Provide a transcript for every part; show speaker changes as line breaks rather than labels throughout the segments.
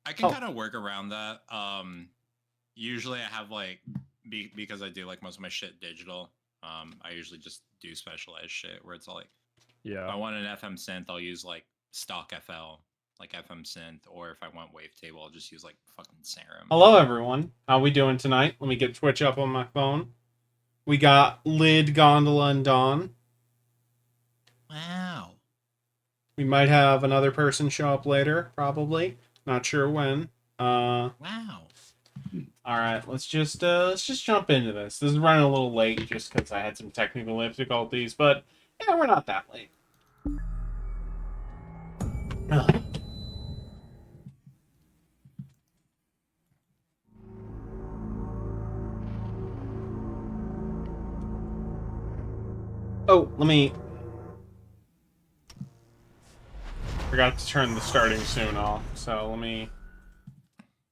I can kind of work around that. Usually I have like because I do like most of my shit digital. I usually just do specialized shit where it's all like, if I want an FM synth, I'll use like stock FL, like FM synth, or if I want wavetable, I'll just use like fucking Serum.
Hello everyone, how we doing tonight? Let me get Twitch up on my phone. We got Lid, Gondola, and Dawn.
Wow.
We might have another person show up later, probably. Not sure when.
Wow.
All right, let's just jump into this. This is running a little late just because I had some technical difficulties, but yeah, we're not that late. Oh, let me... Forgot to turn the starting soon off, so let me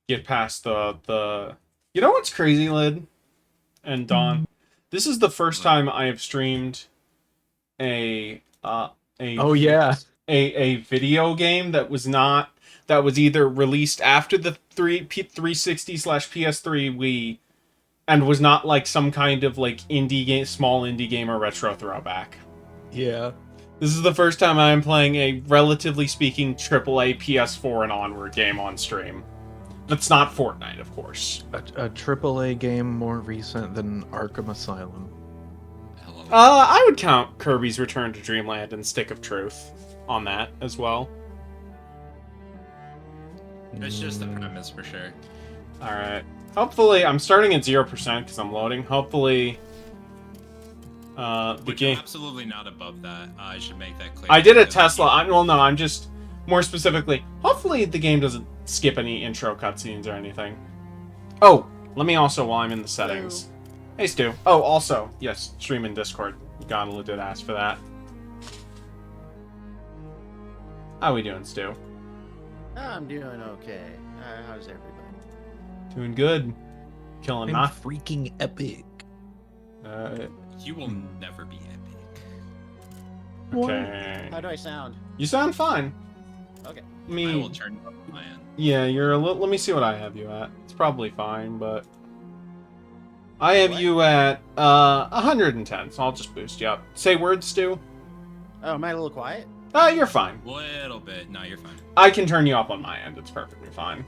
get past the... You know what's crazy, Lid? And Dawn? This is the first time I have streamed a video game that was not... That was either released after the 360/PS3 Wii and was not like some kind of like indie game, small indie game or retro throwback.
Yeah.
This is the first time I'm playing a, relatively speaking, AAA PS4 and onward game on stream. That's not Fortnite, of course.
A AAA game more recent than Arkham Asylum.
Hello.
I would count Kirby's Return to Dreamland and Stick of Truth on that as well.
It's just the premise for sure.
Alright. Hopefully, I'm starting at 0% because I'm loading. Hopefully, the game...
Absolutely not above that. I should make that clear.
I did a Tesla. I'm just... More specifically, hopefully the game doesn't skip any intro cutscenes or anything. Oh, let me also, while I'm in the settings... Hey, Stu. Oh, also, yes, stream in Discord. Gondola did ask for that. How we doing, Stu?
I'm doing okay. How's everybody?
Doing good. Killing
I'm
not.
freaking epic.
You will never be epic.
Okay.
How do I sound?
You sound fine.
Okay.
I will turn up my end.
Yeah, you're a little... Let me see what I have you at. It's probably fine, but... I have you at 110, so I'll just boost you up. Say words, Stu.
Oh, am I a little quiet?
You're fine.
Little bit. No, you're fine.
I can turn you up on my end. It's perfectly fine.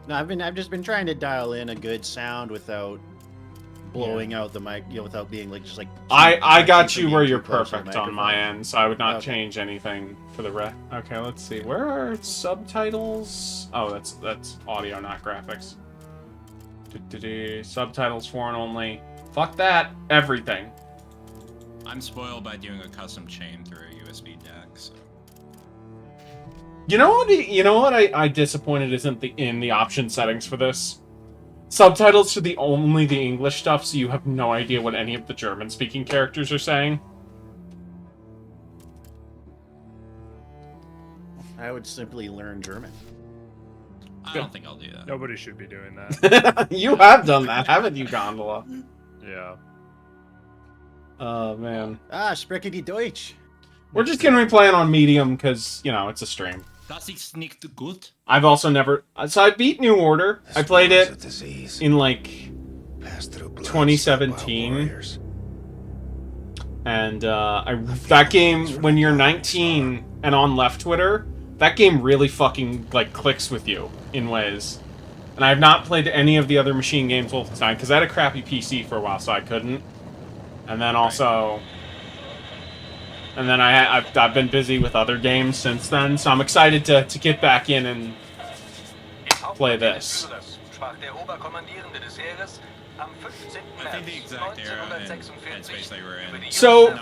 No, I've just been trying to dial in a good sound without blowing out the mic, without being like just like.
I got you where you're perfect on my end, so I would not change anything for the rest. Okay, let's see. Where are subtitles? Oh, that's audio, not graphics. Subtitles foreign only. Fuck that. Everything.
I'm spoiled by doing a custom chain through a USB DAC. So.
You know what? I disappointed isn't in the option settings for this. Subtitles to only the English stuff, so you have no idea what any of the German-speaking characters are saying.
I would simply learn German.
I don't think I'll do that.
Nobody should be doing that.
You have done that, haven't you, Gondola?
Yeah.
Oh, man.
Spreche die Deutsch.
We're just gonna be playing on medium because, you know, it's a stream.
Das ist nicht gut.
I've also never... So I beat New Order. I played it in, like, 2017. And that game, when you're 19 and on left Twitter, that game really fucking, like, clicks with you in ways. And I have not played any of the other Machine Games Wolfenstein because I had a crappy PC for a while, so I couldn't. And then also... And then I've been busy with other games since then, so I'm excited to get back in and play this.
I think the exact era and headspace they were in.
So,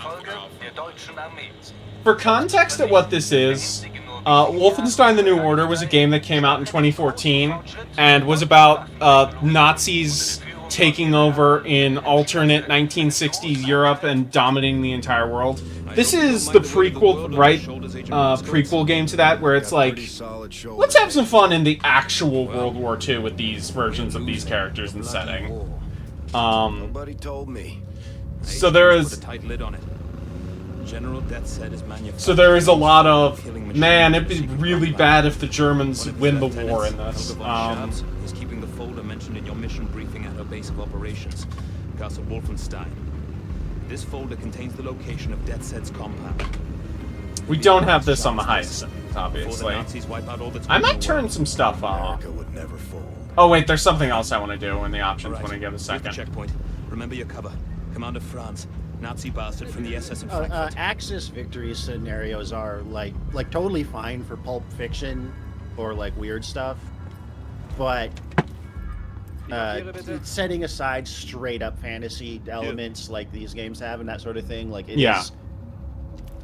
for context of what this is, Wolfenstein: The New Order was a game that came out in 2014 and was about Nazis taking over in alternate 1960s Europe and dominating the entire world. This is the prequel, right? Prequel game to that, where it's like, let's have some fun in the actual World War II with these versions of these characters and setting.
Nobody told me.
So there is...
General Death Set is
So there is a lot of, man, it'd be really bad if the Germans win the war in this.
Is keeping the folder mentioned in your mission briefing at our base of operations, Castle Wolfenstein. This folder contains the location of Death Set's compound.
We don't have this on the heist, obviously. I might turn some stuff off. Oh wait, there's something else I want to do in the options when I get a second.
Checkpoint. Remember your cover. Commander Franz, Nazi bastard from the SS in Frankfurt.
Axis victory scenarios are like totally fine for Pulp Fiction or like weird stuff, but setting aside straight up fantasy elements like these games have and that sort of thing, like it is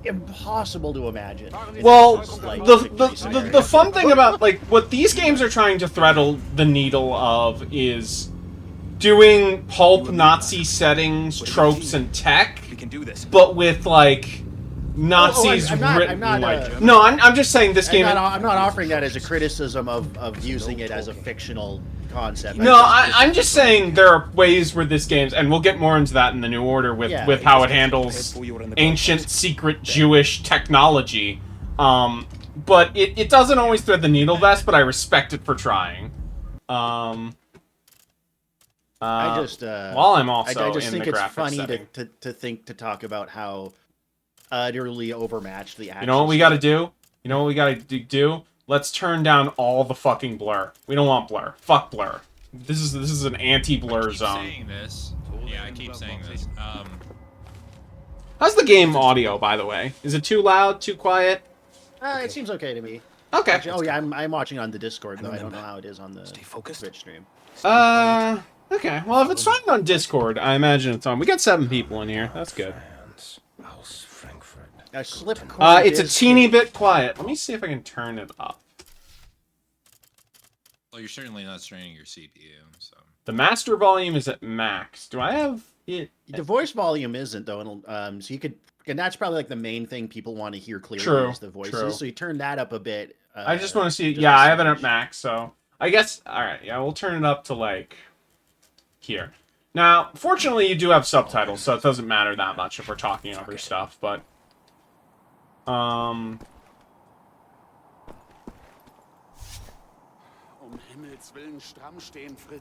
impossible to imagine.
Well, the fun thing about like what these games are trying to thread the needle of is doing pulp Nazi settings, tropes, and tech, but with like Nazis written like. No, I'm just saying this game.
I'm not offering that as a criticism of using it as a fictional concept.
No, I'm just saying there are ways where this game's, and we'll get more into that in the New Order with how it handles ancient secret Jewish technology. But it doesn't always thread the needle best, but I respect it for trying. While I'm also
I just
in
think
the
it's
graphics
funny
setting.
to talk about how utterly overmatched the action.
You know what we gotta do? You know what we gotta do? Let's turn down all the fucking blur. We don't want blur. Fuck blur. This is an anti-blur zone.
Saying this. Yeah, I keep saying this.
How's the game audio, by the way? Is it too loud? Too quiet?
It seems okay to me.
Okay.
Actually, oh yeah, I'm watching on the Discord though. I don't know how it is on the Twitch stream.
Okay. Well, if it's fine on Discord, I imagine it's on. We got 7 people in here. That's good. It's a teeny bit quiet. Let me see if I can turn it up.
Well, you're certainly not straining your CPU, so.
The master volume is at max. Do I have it?
The voice volume isn't though, so you could, and that's probably like the main thing people want to hear clearly is the voices.
True.
So you turn that up a bit.
I just want to see. Yeah, I have it at max, so I guess. All right, yeah, we'll turn it up to like here. Now, fortunately, you do have subtitles, so it doesn't matter that much if we're talking over stuff, but.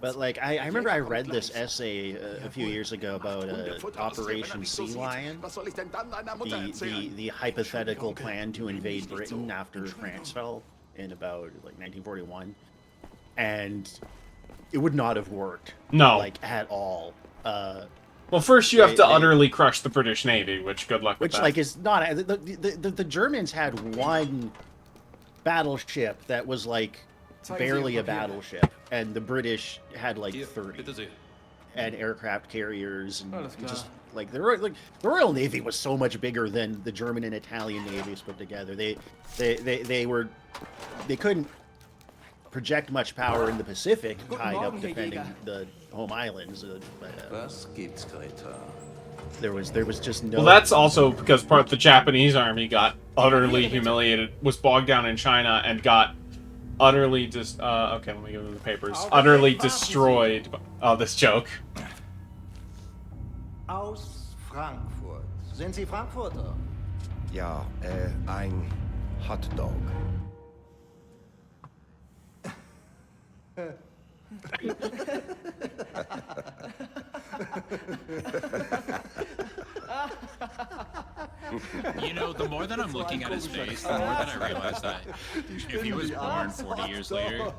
But like I remember I read this essay a few years ago about Operation Sea Lion, the hypothetical plan to invade Britain after France fell in about like 1941, and it would not have worked.
No,
like at all.
Well, first you have to utterly crush the British Navy, which good luck with that.
Which, like, is not... The Germans had one battleship that was, like, barely a battleship, and the British had, like, 30. And aircraft carriers, and just, like, the Royal Navy was so much bigger than the German and Italian navies put together. They couldn't project much power in the Pacific, tied up defending the home islands. There was just no.
Well, that's also because part of the Japanese army got utterly humiliated, was bogged down in China, and got utterly okay, let me give them the papers. Utterly destroyed. Oh, this joke.
Aus Frankfurt. Sind Sie Frankfurter?
Ja, ein Hotdog.
You know, the more that I'm looking at his face, the more that I realize that if he was born 40 years later,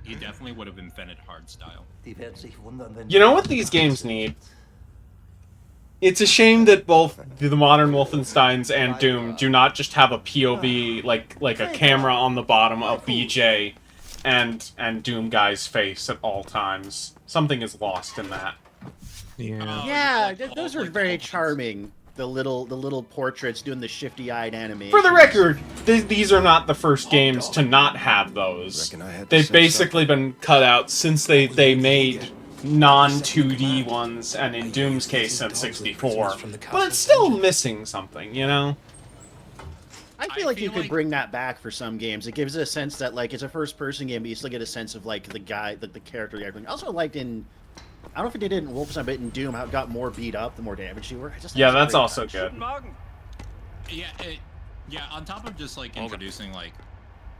he definitely would have invented hardstyle.
You know what these games need? It's a shame that both the modern Wolfensteins and Doom do not just have a POV, like a camera on the bottom of BJ and Doom guy's face at all times. Something is lost in that.
Yeah, those are very charming. The little portraits doing the shifty-eyed animation.
For the record, these are not the first games to not have those. They've basically been cut out since they made non-2D ones, and in Doom's case, since 64. But it's still missing something, you know?
I feel like you could bring that back for some games. It gives it a sense that, like, it's a first-person game, but you still get a sense of, like, the guy, the character you're playing. I also liked in don't know if it did it in Wolfenstein, but in Doom, how it got more beat up the more damage you were.
Yeah, that's also good.
Yeah, yeah. On top of just like introducing like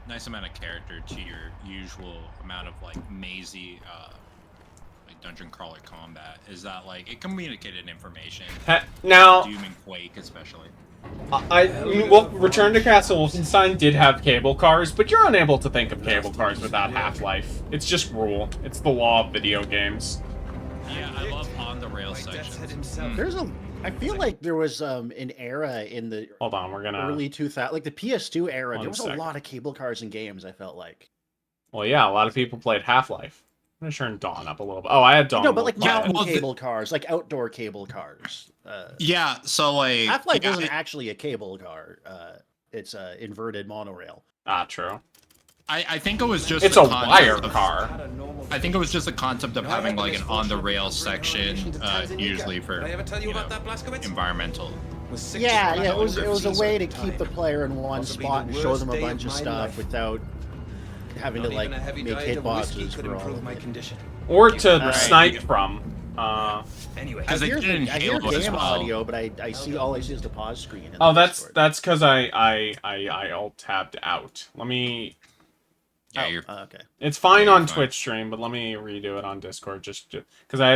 nice amount of character to your usual amount of like mazy, like dungeon crawler combat, is that like it communicated information.
Now,
Doom and Quake especially.
Well, Return to Castle Wolfenstein did have cable cars, but you're unable to think of cable cars without Half-Life. It's just rule. It's the law of video games.
Yeah, I love on the rail sections.
I feel like there was an era in the early 2000s, like the PS2 era. There was a lot of cable cars in games. I felt like.
Well, yeah, a lot of people played Half-Life. I'm gonna turn Dawn up a little bit. Oh, I had Dawn.
No, but like mountain cable cars, like outdoor cable cars.
Yeah, so like
Half-Life isn't actually a cable car. It's a inverted monorail.
Ah, true.
I think it was just
it's a wire car.
I think it was just the concept of having like an on the rail section, usually for environmental.
Yeah, it was a way to keep the player in one spot and show them a bunch of stuff without having to like make hitboxes for all of it.
Or to snipe from.
Anyway,
I hear game audio, but I see all I see is the pause screen.
Oh, that's because I alt tabbed out. Let me.
Yeah,
okay.
It's fine on Twitch stream, but let me redo it on Discord just because I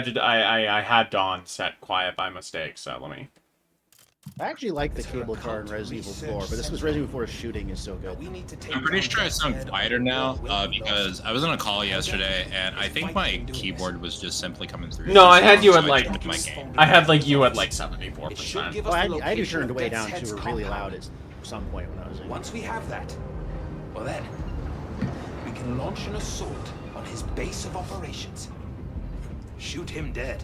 had Dawn set quiet by mistake. So let me.
I actually like the cable car in Resident Evil 4, but this was Resident Evil 4's shooting is so good.
I'm pretty sure I sound quieter now because I was on a call yesterday and I think my keyboard was just simply coming through.
No, I had you at like I had like you at like 74%.
Well, I do turned way down to really loud at some point when I was in.
Once we have that, well then, we can launch an assault on his base of operations. Shoot him dead.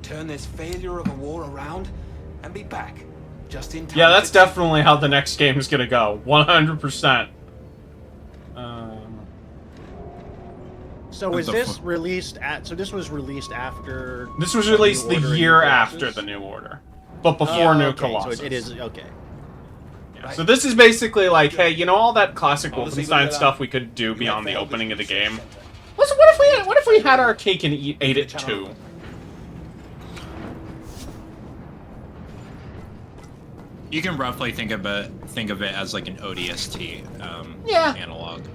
Turn this failure of a war around and be back. Just in time.
Yeah, that's definitely how the next game is gonna go. 100%.
So is this released at? So this was released after.
This was released the year after the New Order, but before New Colossus.
So it is okay.
Yeah, so this is basically like, hey, you know all that classic Wolfenstein stuff we could do beyond the opening of the game. What if we had our cake and ate it too?
You can roughly think of it as like an ODST analog.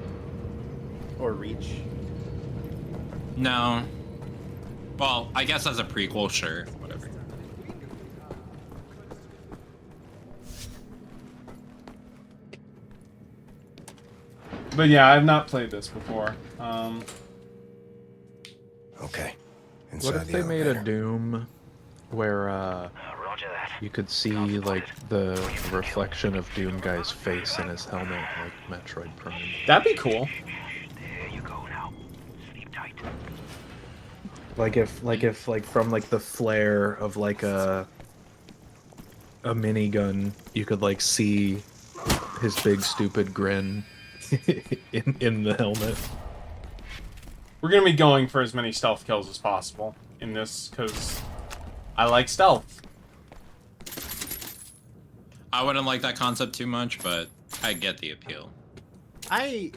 Or Reach.
No. Well, I guess as a prequel, sure. Whatever.
But yeah, I've not played this before.
Okay.
What if they made a Doom where you could see like the reflection of Doom Guy's face in his helmet, like Metroid Prime?
That'd be cool.
There you go now. Sleep tight.
Like if from like the flare of like a minigun, you could like see his big stupid grin in the helmet.
We're gonna be going for as many stealth kills as possible in this because I like stealth.
I wouldn't like that concept too much, but I get the appeal.
I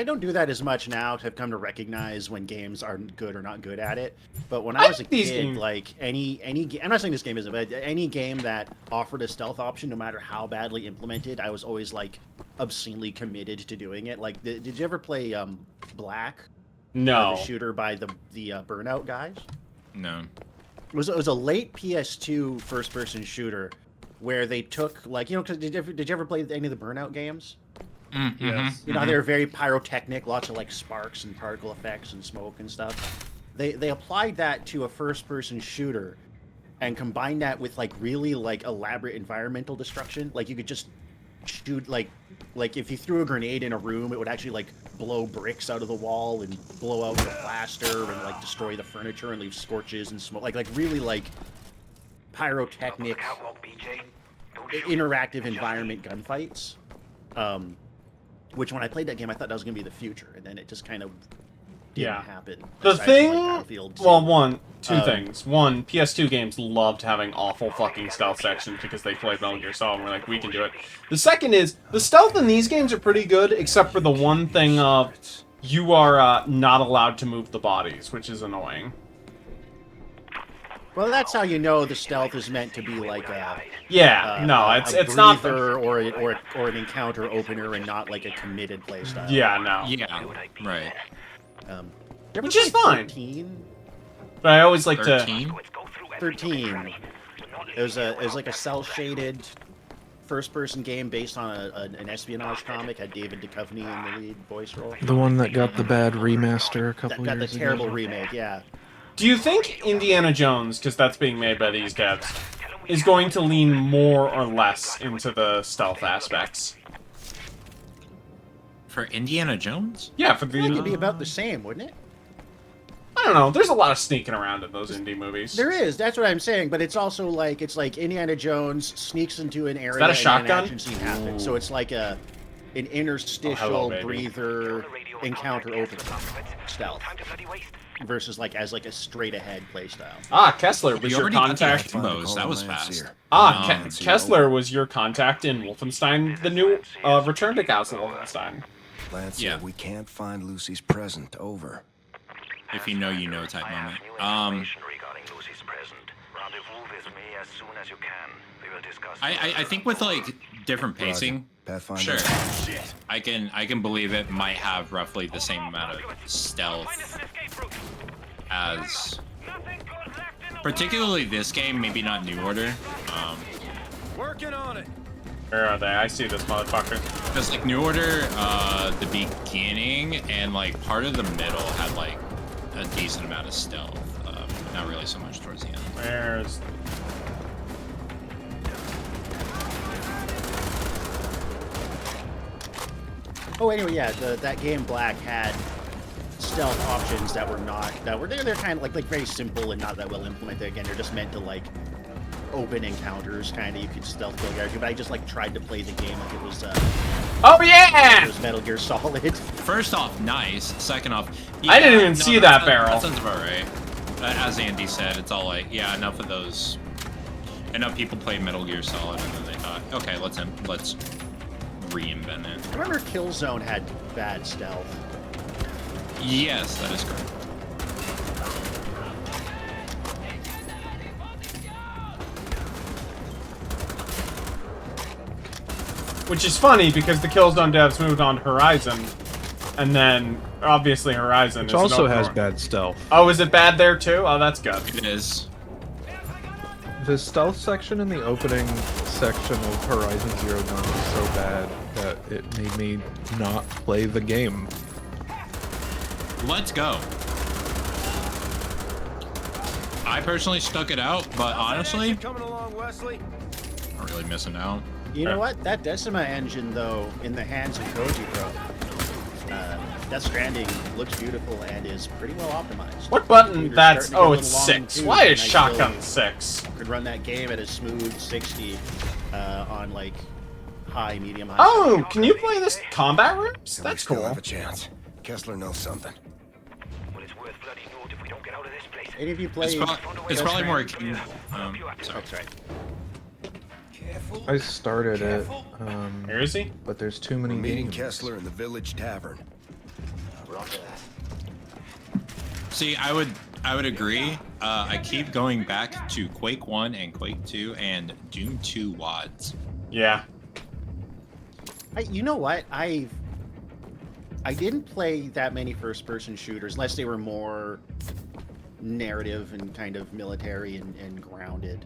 don't do that as much now. I've come to recognize when games are good or not good at it. But when I was a kid, like any I'm not saying this game isn't, but any game that offered a stealth option, no matter how badly implemented, I was always like obscenely committed to doing it. Like, did you ever play Black?
No.
The shooter by the Burnout guys?
No.
It was a late PS2 first-person shooter where they took, like, you know, 'cause did you ever play any of the Burnout games?
Mm-hmm.
Yes. You know, they were very pyrotechnic, lots of like sparks and particle effects and smoke and stuff. They applied that to a first-person shooter and combined that with like really like elaborate environmental destruction. Like you could just shoot like if you threw a grenade in a room, it would actually like blow bricks out of the wall and blow out the plaster and like destroy the furniture and leave scorches and smoke. Like really like pyrotechnic interactive environment gunfights. Which when I played that game, I thought that was going to be the future, and then it just kind of didn't happen.
The thing, well, two things. One, PS2 games loved having awful fucking stealth sections because they played Metal Gear Solid, and we're like, we can do it. The second is, the stealth in these games are pretty good, except for the one thing of, you are not allowed to move the bodies, which is annoying.
Well, that's how you know the stealth is meant to be like a
it's not
or an encounter opener and not like a committed playstyle.
Yeah, no.
Yeah, right.
Which is fine. 13? But I always like
13?
to
13. It was like a cel-shaded first-person game based on an espionage comic. Had David Duchovny in the lead voice role.
The one that got the bad remaster a couple years ago.
Got the terrible remake, yeah.
Do you think Indiana Jones, because that's being made by these devs, is going to lean more or less into the stealth aspects?
For Indiana Jones?
Yeah, for the...
I think it'd be about the same, wouldn't it?
I don't know. There's a lot of sneaking around in those indie movies.
There is. That's what I'm saying. But it's also like Indiana Jones sneaks into an area
that a shotgun?
and an action scene happens. So it's like an interstitial breather encounter opener stealth versus as a straight ahead playstyle.
Ah, Kessler was your contact.
That was fast.
Kessler was your contact in Wolfenstein, the new Return to Castle Wolfenstein.
Lance, we can't find Lucy's present. Over.
If you know type moment. I think with different pacing, sure, I can believe it might have roughly the same amount of stealth as, particularly this game, maybe not New Order.
Working on it.
Where are they? I see this motherfucker.
Because New Order, the beginning and part of the middle had a decent amount of stealth. Not really so much towards the end.
Where's...
Oh, anyway, yeah, that game Black had stealth options that were they're kind of like very simple and not that well implemented. Again, they're just meant to open encounters, kind of. You could stealth kill guys, but I just tried to play the game like it was.
Oh yeah!
It was Metal Gear Solid.
First off, nice. Second off,
I didn't even see that barrel.
That sounds about right. As Andy said, it's all enough of those. Enough people play Metal Gear Solid, and then they thought, okay, let's reinvent it.
I remember Killzone had bad stealth.
Yes, that is correct.
Which is funny because the Killzone devs moved on to Horizon, and then obviously Horizon
which also has bad stealth.
Oh, is it bad there too? Oh, that's good.
It is.
The stealth section in the opening section of Horizon Zero Dawn is so bad that it made me not play the game.
Let's go. I personally stuck it out, but honestly,
coming along, Wesley.
I'm really missing out.
You know what? That Decima engine, though, in the hands of Koji Pro, Death Stranding looks beautiful and is pretty well optimized.
What button? That's... Oh, it's 6. Why is shotgun 6?
Could run that game at a smooth 60 on, high, medium, high.
Oh, can you play this combat rooms? That's
Still
cool.
have a chance. Kessler knows something.
Well, it's worth bloody note if we don't get out of this place.
Any of you play...
It's probably more... Sorry.
That's right.
I started it.
Where is he?
But there's too many
Meeting
games.
Kessler in the village tavern.
See, I would agree. I keep going back to Quake 1 and Quake 2 and Doom 2 WADs.
Yeah.
You know what? I didn't play that many first-person shooters unless they were more narrative and kind of military and grounded.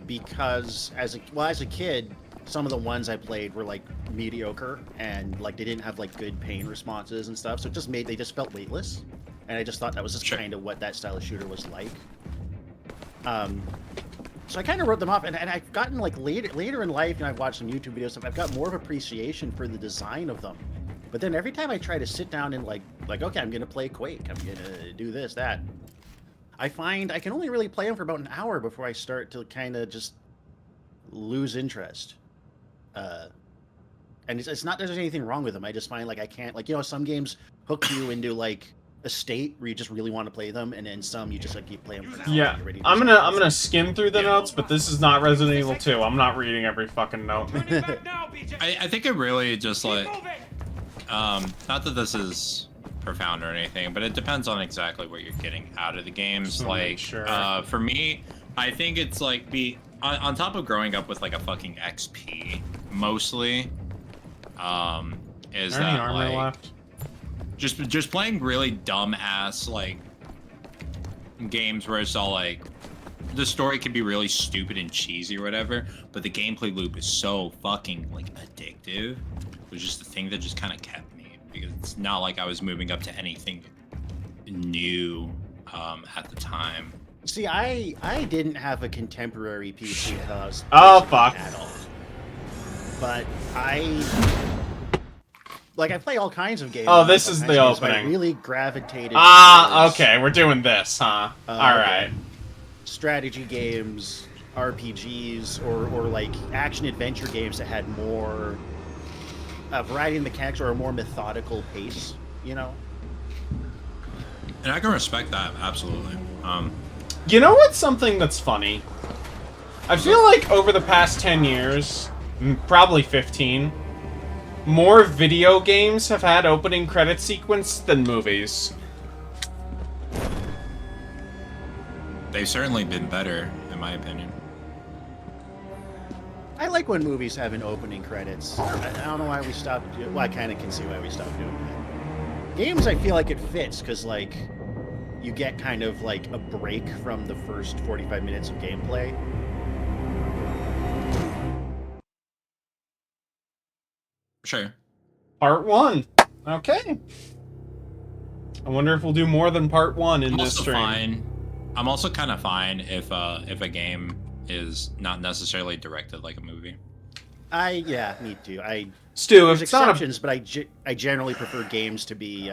Because as a kid, some of the ones I played were mediocre and they didn't have good pain responses and stuff, so they just felt weightless, and I just thought that was just kind of what that style of shooter was like. So I kind of wrote them off, and I've gotten later in life, and I've watched some YouTube videos, I've got more of appreciation for the design of them. But then every time I try to sit down and okay, I'm gonna play Quake, I'm gonna do this, that, I find I can only really play them for about an hour before I start to kind of just lose interest. And it's not that there's anything wrong with them. I just find I can't, some games hook you into a state where you just really want to play them, and then some you just keep playing for an hour.
Yeah, I'm gonna skim through the notes, but this is not Resident Evil 2. I'm not reading every fucking note.
I think it really just not that this is profound or anything, but it depends on exactly what you're getting out of the games. Like,
sure.
For me, I think it's like on top of growing up with like a fucking XP mostly, is
any
that
armor
like
left?
just playing really dumb ass like games where it's all like the story can be really stupid and cheesy or whatever, but the gameplay loop is so fucking like addictive. It was just the thing that just kind of kept me, because it's not like I was moving up to anything new at the time.
See, I didn't have a contemporary PC until I was
fuck.
an adult. But I play all kinds of games.
Oh, this is the opening.
I really gravitated.
Okay, we're doing this, huh? All right.
Strategy games, RPGs, or like action adventure games that had more variety in mechanics or a more methodical pace, you know.
And I can respect that, absolutely.
You know what's something that's funny? I feel like over the past 10 years, probably 15, more video games have had opening credit sequence than movies.
They've certainly been better, in my opinion.
I like when movies have an opening credits. I don't know why we stopped. Well, I kind of can see why we stopped doing that. Games, I feel like it fits because like you get kind of like a break from the first 45 minutes of gameplay.
Sure.
Part 1. Okay. I wonder if we'll do more than part 1 in this stream.
I'm also kind of fine if a game is not necessarily directed like a movie.
Yeah, me too.
Stu,
there's
if it's not
exceptions, but I generally prefer games to be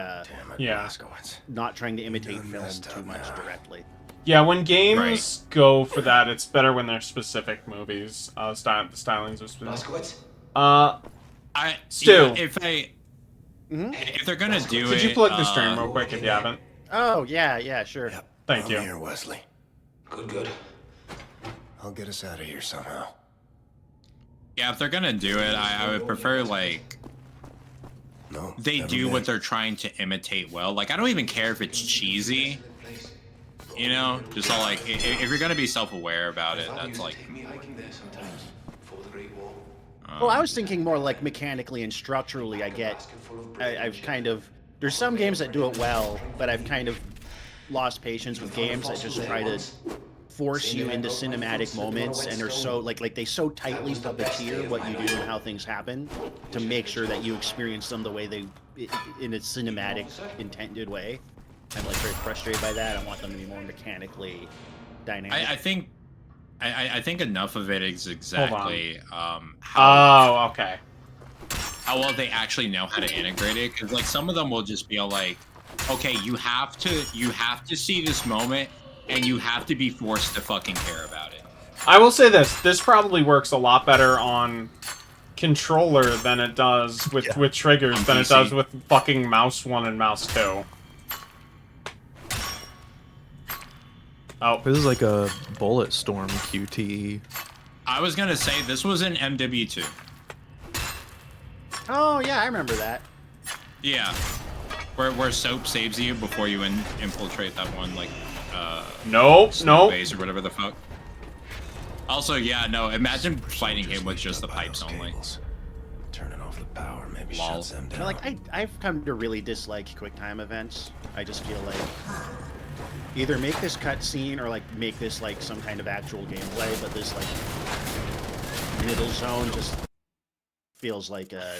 not trying to imitate film too much directly.
Yeah, when games go for that, it's better when they're specific movies. The stylings are specific. Stu,
if they're gonna do
could you plug the stream real quick if you haven't?
Oh yeah, sure.
Yep.
Thank you.
I'm here, Wesley.
Good.
I'll get us out of here somehow.
Yeah, if they're gonna do it, I would prefer like they do what they're trying to imitate well. Like I don't even care if it's cheesy, you know. Just all like if you're gonna be self-aware about it, that's like.
Well, I was thinking more like mechanically and structurally. I've kind of there's some games that do it well, but I've kind of lost patience with games that just try to force you into cinematic moments, and they're so like they so tightly puppeteer what you do and how things happen to make sure that you experience them the way they in a cinematic intended way. I'm like very frustrated by that. I want them to be more mechanically dynamic.
I think enough of it is exactly
how
well they actually know how to integrate it, because like some of them will just be like, okay, you have to see this moment and you have to be forced to fucking care about it.
I will say this probably works a lot better on controller than it does with triggers than it does with fucking mouse 1 and mouse 2. Oh,
this is like a bullet storm QTE.
I was gonna say this was in MW2.
Oh yeah, I remember that.
Yeah, where soap saves you before you infiltrate that one like
nope
base or whatever the fuck. Also, yeah, no. Imagine fighting him with just the pipes only.
Turning off the power maybe shuts them down.
Like I've come to really dislike QuickTime events. I just feel like either make this cutscene or like make this like some kind of actual gameplay, but this like middle zone just feels like a.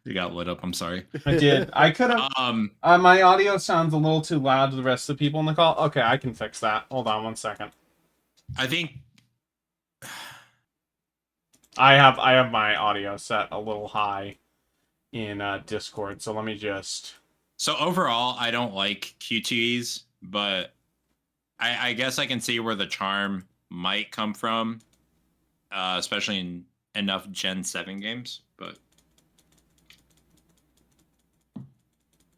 You got lit up. I'm sorry.
I did. I could have. My audio sounds a little too loud to the rest of the people in the call. Okay, I can fix that. Hold on 1 second.
I think
I have my audio set a little high in Discord, so let me just.
So overall, I don't like QTEs, but I guess I can see where the charm might come from, especially in enough Gen 7 games. But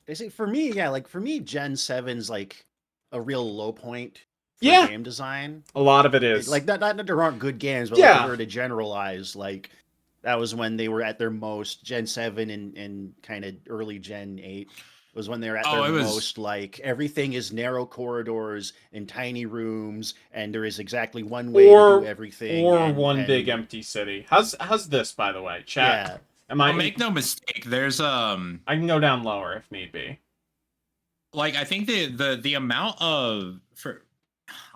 is it for me? Yeah, like for me, Gen 7's like a real low point.
Yeah,
game design.
A lot of it is
like not that there aren't good games, but like, if we were to generalize, like that was when they were at their most. Gen 7 and kind of early Gen 8. was when they're at
Oh,
their
it was-
most, like, everything is narrow corridors and tiny rooms, and there is exactly one way to do everything.
Or one big empty city. How's this, by the way? Chat.
Yeah.
Am I?
Make no mistake. There's
I can go down lower if need be.
like I think the amount of for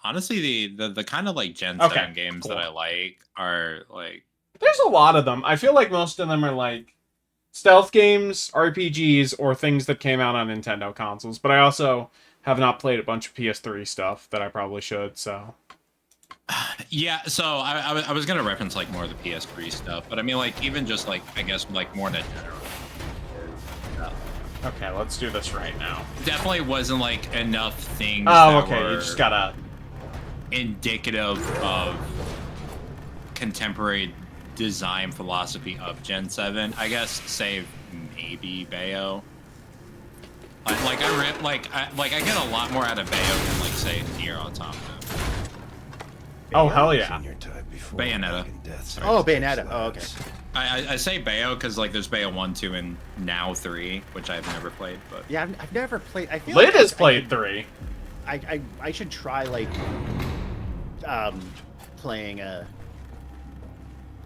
honestly the kind of like Gen 7 games that I like are like
there's a lot of them. I feel like most of them are like stealth games, RPGs, or things that came out on Nintendo consoles. But I also have not played a bunch of PS3 stuff that I probably should. So
yeah. So I was gonna reference like more of the PS3 stuff, but I mean like even just like I guess like more in a general.
Okay, let's do this right now.
Definitely wasn't like enough things.
Oh,
that
okay.
were
You just gotta
indicative of contemporary design philosophy of Gen 7. I guess save maybe Bayo. I get a lot more out of Bayo than like say Nier Automata.
Oh hell yeah.
Bayonetta.
Oh, Bayonetta. Oh, okay.
I say Bayo because like there's Bayo 1, 2, and now 3, which I've never played. But
Yeah, I've never played. I feel
Lid
like
has played 3.
I should try like playing a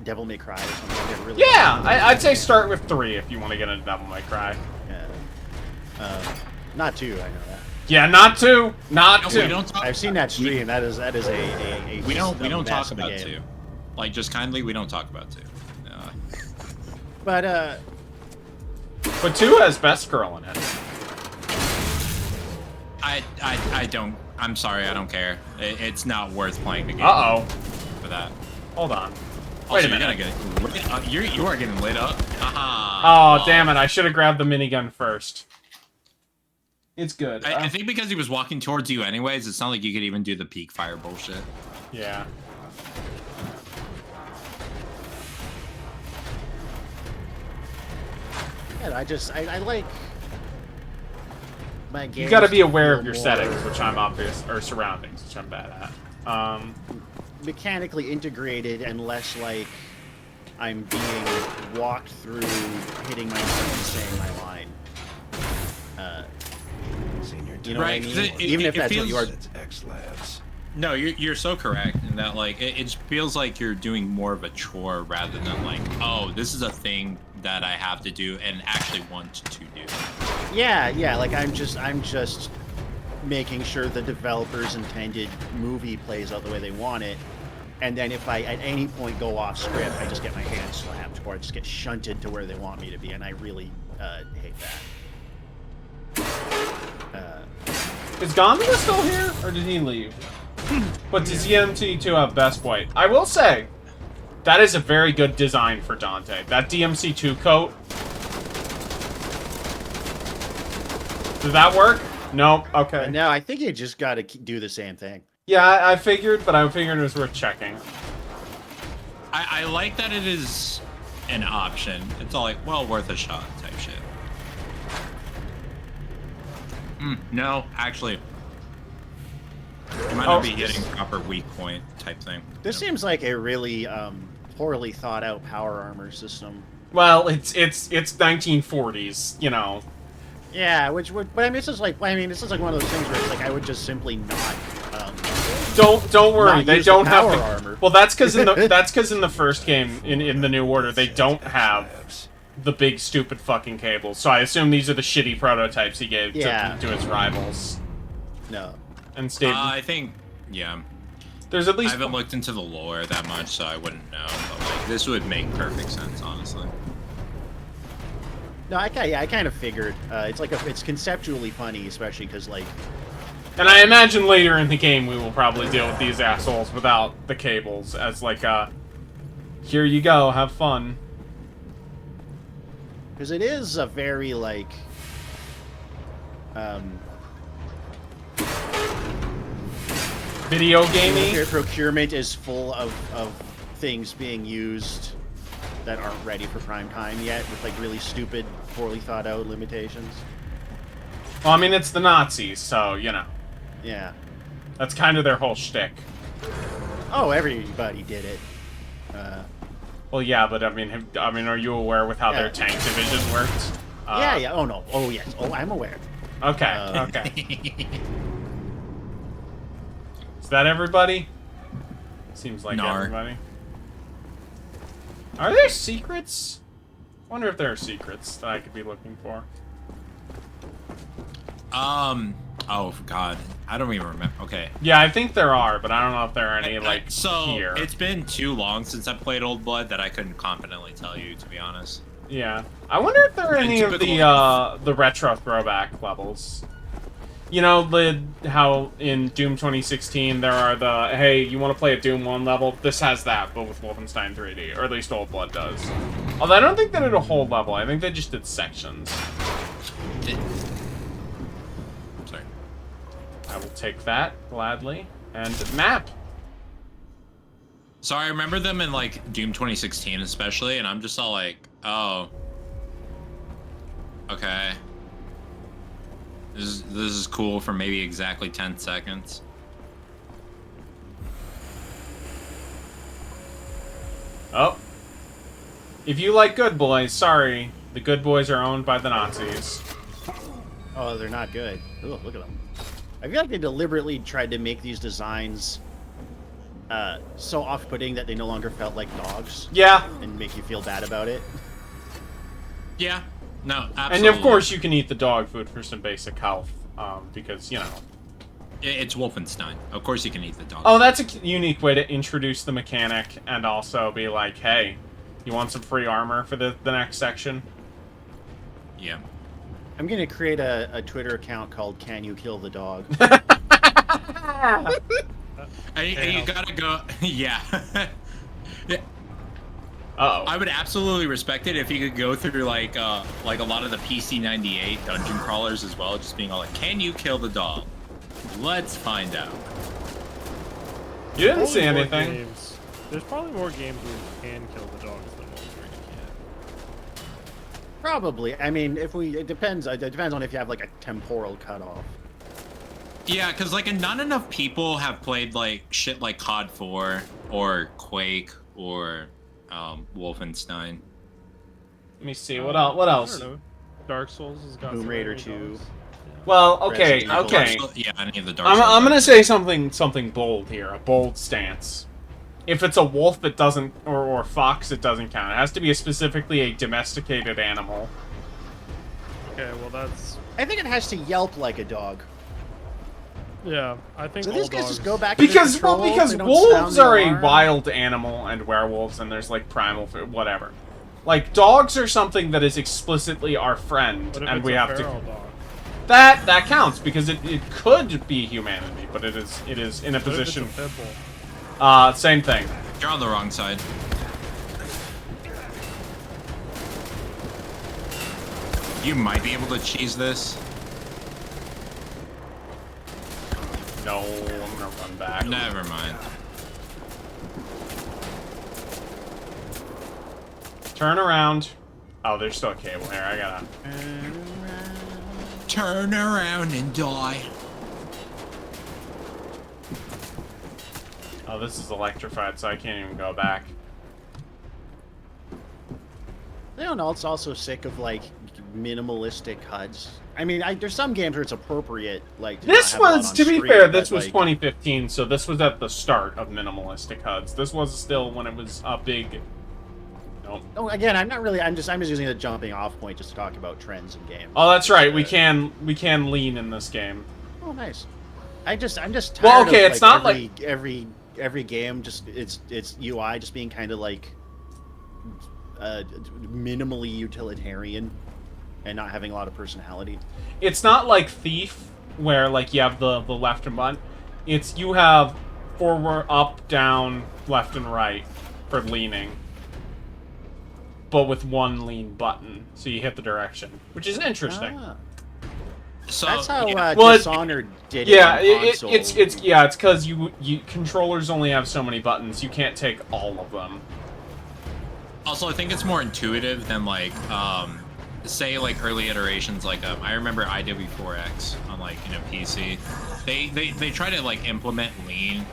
Devil May Cry or something. I really
Yeah, I'd say start with 3 if you want to get into Devil May Cry.
Yeah. Not 2. I know that.
Yeah, not 2. Not 2.
We don't talk,
I've seen that stream. That is a
we don't talk
mess of a
about
game.
2. Like just kindly, we don't talk about 2.
But
2 has Best Girl in it.
I don't. I'm sorry, I don't care. It's not worth playing the game. For that.
Hold on.
Also,
Wait a minute.
You are getting lit up. Haha.
Oh, damn it. I should have grabbed the minigun first. It's good.
I think because he was walking towards you anyways, it's not like you could even do the peak fire bullshit.
Yeah.
I like my games.
You got to be aware
feel
of your
more
settings, which I'm obvious, or surroundings, which I'm bad at.
Mechanically integrated and less like I'm being walked through, hitting my mark and saying my line. You know
Right,
what I mean?
it-
Even
it-
if
it
that's
feels-
what you are.
It's X-Labs.
No, you're so correct in that like it feels like you're doing more of a chore rather than like, oh, this is a thing that I have to do and actually want to do.
Yeah, like I'm just making sure the developer's intended movie plays out the way they want it. And then if I at any point go off script, I just get my hand slapped or I just get shunted to where they want me to be, and I really hate that.
Is Gondola still here, or did he leave? But does DMC2 have Best White? I will say, that is a very good design for Dante. That DMC2 coat. Does that work? Nope. Okay.
No, I think you just got to do the same thing.
Yeah, I figured, but I figured it was worth checking.
I like that it is an option. It's all like, well, worth a shot type shit. No, actually. You might not be hitting proper weak point type thing.
This seems like a really poorly thought out power armor system.
Well, it's 1940s, you know.
Yeah, which would, but I mean, this is like one of those things where it's like I would just simply not.
Don't worry,
not
they
use
don't
the
have
power
the
armor.
Well, that's because in the first game in the New Order they don't have the big stupid fucking cables. So I assume these are the shitty prototypes he gave to his rivals.
No.
And stayed.
I think, yeah.
There's at least.
I haven't looked into the lore that much, so I wouldn't know. But like, this would make perfect sense, honestly.
No, I kind of figured. It's conceptually funny, especially because like.
And I imagine later in the game we will probably deal with these assholes without the cables as like here you go, have fun.
Because it is a very like.
Video gaming.
Procurement is full of things being used that aren't ready for prime time yet, with like really stupid, poorly thought out limitations.
Well, I mean it's the Nazis, so you know.
Yeah.
That's kind of their whole shtick.
Oh, everybody did it.
Well, yeah, but I mean, are you aware with how their tank division worked?
Yeah. Oh no. Oh yes. Oh, I'm aware.
Okay. Okay. Is that everybody? Seems like everybody. Are there secrets? I wonder if there are secrets that I could be looking for.
Oh God, I don't even remember. Okay.
Yeah, I think there are, but I don't know if there are any
so
here.
It's been too long since I played Old Blood that I couldn't confidently tell you, to be honest.
Yeah, I wonder if there are any of the retro throwback levels. You know, how in Doom 2016 there are the, hey, you want to play a Doom 1 level? This has that, but with Wolfenstein 3D, or at least Old Blood does. Although I don't think they did a whole level. I think they just did sections.
Sorry.
I will take that gladly. And map.
So I remember them in like Doom 2016 especially, and I'm just all like, oh, okay. This is cool for maybe exactly 10 seconds.
Oh. If you like Good Boys, sorry. The Good Boys are owned by the Nazis.
Oh, they're not good. Ooh, look at them. I feel like they deliberately tried to make these designs so off-putting that they no longer felt like dogs.
Yeah.
And make you feel bad about it.
Yeah. No, absolutely.
And of course you can eat the dog food for some basic health, because, you know.
It's Wolfenstein. Of course you can eat the dog.
Oh, that's a unique way to introduce the mechanic and also be like, hey, you want some free armor for the next section?
Yeah.
I'm
going to create a Twitter account called Can You Kill the Dog?
And you gotta go, yeah. Yeah.
Uh-oh.
I would absolutely respect it if you could go through like a lot of the PC98 dungeon crawlers as well, just being all like, can you kill the dog? Let's find out.
You didn't see anything.
There's probably more games where you can kill the dogs than ones where you can't.
Probably. I mean, it depends. It depends on if you have like a temporal cutoff.
Yeah, because like not enough people have played like shit like COD 4 or Quake or Wolfenstein.
Let me see. What else? What else?
I don't know. Dark Souls has got
Tomb Raider 2.
Yeah.
Well, okay, okay.
Yeah, any of the Dark Souls.
I'm gonna say something bold here, a bold stance. If it's a wolf, it doesn't, or fox, it doesn't count. It has to be specifically a domesticated animal.
Okay, well that's.
I think it has to yelp like a dog.
Yeah, I think.
So these guys just go back.
Because wolves are a wild animal and werewolves, and there's like primal food, whatever. Like dogs are something that is explicitly our friend, and we have to.
Dog?
That counts because it could be humanity, but it is in a position. Same thing.
You're on the wrong side. You might be able to cheese this.
No, I'm gonna run back.
Never mind.
Turn around. Oh, there's still a cable here. I gotta.
Turn around and die.
Oh, this is electrified, so I can't even go back.
I don't know. It's also sick of like minimalistic HUDs. I mean, there's some games where it's appropriate. Like
this was, to be fair, this was 2015, so this was at the start of minimalistic HUDs. This was still when it was a big. Nope.
Oh, again, I'm not really. I'm just using a jumping off point just to talk about trends in games.
Oh, that's right. We can lean in this game.
Oh, nice. I'm just tired
well, okay,
of,
it's not like
every game just its UI just being kind of like minimally utilitarian and not having a lot of personality.
It's not like Thief where like you have the left and button. It's you have forward, up, down, left and right for leaning, but with one lean button, so you hit the direction, which is interesting.
So
that's how
well,
Dishonored did
yeah,
it on console.
it's because you controllers only have so many buttons. You can't take all of them.
Also, I think it's more intuitive than like say like early iterations. Like I remember IW4X on like PC. They try to like implement lean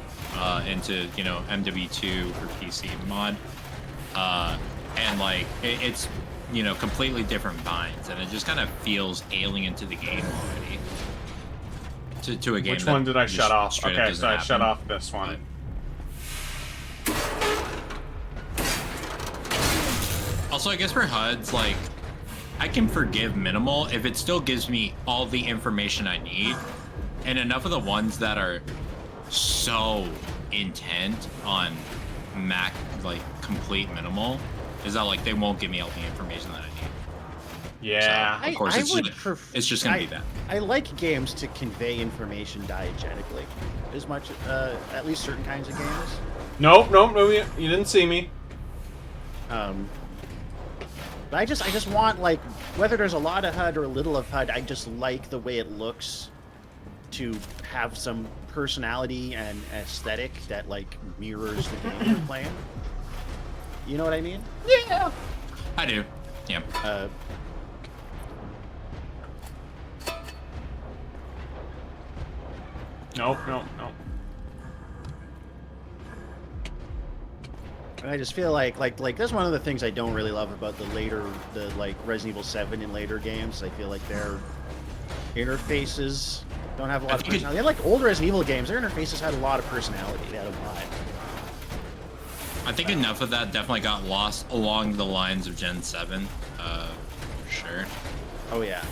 into MW2 for PC mod, and like it's you know, completely different binds, and it just kind of feels alien to the game already. To a game.
Which one did I shut off? Okay, so I shut
happen.
off this one.
Also, I guess for HUDs, like, I can forgive minimal if it still gives me all the information I need, and enough of the ones that are so intent on complete minimal is that like they won't give me all the information that I need.
Yeah,
so, of course, it's just gonna be that.
I like games to convey information diegetically, as much at least certain kinds of games.
Nope, you didn't see me.
But I just want, like, whether there's a lot of HUD or a little of HUD, I just like the way it looks to have some personality and aesthetic that, like, mirrors the game you're playing. You know what I mean?
Yeah.
I do. Yeah.
Nope.
And I just feel like that's one of the things I don't really love about the like Resident Evil 7 and later games. I feel like their interfaces don't have a lot of personality. They like old Resident Evil games, their interfaces had a lot of personality. They had a vibe.
I think enough of that definitely got lost along the lines of Gen 7, for sure.
Oh yeah.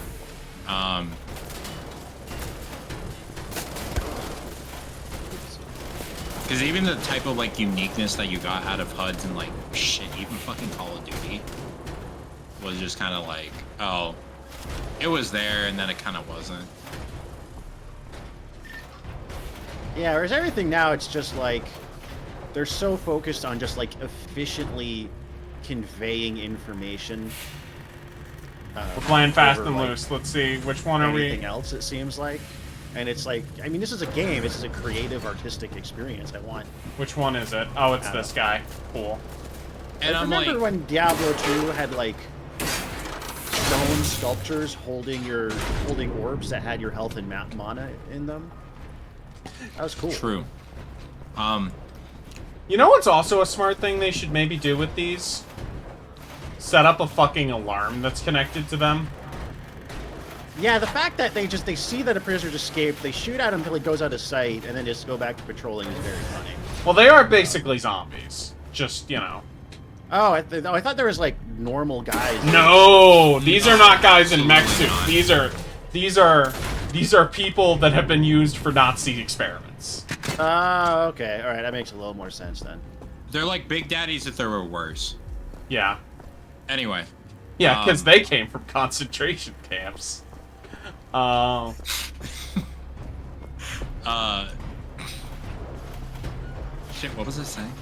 Because even the type of like uniqueness that you got out of HUDs and like shit, even fucking Call of Duty was just kind of like, oh, it was there and then it kind of wasn't.
Yeah, whereas everything now, it's just like they're so focused on just like efficiently conveying information.
We're playing fast and loose. Let's see, which one are we?
Anything else? It seems like. And it's like, I mean, this is a game. This is a creative, artistic experience. I want.
Which one is it? Oh, it's this guy. Cool.
And
I remember when Diablo 2 had like stone sculptures holding orbs that had your health and mana in them. That was cool.
True.
You know what's also a smart thing they should maybe do with these? Set up a fucking alarm that's connected to them.
Yeah, the fact that they see that a prisoner's escaped, they shoot at him until he goes out of sight, and then just go back to patrolling is very funny.
Well, they are basically zombies. Just, you know.
Oh, I thought there was, like, normal guys.
No! These are not guys in mech suits. These are people that have been used for Nazi experiments.
Oh, okay. Alright, that makes a little more sense, then.
They're like Big Daddies if there were worse.
Yeah.
Anyway.
Yeah, because they came from concentration camps.
Shit, what was I saying?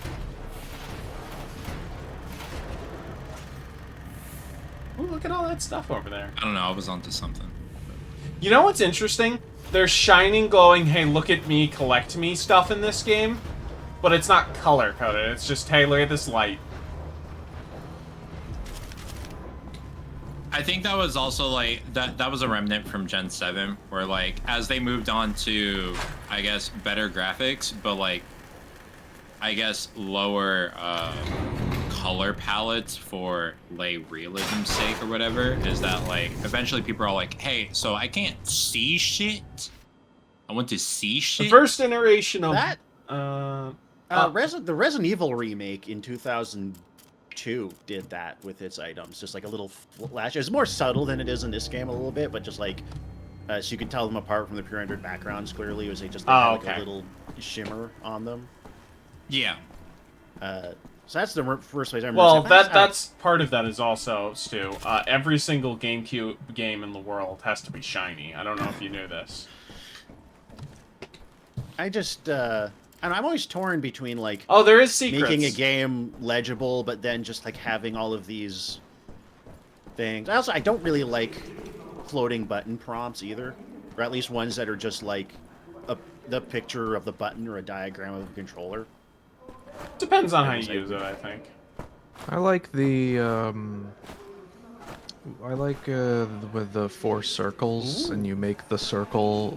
Ooh, look at all that stuff over there.
I don't know, I was onto something.
You know what's interesting? There's shining, glowing, hey, look at me, collect me stuff in this game, but it's not color-coded. It's just, hey, look at this light.
I think that was also like that was a remnant from Gen 7 where like as they moved on to I guess better graphics but like I guess lower color palettes for like realism's sake or whatever is that like eventually people are all like, hey, so I can't see shit, I want to see shit.
The first iteration of
that the Resident Evil remake in 2002 did that with its items, just like a little flash. It's more subtle than it is in this game a little bit, but just like so you can tell them apart from the pre-rendered backgrounds clearly. It was like like a little shimmer on them.
Yeah.
So that's the first place I remember.
Well, that's part of that is also, Stu, every single GameCube game in the world has to be shiny. I don't know if you knew this.
I just and I'm always torn between like
there is secrets.
Making a game legible, but then just like having all of these things. I don't really like floating button prompts either, or at least ones that are just like the picture of the button or a diagram of the controller.
Depends on how you use it, I think.
I like the with the 4 circles. Ooh. And you make the circle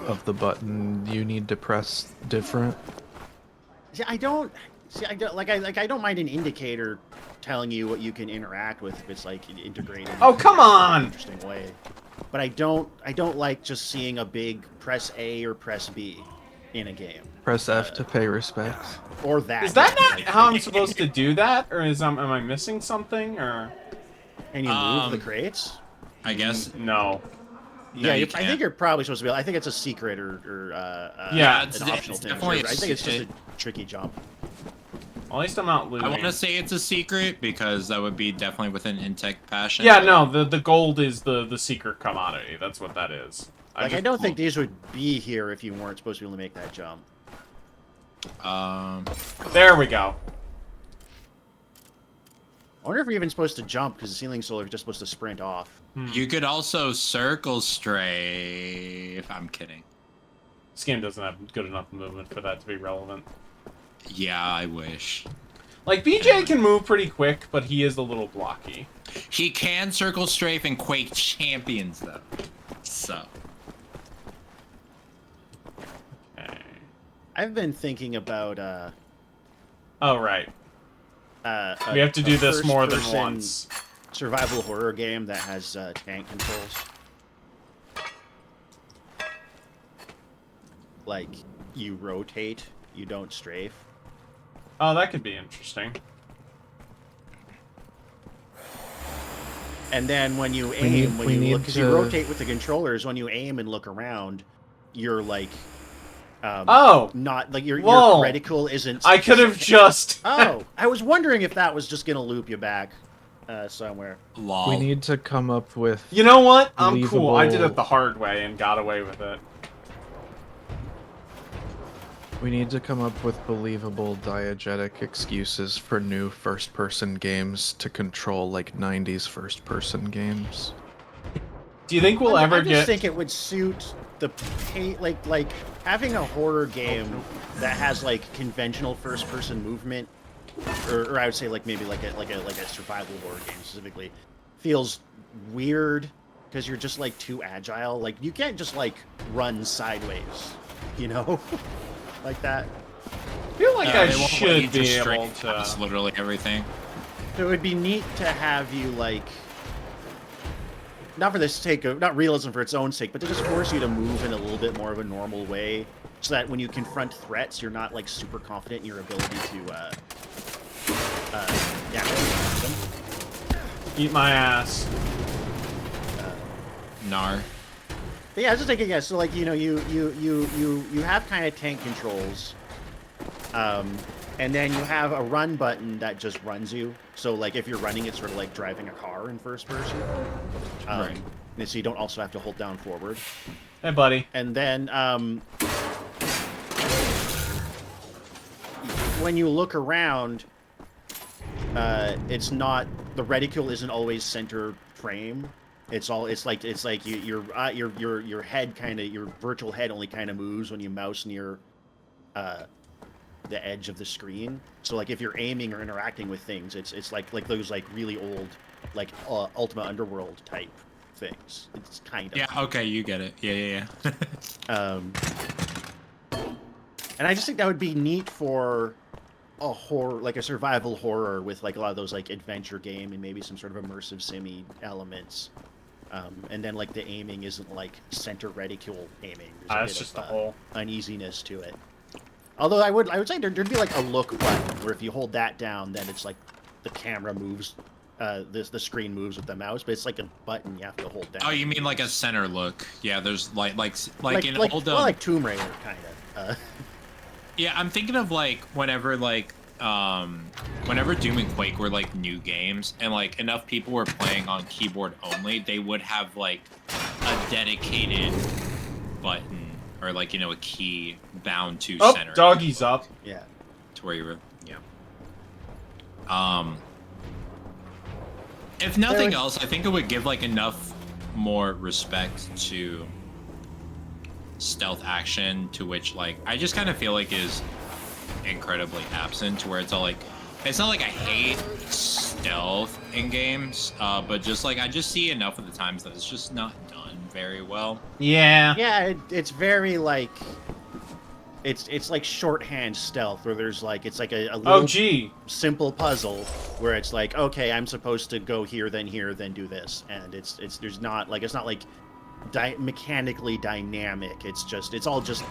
of the button you need to press different.
Yeah, I don't See, I don't mind an indicator telling you what you can interact with if it's like integrated.
Oh, come on!
In an interesting way. But I don't like just seeing a big press A or press B in a game.
Press F to pay respects.
Or that.
Is that not how I'm supposed to do that, or am I missing something, or?
Can you move the crates?
I guess
no.
No,
Yeah,
you
I think you're probably supposed to be. I think it's a secret or
yeah,
an optional thing.
Definitely
I think it's just a tricky jump.
At least I'm not losing.
I want to say it's a secret because that would be definitely within Intech passion.
Yeah, no, the gold is the secret commodity. That's what that is.
I don't think these would be here if you weren't supposed to be able to make that jump.
There we go.
I wonder if we're even supposed to jump because the ceiling solar is just supposed to sprint off.
You could also circle strafe. I'm kidding.
This game doesn't have good enough movement for that to be relevant.
Yeah, I wish.
Like, BJ can move pretty quick, but he is a little blocky.
He can circle strafe in Quake Champions, though. So.
Okay.
I've been thinking about,
Oh, right. We have to do this more than once.
Survival horror game that has tank controls. Like, you rotate, you don't strafe.
Oh, that could be interesting.
And then when you aim, because you rotate with the controllers, when you aim and look around, you're like, not like your reticle isn't.
I could have just.
Oh, I was wondering if that was just gonna loop you back somewhere.
Lol.
We need to come up with.
You know what? I'm cool. I did it the hard way and got away with it.
We need to come up with believable diegetic excuses for new first-person games to control like 90s first-person games.
Do you think we'll ever
get? I just think it would suit the like having a horror game that has like conventional first-person movement, or I would say like maybe like a survival horror game specifically, feels weird because you're just like too agile. Like you can't just like run sideways, you know. Like that.
I feel like I should be able to.
That's literally everything.
So it would be neat to have you like, not for the sake of, not realism for its own sake, but to just force you to move in a little bit more of a normal way, so that when you confront threats, you're not like super confident in your ability to,
eat my ass.
Nar.
But yeah, I was just thinking, so like, you know, you have kind of tank controls, and then you have a run button that just runs you. So like, if you're running, it's sort of like driving a car in first person.
Right.
And so you don't also have to hold down forward.
Hey, buddy.
And then, when you look around, it's not, the reticule isn't always center frame. It's like your head kind of, your virtual head only kind of moves when you mouse near the edge of the screen. So like if you're aiming or interacting with things, it's like those like really old like Ultima Underworld type things. It's kind of.
Yeah. Okay, you get it. Yeah.
And I just think that would be neat for a horror, like a survival horror with like a lot of those like adventure game and maybe some sort of immersive sim-y elements. And then like the aiming isn't like center reticule aiming.
That's just the whole
uneasiness to it. Although I would say there'd be like a look button where if you hold that down, then it's like the camera moves, the screen moves with the mouse, but it's like a button you have to hold down.
Oh, you mean like a center look? Yeah, there's like in old
well, like Tomb Raider kind of.
Yeah, I'm thinking of like whenever Doom and Quake were like new games and like enough people were playing on keyboard only, they would have like a dedicated button or like, you know, a key bound to center.
Oh, doggy's up.
Yeah.
To where you were, if nothing else, I think it would give like enough more respect to stealth action, to which like I just kind of feel like is incredibly absent, to where it's all like, it's not like I hate stealth in games, but just like I just see enough of the times that it's just not done very well.
Yeah.
Yeah, it's very like it's like shorthand stealth, where there's like it's like a little simple puzzle where it's like, okay, I'm supposed to go here, then do this, and it's there's not like it's not like mechanically dynamic. It's all just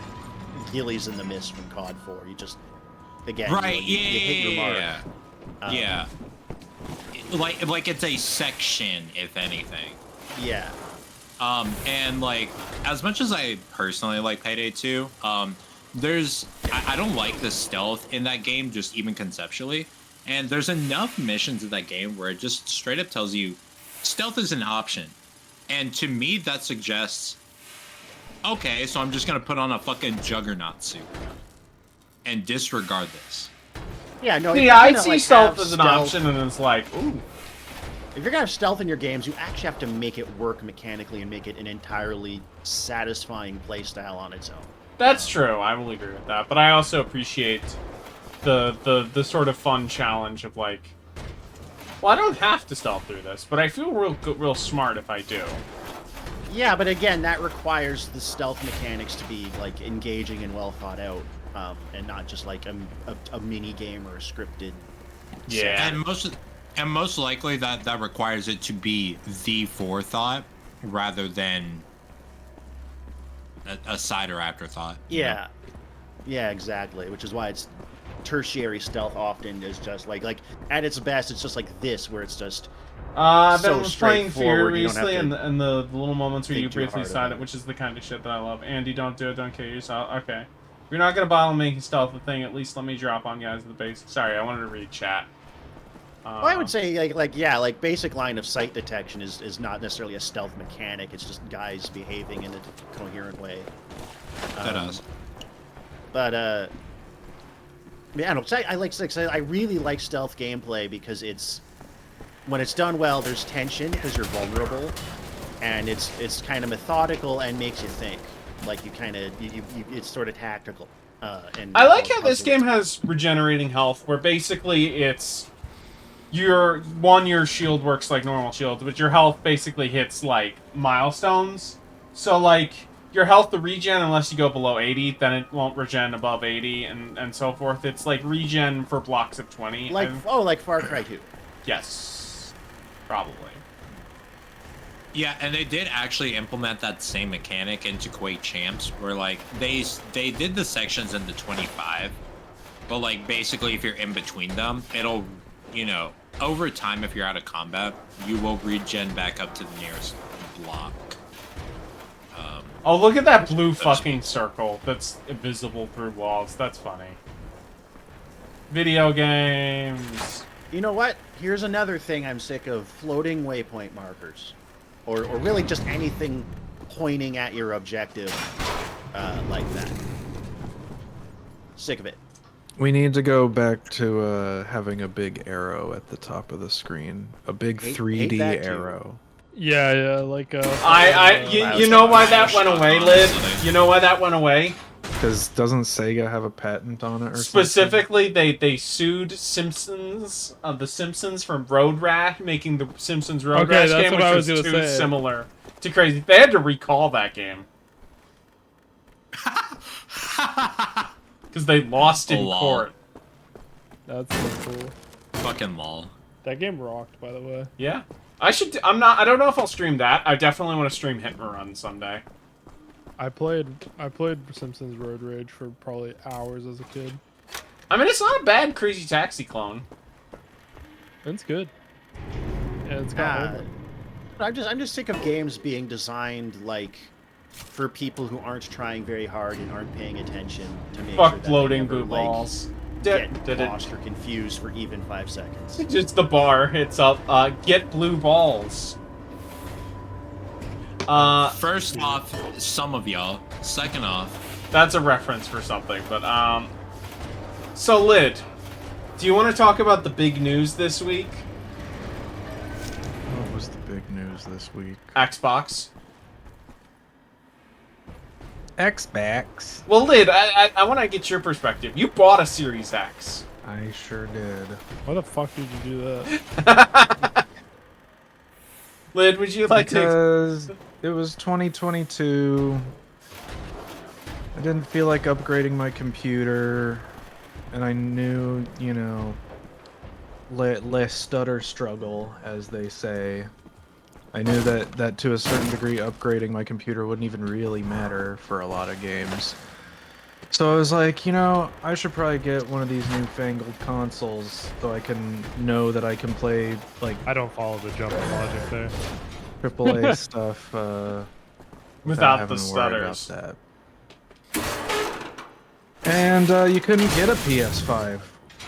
gillies in the mist from COD 4. You just again you hit your mark.
Yeah. Like it's a section, if anything.
Yeah.
And like as much as I personally like Payday 2, I don't like the stealth in that game, just even conceptually. And there's enough missions in that game where it just straight up tells you stealth is an option. And to me, that suggests, okay, so I'm just going to put on a fucking juggernaut suit and disregard this.
Yeah, no.
Yeah, I see stealth as an option, and it's like, ooh.
If you're gonna have stealth in your games, you actually have to make it work mechanically and make it an entirely satisfying playstyle on its own.
That's true. I will agree with that. But I also appreciate the sort of fun challenge of like, well, I don't have to stealth through this, but I feel real smart if I do.
Yeah, but again, that requires the stealth mechanics to be like engaging and well thought out, and not just like a mini game or a scripted.
Yeah.
And most likely that requires it to be the forethought rather than a side or afterthought.
Yeah. Yeah, exactly. Which is why it's tertiary stealth often is just like at its best it's just like this, where it's just
I've been playing Fear recently, and the little moments where you briefly side it, which is the kind of shit that I love. Andy, don't do it, don't kill yourself. Okay. If you're not gonna bother making stealth a thing, at least let me drop on guys at the base. Sorry, I wanted to read chat.
Well, I would say like basic line of sight detection is not necessarily a stealth mechanic. It's just guys behaving in a coherent way.
That does.
But I really like stealth gameplay because when it's done well, there's tension because you're vulnerable, and it's kind of methodical and makes you think. Like you it's sort of tactical. And
I like how this game has regenerating health, where basically it's your shield works like normal shields, but your health basically hits like milestones. So like your health to regen unless you go below 80, then it won't regen above 80 and so forth. It's like regen for blocks of 20.
Like Far Cry 2.
Yes. Probably.
Yeah, and they did actually implement that same mechanic into Quake Champs, where like they did the sections into 25, but like basically if you're in between them, it'll, over time, if you're out of combat, you will regen back up to the nearest block.
Oh, look at that blue fucking circle that's invisible through walls. That's funny. Video games.
You know what? Here's another thing I'm sick of: floating waypoint markers. Or really just anything pointing at your objective like that. Sick of it.
We need to go back to having a big arrow at the top of the screen. A big 3D arrow.
Yeah, like
you know why that went away, Lid? You know why that went away?
Because doesn't Sega have a patent on it or
Specifically, they sued Simpsons, the Simpsons from Road Rash, making the Simpsons Road Rash game, which was too similar to Crazy. They had to recall that game. Because they lost in court.
That's so cool.
Fucking lol.
That game rocked, by the way.
Yeah. I don't know if I'll stream that. I definitely want to stream Hit and Run someday.
I played Simpsons Road Rage for probably hours as a kid.
I mean, it's not a bad Crazy Taxi clone.
It's good. Yeah, it's got
I'm just sick of games being designed like for people who aren't trying very hard and aren't paying attention to make sure that
floating
they never,
blue balls.
Get lost or confused for even 5 seconds.
It's the bar. It's up. Get blue balls.
First off, some of y'all. Second off,
that's a reference for something. But so Lid, do you want to talk about the big news this week?
What was the big news this week?
Xbox.
Xbox.
Well, Lid, I want to get your perspective. You bought a Series X.
I sure did.
Why the fuck did you do that?
Lid, would you like
because it was 2022. I didn't feel like upgrading my computer, and I knew, you know, less stutter struggle, as they say. I knew that to a certain degree upgrading my computer wouldn't even really matter for a lot of games. So I was like, you know, I should probably get one of these newfangled consoles so I can know that I can play, like...
I don't follow the jumping logic there.
AAA stuff,
without the stutters.
About that. And you couldn't get a PS5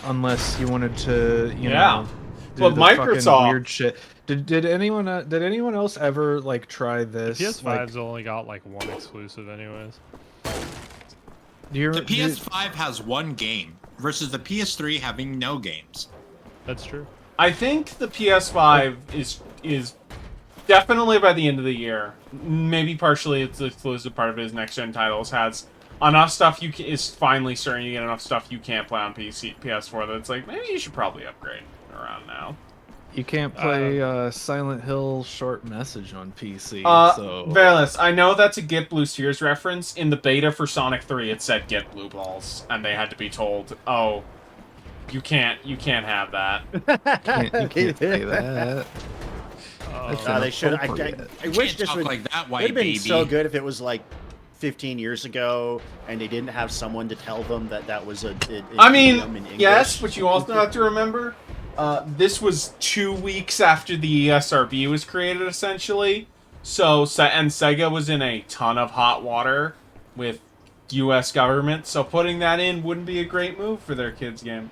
unless you wanted to, you know, do
well,
the
Microsoft
fucking weird shit. Did anyone else ever like try this?
The PS5's only got like one exclusive, anyways.
The PS5 has one game versus the PS3 having no games.
That's true.
I think the PS5 is definitely by the end of the year, maybe partially it's the exclusive part of his next-gen titles, has enough stuff is finally starting to get enough stuff you can't play on PS4 that it's like, maybe you should probably upgrade around now.
You can't play Silent Hill Short Message on PC, so...
Verilus, I know that's a Get Blue Spheres reference. In the beta for Sonic 3, it said Get Blue Balls, and they had to be told, oh, you can't have that.
You can't say that.
They should. I wish this would
like that,
would have been so good if it was like 15 years ago and they didn't have someone to tell them that was a.
I mean, yes, but you also have to remember, this was 2 weeks after the ESRB was created, essentially. So, and Sega was in a ton of hot water with U.S. government, so putting that in wouldn't be a great move for their kids' game.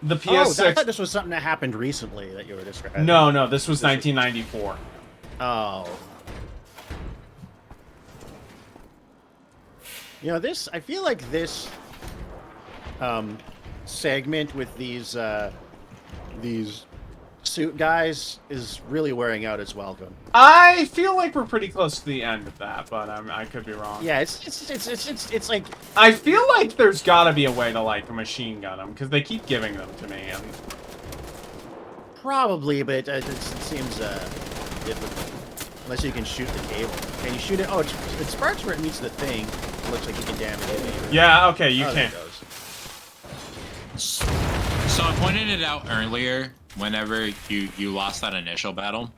The PS6...
I thought this was something that happened recently that you were describing.
No, this was 1994.
Oh. You know, I feel like this segment with these suit guys is really wearing out its welcome.
I feel like we're pretty close to the end of that, but I could be wrong.
Yeah, it's like...
I feel like there's gotta be a way to, like, machine gun them, because they keep giving them to me, and...
Probably, but it seems difficult. Unless you can shoot the cable. Can you shoot it? Oh, it sparks where it meets the thing. It looks like you can damage it.
Yeah, okay, you can.
So I pointed it out earlier whenever you lost that initial battle.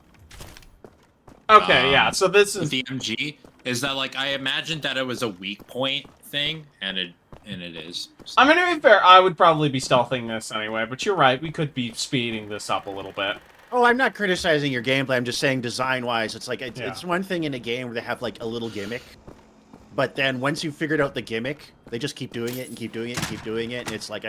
Okay, yeah, so this is...
The MG, is that, like, I imagined that it was a weak point thing, and it is. So.
I mean, to be fair, I would probably be stealthing this anyway, but you're right, we could be speeding this up a little bit.
Oh, I'm not criticizing your gameplay, I'm just saying design-wise, it's like, it's one thing in a game where they have, like, a little gimmick, but then once you've figured out the gimmick, they just keep doing it and keep doing it and keep doing it, and it's like,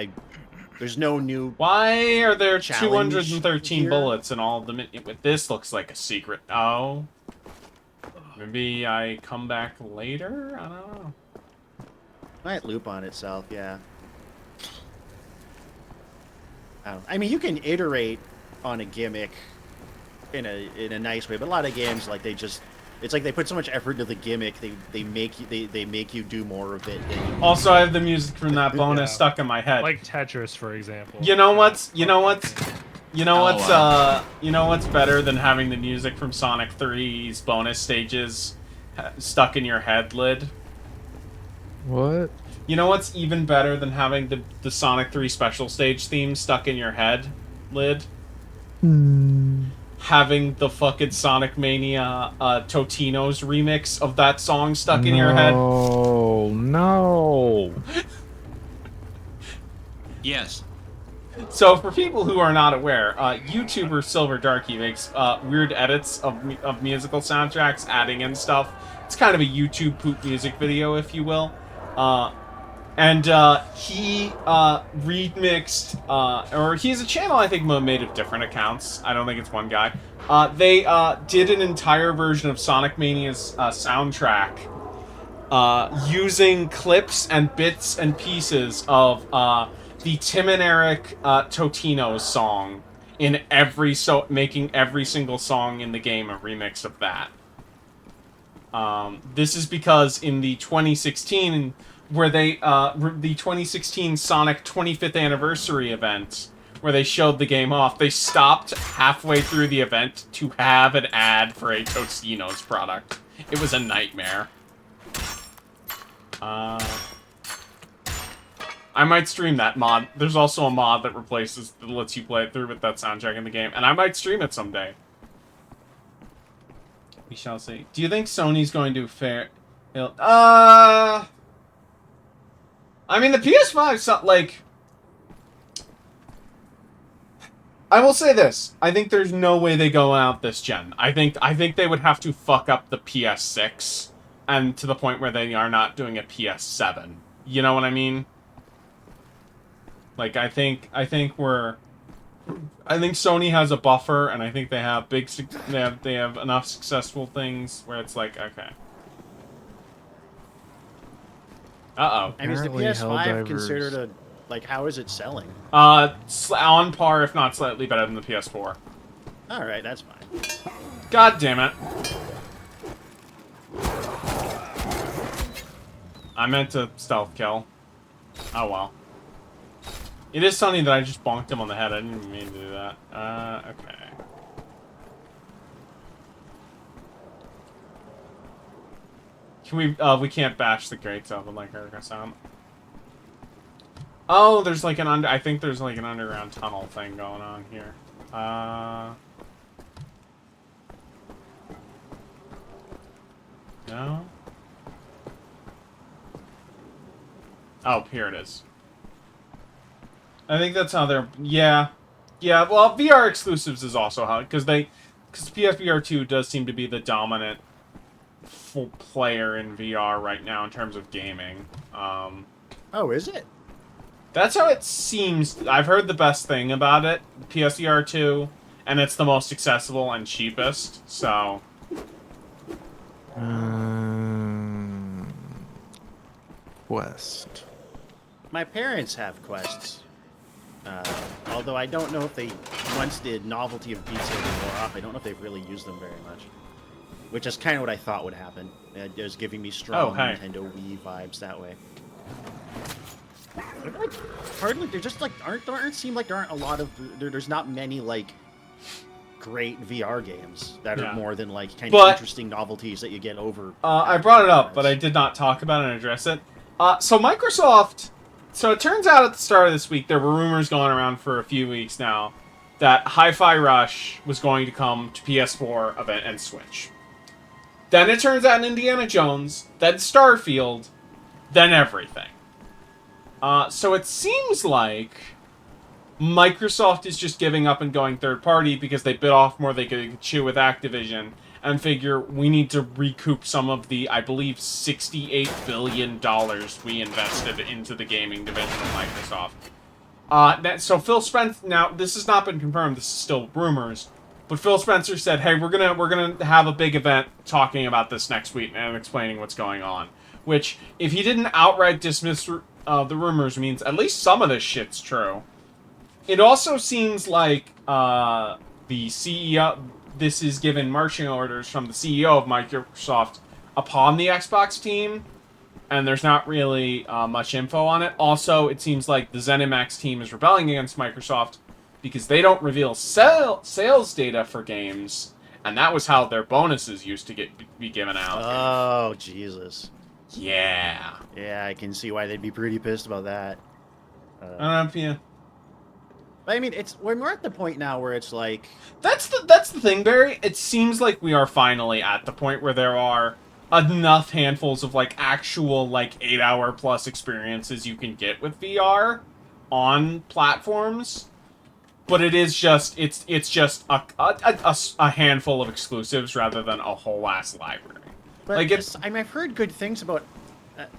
there's no new...
Why are there 213 here? Bullets in all of them? This looks like a secret. Oh. Maybe I come back later? I don't know.
Might loop on itself, yeah. I mean, you can iterate on a gimmick in a nice way, but a lot of games, like, it's like they put so much effort into the gimmick, they make you do more of it.
Also, I have the music from that bonus stuck in my head.
Like Tetris, for example.
You know what's better than having the music from Sonic 3's bonus stages stuck in your head, Lid?
What?
You know what's even better than having the Sonic 3 special stage theme stuck in your head, Lid? Having the fucking Sonic Mania Totino's remix of that song stuck in your head.
Oh, no.
Yes.
So, for people who are not aware, YouTuber Silver Darky makes weird edits of musical soundtracks, adding in stuff. It's kind of a YouTube poop music video, if you will. And he remixed, or he has a channel I think made of different accounts. I don't think it's one guy. They did an entire version of Sonic Mania's soundtrack using clips and bits and pieces of the Tim and Eric Totino's song in making every single song in the game a remix of that. This is because in the 2016 where the 2016 Sonic 25th anniversary event, where they showed the game off, they stopped halfway through the event to have an ad for a Totino's product. It was a nightmare. I might stream that mod. There's also a mod that lets you play it through with that soundtrack in the game, and I might stream it someday. We shall see. Do you think Sony's going to fair? I mean, the PS5's not like. I will say this. I think there's no way they go out this gen. I think they would have to fuck up the PS6, and to the point where they are not doing a PS7. You know what I mean? Like, I think Sony has a buffer, and I think they have they have enough successful things where it's like, okay. Uh-oh.
I mean, is the PS5 considered a, like, how is it selling?
On par, if not slightly better than the PS4.
Alright, that's fine.
God damn it. I meant to stealth kill. Oh well. It is funny that I just bonked him on the head. I didn't even mean to do that. Okay. Can we can't bash the grates open like Erica sound. Oh, there's like I think there's like an underground tunnel thing going on here. No? Oh, here it is. I think that's how they're... Yeah. Yeah, well, VR exclusives is also how... Because PSVR 2 does seem to be the dominant full player in VR right now in terms of gaming.
Oh, is it?
That's how it seems. I've heard the best thing about it, PSVR 2, and it's the most accessible and cheapest, so...
Quest.
My parents have Quests. Although I don't know if they once did novelty of Beat Saber wore off. I don't know if they've really used them very much. Which is kind of what I thought would happen. It was giving me strong Nintendo Wii vibes that way. Hardly, there just like seem like there aren't a lot of there's not many like great VR games that are more than like kind of interesting novelties that you get over.
I brought it up, but I did not talk about it and address it. So Microsoft. So it turns out at the start of this week, there were rumors going around for a few weeks now that Hi-Fi Rush was going to come to PS4 event and Switch. Then it turns out Indiana Jones, then Starfield, then everything. So it seems like Microsoft is just giving up and going third party because they bit off more they could chew with Activision and figure we need to recoup some of the, I believe, $68 billion we invested into the gaming division of Microsoft. So Phil Spencer, now this has not been confirmed, this is still rumors, but Phil Spencer said, hey, we're gonna have a big event talking about this next week and explaining what's going on. Which, if he didn't outright dismiss the rumors, means at least some of this shit's true. It also seems like the CEO... This is given marching orders from the CEO of Microsoft upon the Xbox team, and there's not really much info on it. Also, it seems like the ZeniMax team is rebelling against Microsoft because they don't reveal sales data for games, and that was how their bonuses used to be given out.
Oh, Jesus.
Yeah.
Yeah, I can see why they'd be pretty pissed about that.
I don't know if you...
I mean, when we're at the point now where it's like...
That's the thing, Barry. It seems like we are finally at the point where there are enough handfuls of, like, actual, like, 8-hour-plus experiences you can get with VR on platforms. But it is just... It's just a handful of exclusives rather than a whole-ass library.
But
like
I mean, I've heard good things about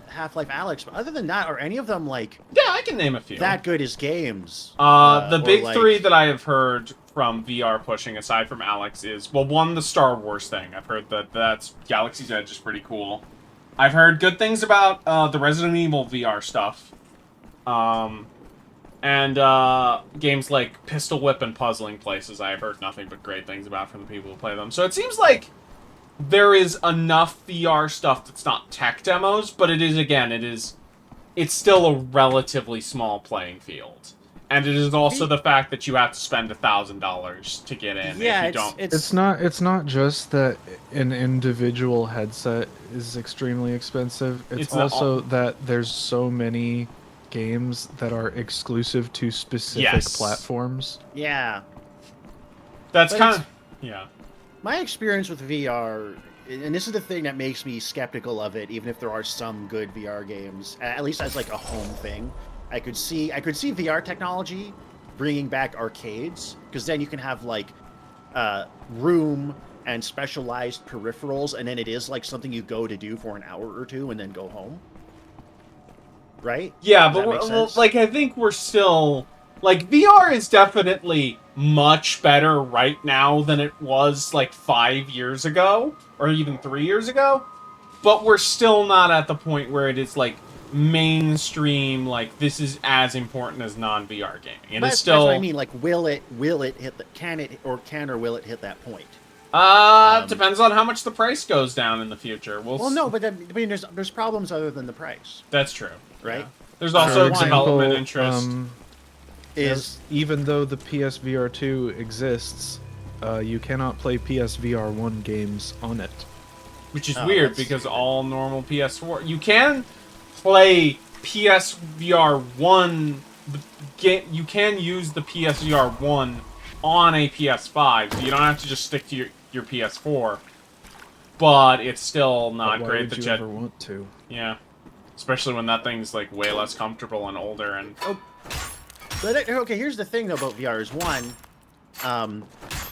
Half-Life Alyx, but other than that, are any of them, like...
Yeah, I can name a few.
That good as games?
The big three that I have heard from VR pushing, aside from Alyx, is... Well, one, the Star Wars thing. I've heard that's... Galaxy's Edge is pretty cool. I've heard good things about the Resident Evil VR stuff. And games like Pistol Whip and Puzzling Places, I have heard nothing but great things about from the people who play them. So it seems like there is enough VR stuff that's not tech demos, but it is, again, it's still a relatively small playing field. And it is also the fact that you have to spend $1,000 to get in.
Yeah,
if you don't.
It's not just that an individual headset is extremely expensive. It's also that there's so many games that are exclusive to specific platforms.
Yeah.
That's kind of... Yeah.
My experience with VR, and this is the thing that makes me skeptical of it, even if there are some good VR games, at least as like a home thing. I could see VR technology bringing back arcades, because then you can have like room and specialized peripherals, and then it is like something you go to do for an hour or two and then go home. Right?
Yeah, but like I think we're still like VR is definitely much better right now than it was like 5 years ago or even 3 years ago, but we're still not at the point where it is like mainstream, like this is as important as non-VR gaming. It's still...
That's what I mean. Like, will it hit the... Can or will it hit that point?
Depends on how much the price goes down in the future.
Well, no, but I mean, there's problems other than the price.
That's true,
right?
Yeah. There's also development interest.
Even though the PSVR 2 exists, you cannot play PSVR 1 games on it,
which is weird because all normal PS4 you can play PSVR 1. You can use the PSVR 1 on a PS5, so you don't have to just stick to your PS4. But it's still not great that you ever
want to.
Yeah, especially when that thing's like way less comfortable and older and.
But okay, here's the thing though about VR is one,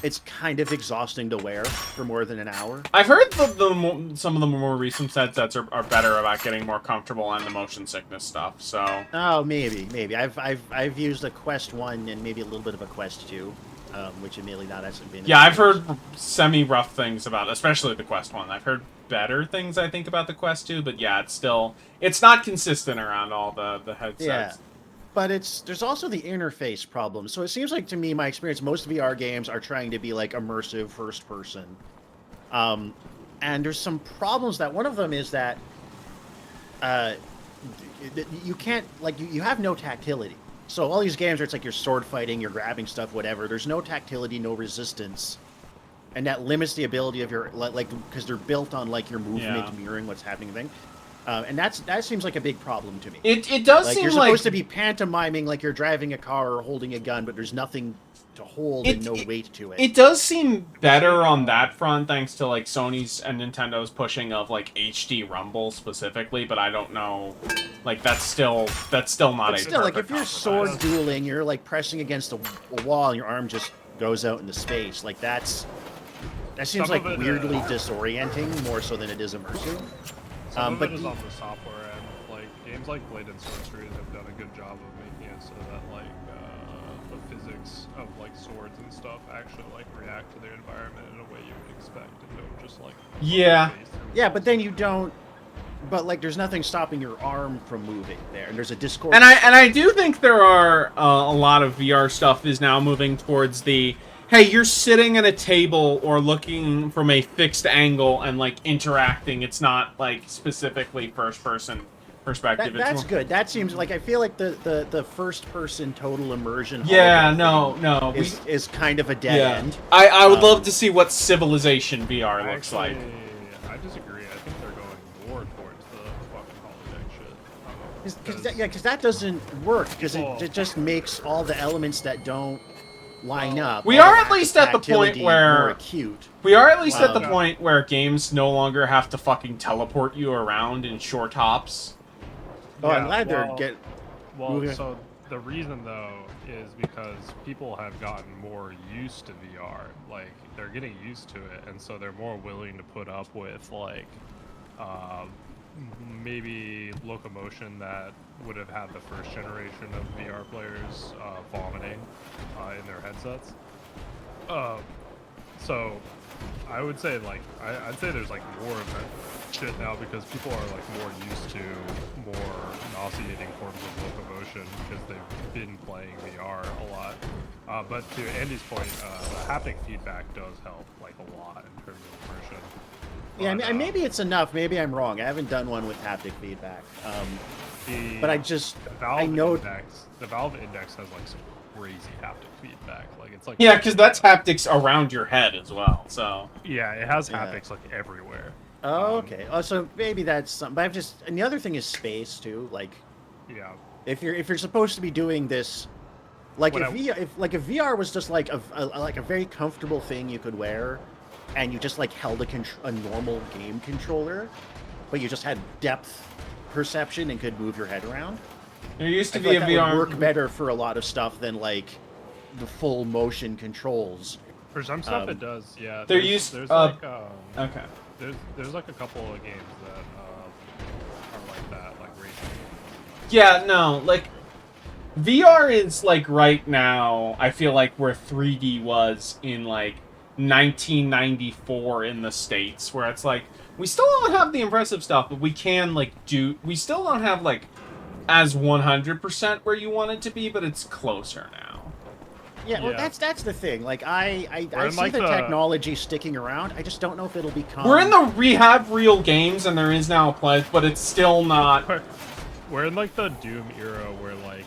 it's kind of exhausting to wear for more than an hour.
I've heard some of the more recent headsets are better about getting more comfortable and the motion sickness stuff. So.
Oh, maybe. I've used a Quest 1 and maybe a little bit of a Quest 2, which admittedly not hasn't been.
Yeah, I've heard semi-rough things about, especially the Quest 1. I've heard better things, I think, about the Quest 2, but yeah, it's not consistent around all the headsets.
Yeah. But there's also the interface problem. So it seems like, to me, my experience, most VR games are trying to be like immersive first person. And there's some problems that one of them is that you can't, like, you have no tactility. So all these games where it's like you're sword fighting, you're grabbing stuff, whatever, there's no tactility, no resistance. And that limits the ability of your, like, because they're built on, like, your movement mirroring what's happening thing. And that seems like a big problem to me.
It does seem like...
You're supposed to be pantomiming like you're driving a car or holding a gun, but there's nothing to hold and no weight to it.
It does seem better on that front, thanks to like Sony's and Nintendo's pushing of like HD Rumble specifically, but I don't know... Like, that's still not
but still, like, if you're sword dueling, you're like pressing against a wall and your arm just goes out into space. Like, that seems like weirdly disorienting more so than it is immersive.
Some of it is on the software end. Like, games like Blade and Sorcery have done a good job of making it so that, like, the physics of, like, swords and stuff actually, like, react to their environment in a way you would expect and don't just, like...
Yeah, but then you don't... But, like, there's nothing stopping your arm from moving there, and there's a Discord...
And I do think there are a lot of VR stuff is now moving towards the... Hey, you're sitting at a table or looking from a fixed angle and, like, interacting. It's not, like, specifically first-person perspective.
That's good. That seems like... I feel like the first-person total immersion...
Yeah, no.
Is kind of a dead end.
I would love to see what Civilization VR looks like.
I disagree. I think they're going more towards the fucking holodeck shit.
Because that doesn't work, because it just makes all the elements that don't line up.
We are at least at the point where
more acute.
We are at least at the point where games no longer have to fucking teleport you around in short hops.
Oh, I'm glad they're
so the reason though is because people have gotten more used to VR. Like, they're getting used to it, and so they're more willing to put up with, like, maybe locomotion that would have had the first generation of VR players vomiting in their headsets. So I would say, like, I'd say there's, like, more of that shit now because people are, like, more used to more nauseating forms of locomotion because they've been playing VR a lot. But to Andy's point, the haptic feedback does help, like, a lot in terms of immersion.
Yeah, maybe it's enough. Maybe I'm wrong. I haven't done one with haptic feedback. But I know
the Valve Index has like some crazy haptic feedback. Like it's like
Yeah, because that's haptics around your head as well. So
yeah, it has haptics like everywhere.
Oh, okay. So maybe that's something. But and the other thing is space too. Like,
yeah,
if you're supposed to be doing this, like if VR was just like a very comfortable thing you could wear, and you just like held a normal game controller, but you just had depth perception and could move your head around.
There used to
I
be
feel
a
like
VR.
that would work better for a lot of stuff than like the full motion controls.
For some stuff, it does. Yeah.
There's
like
okay.
There's like a couple of games that are like that, like racing games.
Yeah, no, like VR is like right now. I feel like where 3D was in like 1994 in the States, where it's like we still don't have the impressive stuff, but we can like we still don't have like as 100% where you want it to be, but it's closer now.
Yeah, well, that's the thing. Like, I see
like
the technology sticking around. I just don't know if it'll become.
We're in the rehab real games, and there is now a pledge, but it's still not.
We're in like the Doom era where like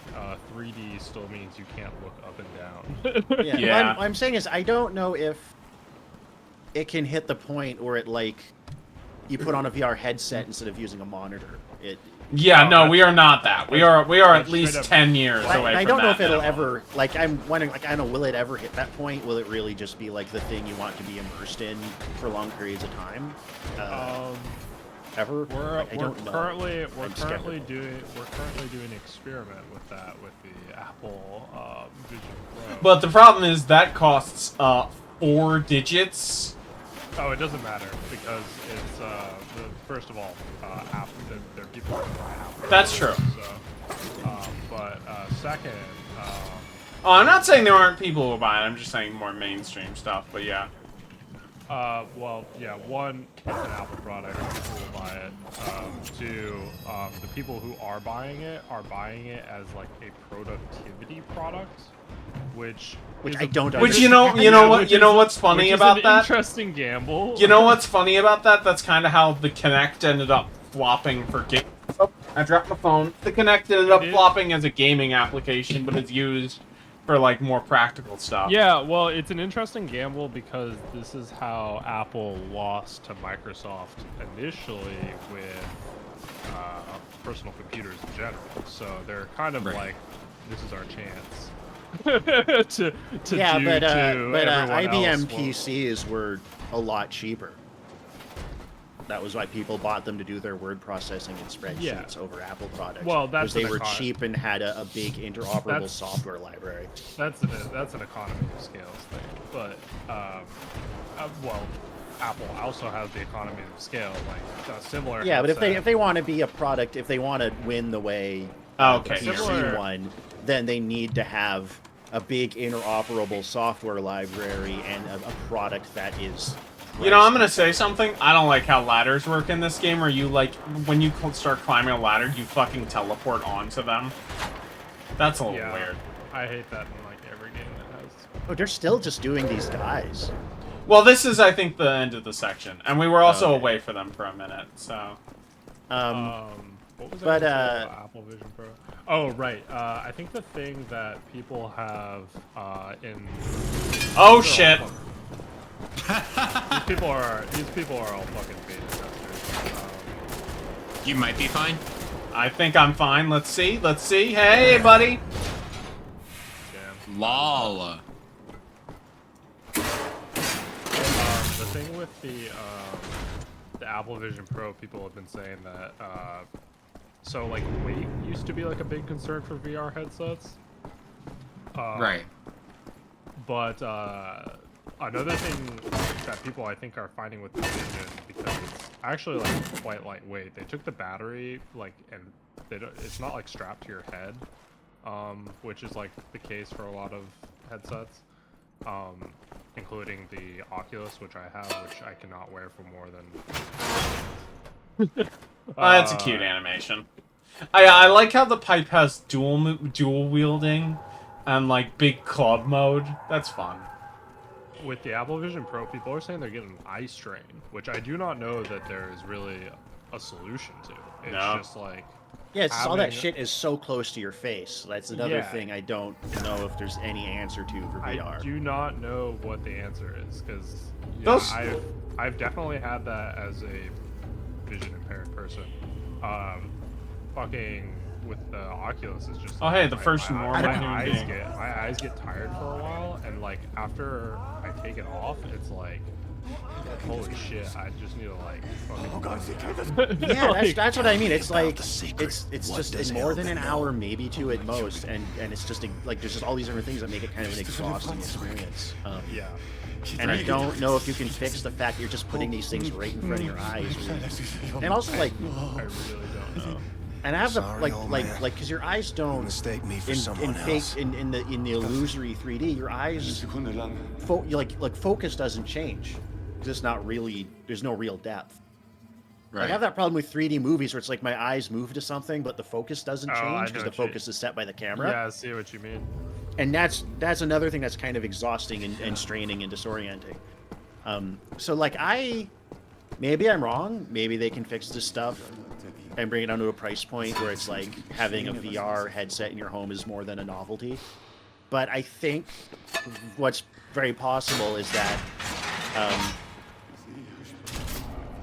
3D still means you can't look up and down.
Yeah. What I'm saying is, I don't know if it can hit the point where it like you put on a VR headset instead of using a monitor.
Yeah, no, we are not that. We are at least 10 years away from that.
I don't know if it'll ever, like, I'm wondering, like, I don't know, will it ever hit that point? Will it really just be, like, the thing you want to be immersed in for long periods of time? Ever?
We're
know.
currently doing an experiment with that with the Apple Vision Pro.
But the problem is that costs 4 digits.
Oh, it doesn't matter because it's first of all, Apple. There are people who buy Apple.
That's true.
So, but second.
Oh, I'm not saying there aren't people who buy it. I'm just saying more mainstream stuff. But yeah.
Well, yeah. One, it's an Apple product. People will buy it. Two, the people who are buying it as like a productivity product, which
I don't.
Which you know what's funny about that?
Interesting gamble.
You know what's funny about that? That's kind of how the Kinect ended up flopping for game. Oh, I dropped my phone. The Kinect ended up flopping as a gaming application, but it's used for like more practical stuff.
Yeah, well, it's an interesting gamble because this is how Apple lost to Microsoft initially with personal computers in general. So they're kind of like, this is our chance. to
yeah,
do
but
to
IBM PCs were a lot cheaper. That was why people bought them to do their word processing and spreadsheets over Apple products.
Well, that's
because they were cheap and had a big interoperable software library.
That's an economy of scales thing. But well, Apple also has the economy of scale, like similar.
Yeah, but if they want to be a product, if they want to win the way the PC won, then they need to have a big interoperable software library and a product that is.
You know, I'm gonna say something. I don't like how ladders work in this game, where you like when you start climbing a ladder, you fucking teleport onto them. That's a little weird.
I hate that in like every game that has.
Oh, they're still just doing these guys.
Well, this is, I think, the end of the section, and we were also away for them for a minute. So.
What was that about Apple Vision Pro? Oh, right. I think the thing that people have in.
Oh shit.
These people are all fucking beta testers.
You might be fine.
I think I'm fine. Let's see. Hey, buddy.
Damn. Lol.
The thing with the Apple Vision Pro, people have been saying that so like weight used to be like a big concern for VR headsets.
Right.
But another thing that people I think are finding with the Vision, because it's actually like quite lightweight. They took the battery and it's not like strapped to your head, which is like the case for a lot of headsets, including the Oculus, which I have, which I cannot wear for more than.
That's a cute animation. I like how the pipe has dual wielding and like big club mode. That's fun.
With the Apple Vision Pro, people are saying they're getting eye strain, which I do not know that there is really a solution to. It's just like
Yeah, it's all that shit is so close to your face. That's another thing I don't know if there's any answer to for VR.
I do not know what the answer is because I've definitely had that as a vision impaired person. Fucking with the Oculus is just.
Oh hey, the first normal
my
my
eyes get tired for a while, and like after I take it off, it's like. Holy shit! I just need to like.
Yeah, that's what I mean. It's like it's just more than an hour, maybe two at most, and it's just like there's just all these different things that make it kind of an exhausting experience.
Yeah.
And I don't know if you can fix the fact that you're just putting these things right in front of your eyes, and also like.
I really don't know.
And I have the like because your eyes don't
mistake me for
in the illusory 3D. Your eyes focus doesn't change. It's not really. There's no real depth. Right. I have that problem with 3D movies where it's like my eyes move to something, but the focus doesn't change because the focus is set by the camera.
Yeah, I see what you mean.
And that's another thing that's kind of exhausting and straining and disorienting. So like maybe I'm wrong. Maybe they can fix this stuff and bring it down to a price point where it's like having a VR headset in your home is more than a novelty. But I think what's very possible is that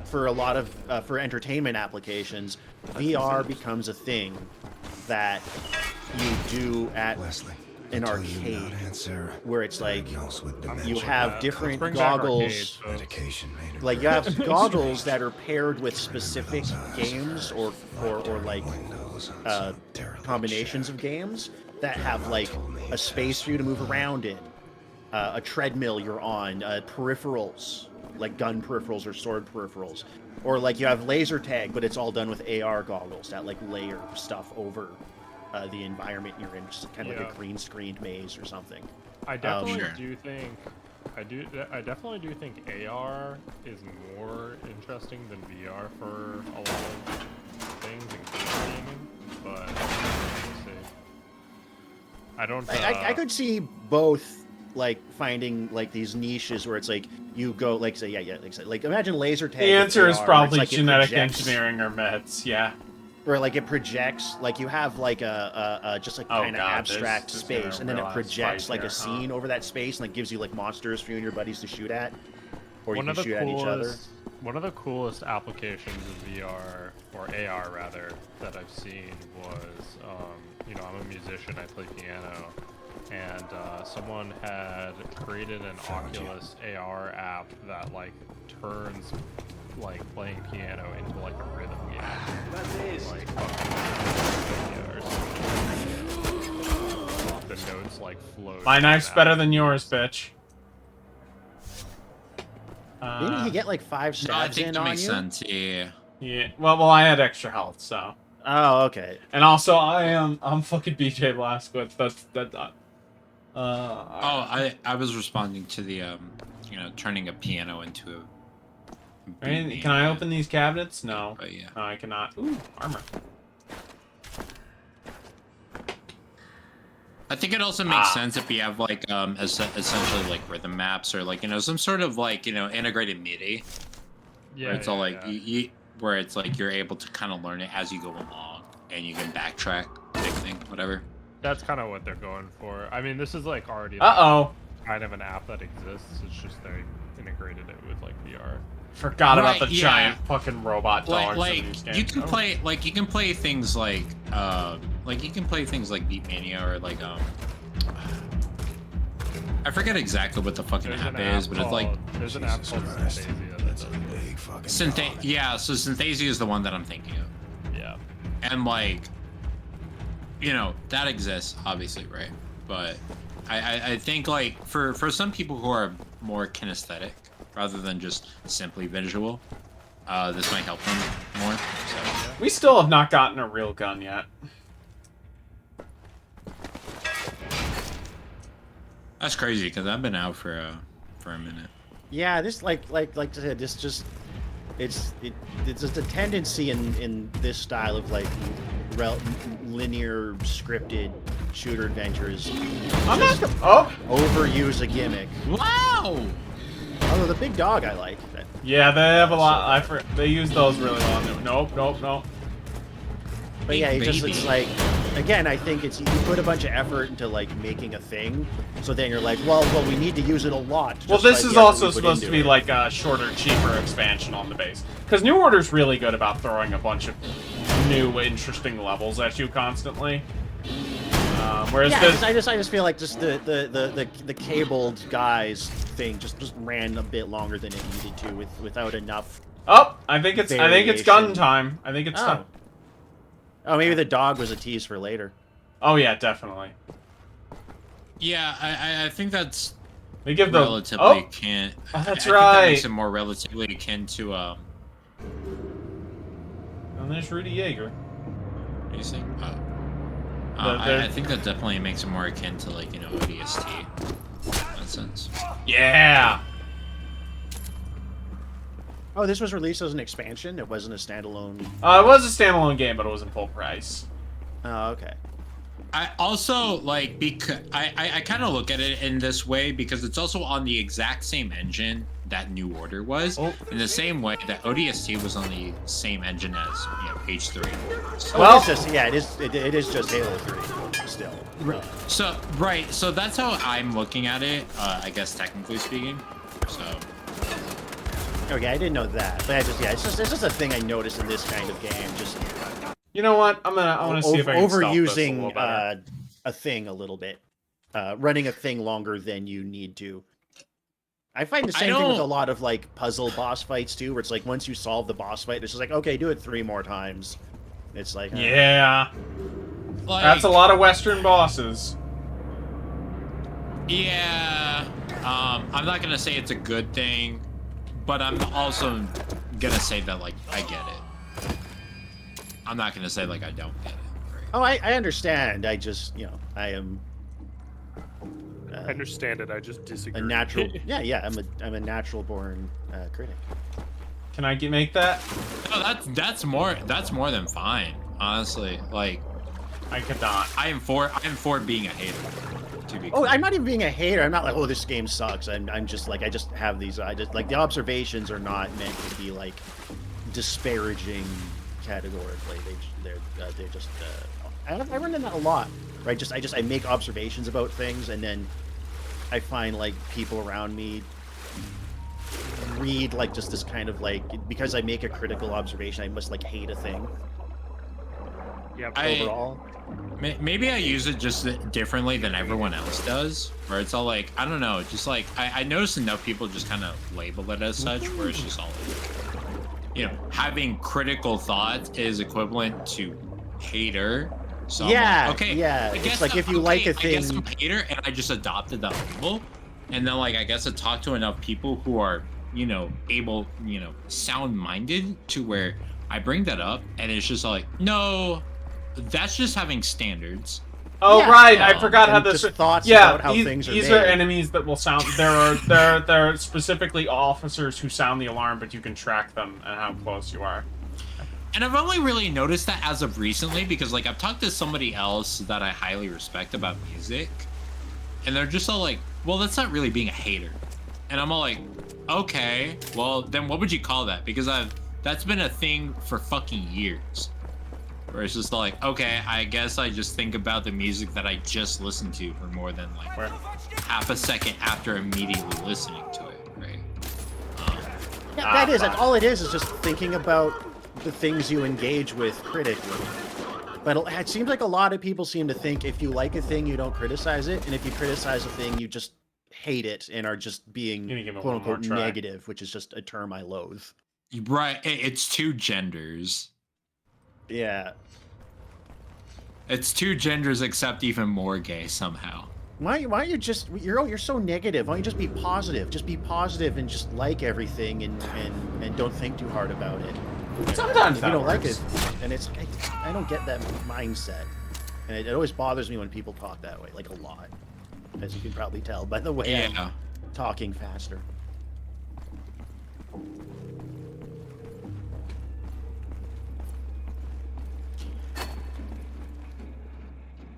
for a lot of for entertainment applications, VR becomes a thing that you do at an arcade, where it's like you have different goggles. Like you have goggles that are paired with specific games or like combinations of games that have like a space for you to move around in, a treadmill you're on, peripherals like gun peripherals or sword peripherals, or like you have laser tag, but it's all done with AR goggles that like layer stuff over the environment you're in, just kind of like a green screened maze or something.
I definitely do think I definitely do think AR is more interesting than VR for a lot of things, including gaming. But we'll see. I don't.
I could see both, like finding like these niches where it's like you go like say like imagine laser tag.
The answer is probably
like
genetic engineering or meds. Yeah.
Or like it projects, like you have like a just like kind of abstract space, and then it projects like a scene over that space, and like gives you like monsters for you and your buddies to shoot at, or you can shoot at each other.
One of the coolest applications of VR or AR rather that I've seen was, you know, I'm a musician, I play piano, and someone had created an Oculus AR app that like turns like playing piano into like a rhythm game. Like the notes like float.
My knife's better than yours, bitch.
Didn't you get like 5 stabs
I think
in
that
on
makes
you?
sense. Yeah.
Yeah. Well, I had extra health, so.
Oh, okay.
And also, I'm fucking BJ Blazkowicz. That's.
I was responding to the you know, turning a piano into a.
Can I open these cabinets? No.
But yeah.
No, I cannot. Ooh, armor.
I think it also makes sense if you have like essentially like rhythm maps or like, you know, some sort of like, you know, integrated MIDI.
Yeah.
Where it's all like where it's like you're able to kind of learn it as you go along and you can backtrack, big thing, whatever.
That's kind of what they're going for. I mean, this is like already kind of an app that exists. It's just they integrated it with like VR.
Forgot about the giant fucking robot dogs in these games.
You can play things like you can play things like Beat Mania or like I forget exactly what the fucking app is, but it's like
there's an app called Synthesia that does
so Synthesia is the one that I'm thinking of.
Yeah.
And like, you know, that exists obviously, right? But I think like for some people who are more kinesthetic rather than just simply visual, this might help them more. So.
We still have not gotten a real gun yet.
That's crazy because I've been out for a minute.
Yeah, this like I said, this just it's just a tendency in this style of like linear scripted shooter adventures. Overuse a gimmick.
Wow.
Although the big dog I like.
Yeah, they have a lot. They use those really well. Nope.
But yeah, it's like, again, I think it's you put a bunch of effort into like making a thing, so then you're like, well, we need to use it a lot.
Well, this is also supposed to be like a shorter, cheaper expansion on the base, because New Order's really good about throwing a bunch of new, interesting levels at you constantly. Whereas
yeah, I just feel like just the cabled guys thing just ran a bit longer than it needed to without enough.
Oh, I think it's gun time. I think it's time.
Oh, maybe the dog was a tease for later.
Oh yeah, definitely.
Yeah, I think that's
they give
relatively
Oh, that's
I
right.
think that makes it more relatively akin to
And there's Rudy Yeager.
What do you think? I think that definitely makes it more akin to like ODST in that sense.
Yeah.
Oh, this was released as an expansion? It wasn't a standalone...
It was a standalone game, but it wasn't full price.
Oh, okay.
I also, like, because I kind of look at it in this way because it's also on the exact same engine that New Order was, in the same way that ODST was on the same engine as, Page 3.
So well, it's just, yeah, it is just Halo 3, still.
Right. So that's how I'm looking at it, I guess, technically speaking. So...
Okay, I didn't know that, but it's just a thing I noticed in this kind of game. Just
you know what? I want to see if I can
overusing a thing a little bit, running a thing longer than you need to. I find the same thing with a lot of like puzzle boss fights too, where it's like once you solve the boss fight, it's just like okay, do it 3 more times. It's like
yeah, that's a lot of Western bosses.
Yeah, I'm not gonna say it's a good thing. But I'm also gonna say that, like, I get it. I'm not gonna say, like, I don't get it. Right?
Oh, I understand. I just, I am...
I understand it, I just disagree.
A natural... yeah, I'm a natural-born critic.
Can I make that?
No, that's more than fine, honestly. Like...
I could not.
I am for being a hater.
Oh, I'm not even being a hater. I'm not like, oh, this game sucks. I'm just like, I just have these. Like the observations are not meant to be like disparaging categorically. They're just. I run into that a lot, right? I make observations about things, and then I find like people around me read like just this kind of like because I make a critical observation, I must like hate a thing.
Yeah.
Overall.
Maybe I use it just differently than everyone else does, where it's all like, I don't know, just like, I notice enough people just kind of label it as such, where it's just all like, having critical thought is equivalent to hater. So
yeah,
like, okay,
yeah,
I guess
it's like if you like a thing...
I guess I'm a hater, and I just adopted that label, and then like, I guess I talk to enough people who are, able, sound-minded to where I bring that up, and it's just like, no... That's just having standards.
Oh yeah. Right, I forgot how this.
Thoughts about how things are
these
made.
Are enemies that will sound. There are specifically officers who sound the alarm, but you can track them and how close you are.
And I've only really noticed that as of recently because like I've talked to somebody else that I highly respect about music, and they're just all like, "Well, that's not really being a hater," and I'm all like, "Okay, well then what would you call that?" Because that's been a thing for fucking years. Where it's just like, okay, I guess I just think about the music that I just listened to for more than like half a second after immediately listening to it, right?
Yeah, that is all it is just thinking about the things you engage with critically. But it seems like a lot of people seem to think if you like a thing, you don't criticize it, and if you criticize a thing, you just hate it and are just being quote-unquote negative, which is just a term I loathe.
Right, it's 2 genders.
Yeah.
It's 2 genders except even more gay somehow.
Why are you just you're so negative? Why don't you just be positive? Just be positive and just like everything and don't think too hard about it.
Sometimes
if you don't like it, and I don't get that mindset, and it always bothers me when people talk that way, like a lot, as you can probably tell by the way I'm talking faster.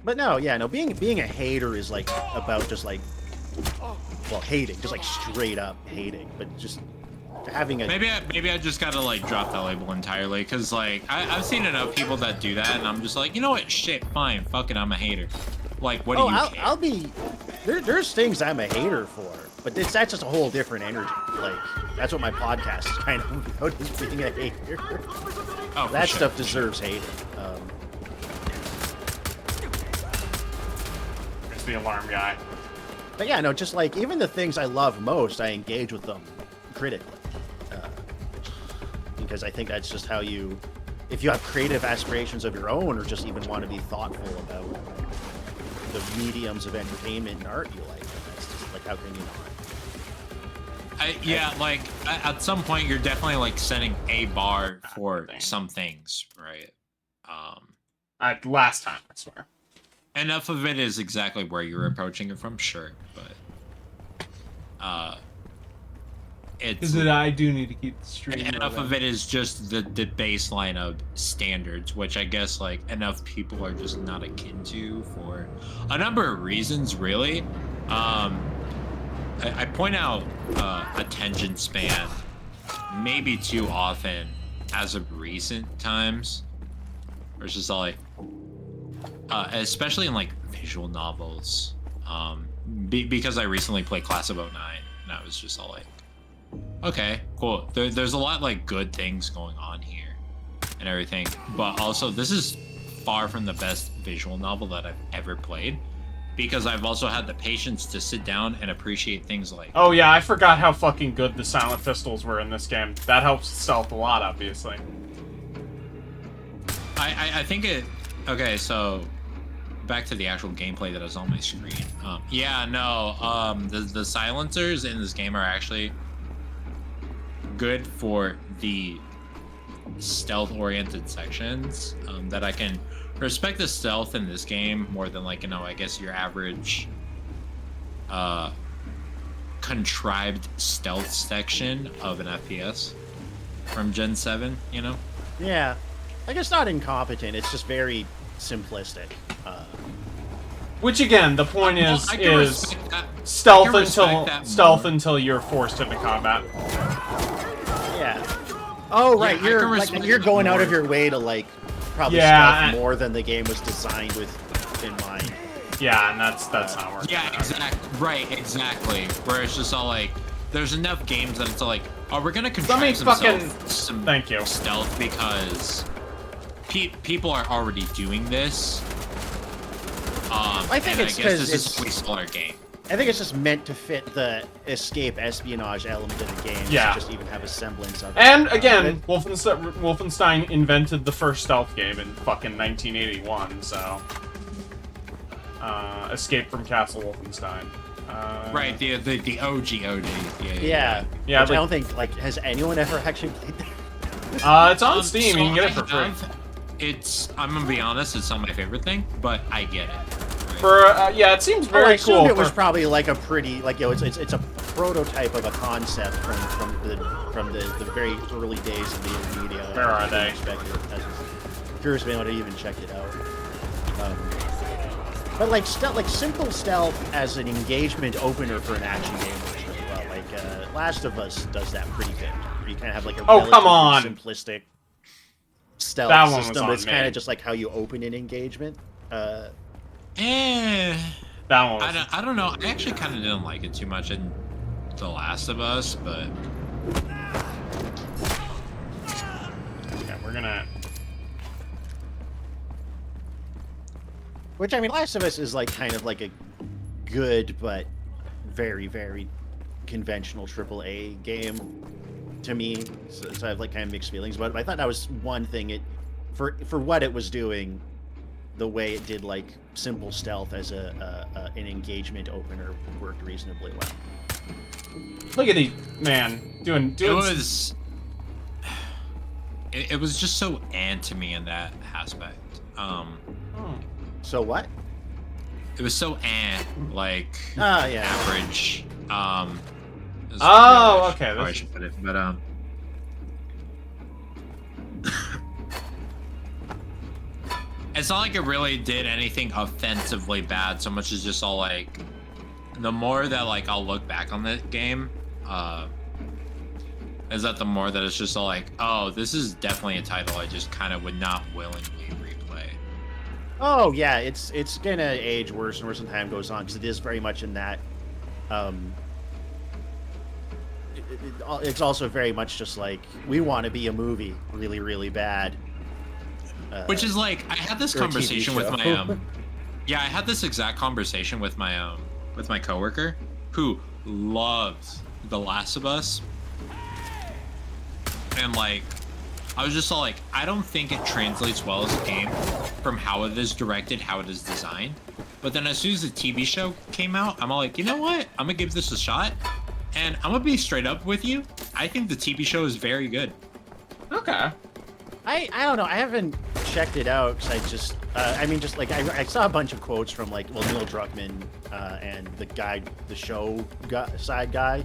But no, being a hater is like about just like, well, hating, just like straight up hating, but just having a
maybe I just gotta like drop that label entirely, because like I've seen enough people that do that, and I'm just like, you know what, shit, fine, fuck it, I'm a hater. Like, what do you care?
I'll be there's things I'm a hater for, but that's just a whole different energy. Like that's what my podcast is kind of about, is being a hater.
Oh,
that
sure.
stuff deserves hating.
It's the alarm guy.
But yeah, no, just like even the things I love most, I engage with them critically, because I think that's just how you, if you have creative aspirations of your own, or just even want to be thoughtful about the mediums of entertainment and art you like, that's just like, how can you not?
Like at some point you're definitely like setting a bar for some things, right?
Last time, I swear.
Enough of it is exactly where you're approaching it from, sure, but
Is it I do need to keep the stream.
Enough of it is just the baseline of standards, which I guess like enough people are just not akin to for a number of reasons, really. I point out attention span maybe too often as of recent times, where it's just like, especially in like visual novels, because I recently played Class of 09, and I was just all like, okay, cool. There's a lot like good things going on here and everything, but also this is far from the best visual novel that I've ever played, because I've also had the patience to sit down and appreciate things like...
Oh yeah, I forgot how fucking good the silent pistols were in this game. That helps stealth a lot, obviously.
I think it... Okay, so back to the actual gameplay that is on my screen. The silencers in this game are actually good for the stealth-oriented sections, that I can respect the stealth in this game more than, like, I guess your average contrived stealth section of an FPS from Gen 7,
Yeah, like it's not incompetent, it's just very simplistic.
Which again, the point is stealth until you're forced into combat.
Yeah. Oh right, you're going out of your way to like probably stealth more than the game was designed with in mind.
Yeah, and that's not working.
Yeah, exactly. Where it's just all like, there's enough games that it's all like, oh, we're gonna contrive some
thank you
stealth because people are already doing this.
I think it's because
this is a our game.
I think it's just meant to fit the escape espionage element of the game.
Yeah.
To just even have a semblance of it.
And again, Wolfenstein invented the first stealth game in fucking 1981, so... Escape from Castle Wolfenstein.
Right, the OG OD.
Yeah,
which
I don't think, like, has anyone ever actually played that?
It's on Steam, you can get it for free.
I'm gonna be honest, it's not my favorite thing, but I get it.
It seems very
I
cool.
It was probably like a pretty, like, it's a prototype of a concept from the very early days of the intermedia.
Where are they?
Curious if anyone even checked it out. But like simple stealth as an engagement opener for an action game works really well. Like Last of Us does that pretty good. Where you kind of have like a relatively simplistic stealth system. It's kind of just like how you open an engagement.
That one was...
I don't know. I actually kind of didn't like it too much in The Last of Us, but
yeah, we're gonna.
Which, I mean, Last of Us is like kind of like a good but very, very conventional AAA game to me. So I have like kind of mixed feelings about it. But I thought that was one thing for what it was doing, the way it did like simple stealth as an engagement opener worked reasonably well.
Look at doing.
It was just so to me in that aspect.
So what?
It was so like average.
Okay.
How I should put it, but it's not like it really did anything offensively bad so much as just all like, the more that like I'll look back on that game, Is that the more that it's just all like, oh, this is definitely a title I just kind of would not willingly replay.
Oh yeah, it's gonna age worse and worse as time goes on because it is very much in that. It's also very much just like we want to be a movie really, really bad.
Which is like I had this conversation with my yeah, I had this exact conversation with my coworker who loves The Last of Us. And like I was just all like, I don't think it translates well as a game from how it is directed, how it is designed. But then as soon as the TV show came out, I'm all like, you know what? I'm gonna give this a shot. And I'm gonna be straight up with you. I think the TV show is very good.
Okay.
I don't know. I haven't checked it out because I just, I mean, just like I saw a bunch of quotes from like, well, Neil Druckmann and the show side guy,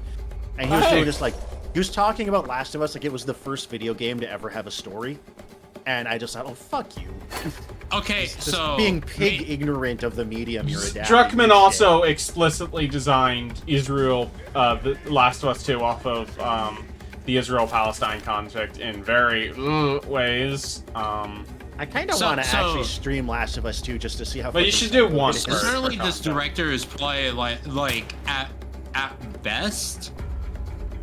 and he was doing just like, he was talking about Last of Us like it was the first video game to ever have a story, and I just thought, oh fuck you.
Okay, so
being ignorant of the medium you're adapting.
Druckmann also explicitly designed Israel, the Last of Us 2 off of the Israel-Palestine conflict in very ways.
I kind of want to actually stream Last of Us 2 just to see how.
But you should do one.
Certainly, this director is probably like at best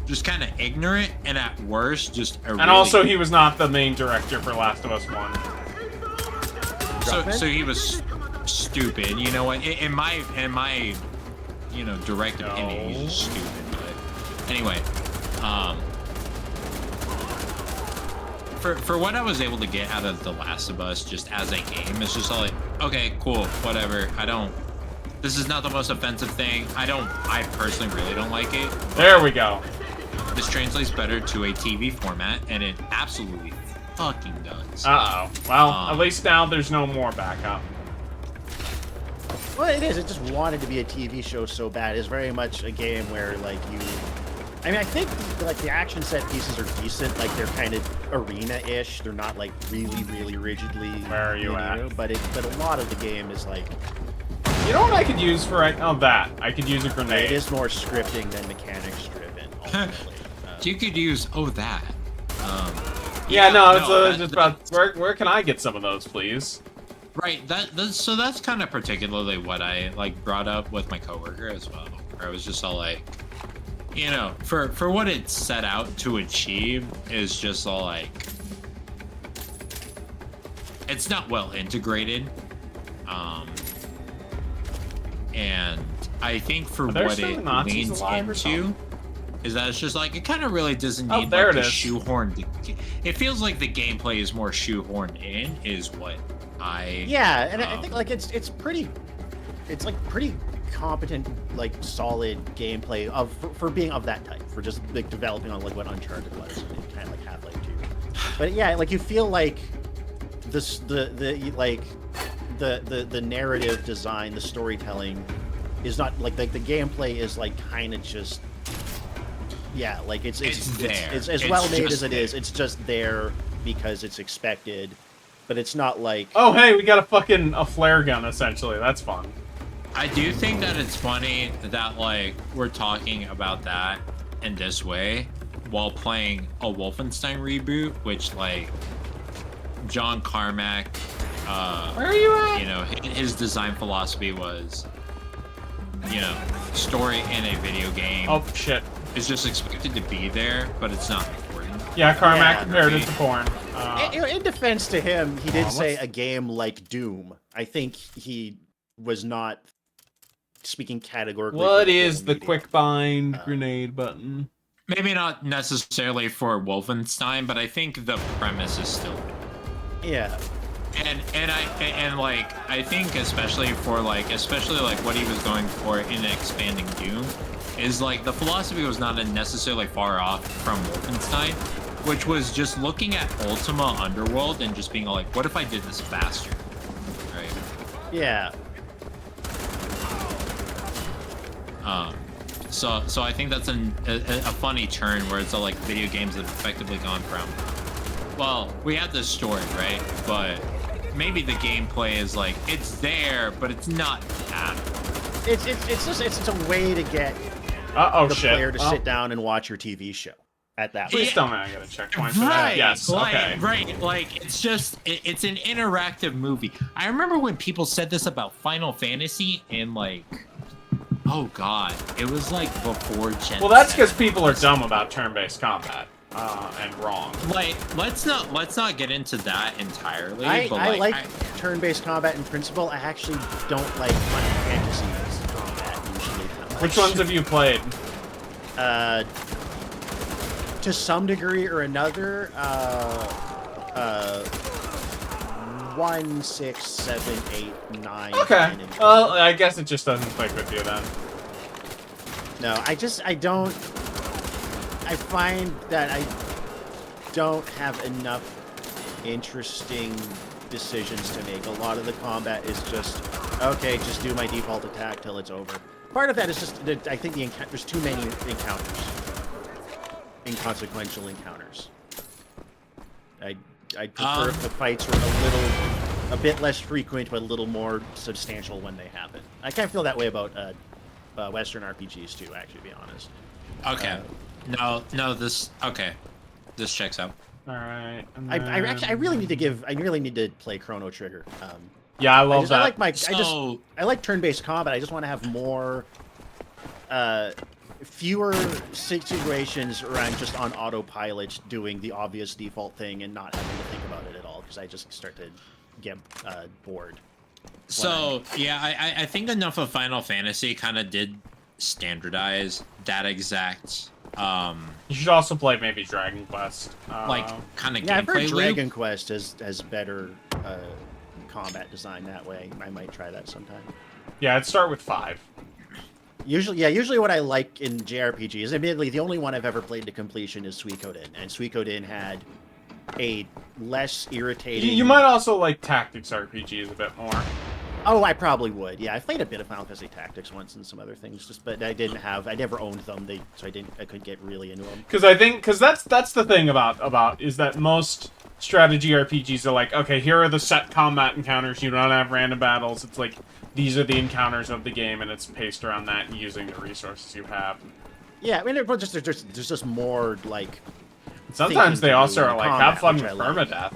just kind of ignorant, and at worst just
and also he was not the main director for Last of Us 1.
So he was stupid. You know what? In my direct opinion, he's just stupid. But anyway, for what I was able to get out of The Last of Us just as a game, it's just all like, okay, cool, whatever. This is not the most offensive thing. I personally really don't like it.
There we go.
This translates better to a TV format, and it absolutely fucking does.
Uh-oh. Well, at least now there's no more backup.
Well, it is. It just wanted to be a TV show so bad. It's very much a game where, like, I mean, I think, like, the action set pieces are decent. Like, they're kind of arena-ish. They're not, like, really, really rigidly...
Where are you at?
But a lot of the game is, like...
You know what I could use for that? I could use a grenade.
It is more scripting than mechanics-driven, ultimately.
You could use... that.
Yeah, no, it's just about where can I get some of those, please?
Right. So that's kind of particularly what I like brought up with my coworker as well. Where I was just all like, you know, for what it set out to achieve is just all like, it's not well integrated. And I think for what it leans into. Is that it's just like it kind of really doesn't need like a shoehorned. It feels like the gameplay is more shoehorned in, is what I.
Yeah, and I think like it's pretty competent, like solid gameplay for being of that type, for just like developing on like what Uncharted was and kind of like Half-Life 2. But yeah, like you feel like the narrative design, the storytelling is not like the gameplay is like kind of just. Yeah, like it's there. It's as well made as it is. It's just there because it's expected, but it's not like.
Oh hey, we got a flare gun essentially. That's fun.
I do think that it's funny that like we're talking about that in this way while playing a Wolfenstein reboot, which like John Carmack,
where are you at?
You know, his design philosophy was, you know, story in a video game.
Oh shit.
Is just expected to be there, but it's not important.
Yeah, Carmack compared it to porn.
In defense to him, he did say a game like Doom. I think he was not speaking categorically.
What is the quick bind grenade button?
Maybe not necessarily for Wolfenstein, but I think the premise is still.
Yeah.
And I think especially what he was going for in expanding Doom is like the philosophy was not necessarily far off from Wolfenstein, which was just looking at Ultima Underworld and just being like, what if I did this faster, right?
Yeah.
So I think that's a funny turn where it's all like video games have effectively gone from, well, we have this story, right? But maybe the gameplay is like it's there, but it's not that.
It's a way to get the player to sit down and watch your TV show. at that
Please
point.
tell me I get a checkpoint for that. Yes, okay.
Right, like, it's just, it's an interactive movie. I remember when people said this about Final Fantasy, and, like, oh god, it was, like, before Gen
Well, that's
7.
because people are dumb about turn-based combat, and wrong.
Like, let's not get into that entirely,
I
but,
turn-based combat in principle. I actually don't like Final Fantasy combat usually.
Which ones have you played?
To some degree or another, 1, 6, 7, 8, 9.
Okay.
10, and
Well, I guess it just doesn't click with you then.
No, I don't. I find that I don't have enough interesting decisions to make. A lot of the combat is just, okay, just do my default attack till it's over. Part of that is just that I think there's too many encounters. Inconsequential encounters. I prefer if the fights were a bit less frequent, but a little more substantial when they happen. I kind of feel that way about Western RPGs too, actually, to be honest.
Okay. This checks out.
All right.
I really need to play Chrono Trigger.
Yeah, I love that.
I like turn-based combat. I just want to have more, fewer situations where I'm just on autopilot doing the obvious default thing and not having to think about it at all, because I just start to get bored.
So, yeah, I think enough of Final Fantasy kind of did standardize that exact...
you should also play maybe Dragon Quest.
Like, kind of
gameplay I've heard Dragon
loop.
Quest has better combat design that way. I might try that sometime.
Yeah, I'd start with 5.
Usually what I like in JRPGs, admittedly, the only one I've ever played to completion is Suikoden, and Suikoden had a less irritating...
You might also like tactics RPGs a bit more.
Oh, I probably would. Yeah, I played a bit of Final Fantasy Tactics once and some other things, but I never owned them. I couldn't get really into them.
Because that's the thing about is that most strategy RPGs are like, okay, here are the set combat encounters. You don't have random battles. It's like these are the encounters of the game, and it's paced around that and using the resources you have.
Yeah, I mean, there's just more like.
Sometimes they also are like, have fun with permadeath.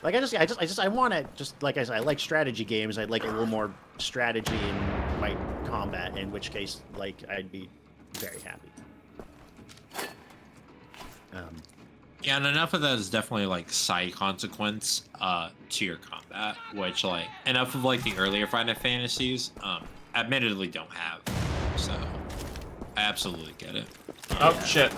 Like I want to just like I said, I like strategy games. I'd like a little more strategy in my combat. In which case, like I'd be very happy.
Yeah, and enough of that is definitely like side consequence to your combat, which like enough of like the earlier Final Fantasies, admittedly don't have. So I absolutely get it.
Oh shit.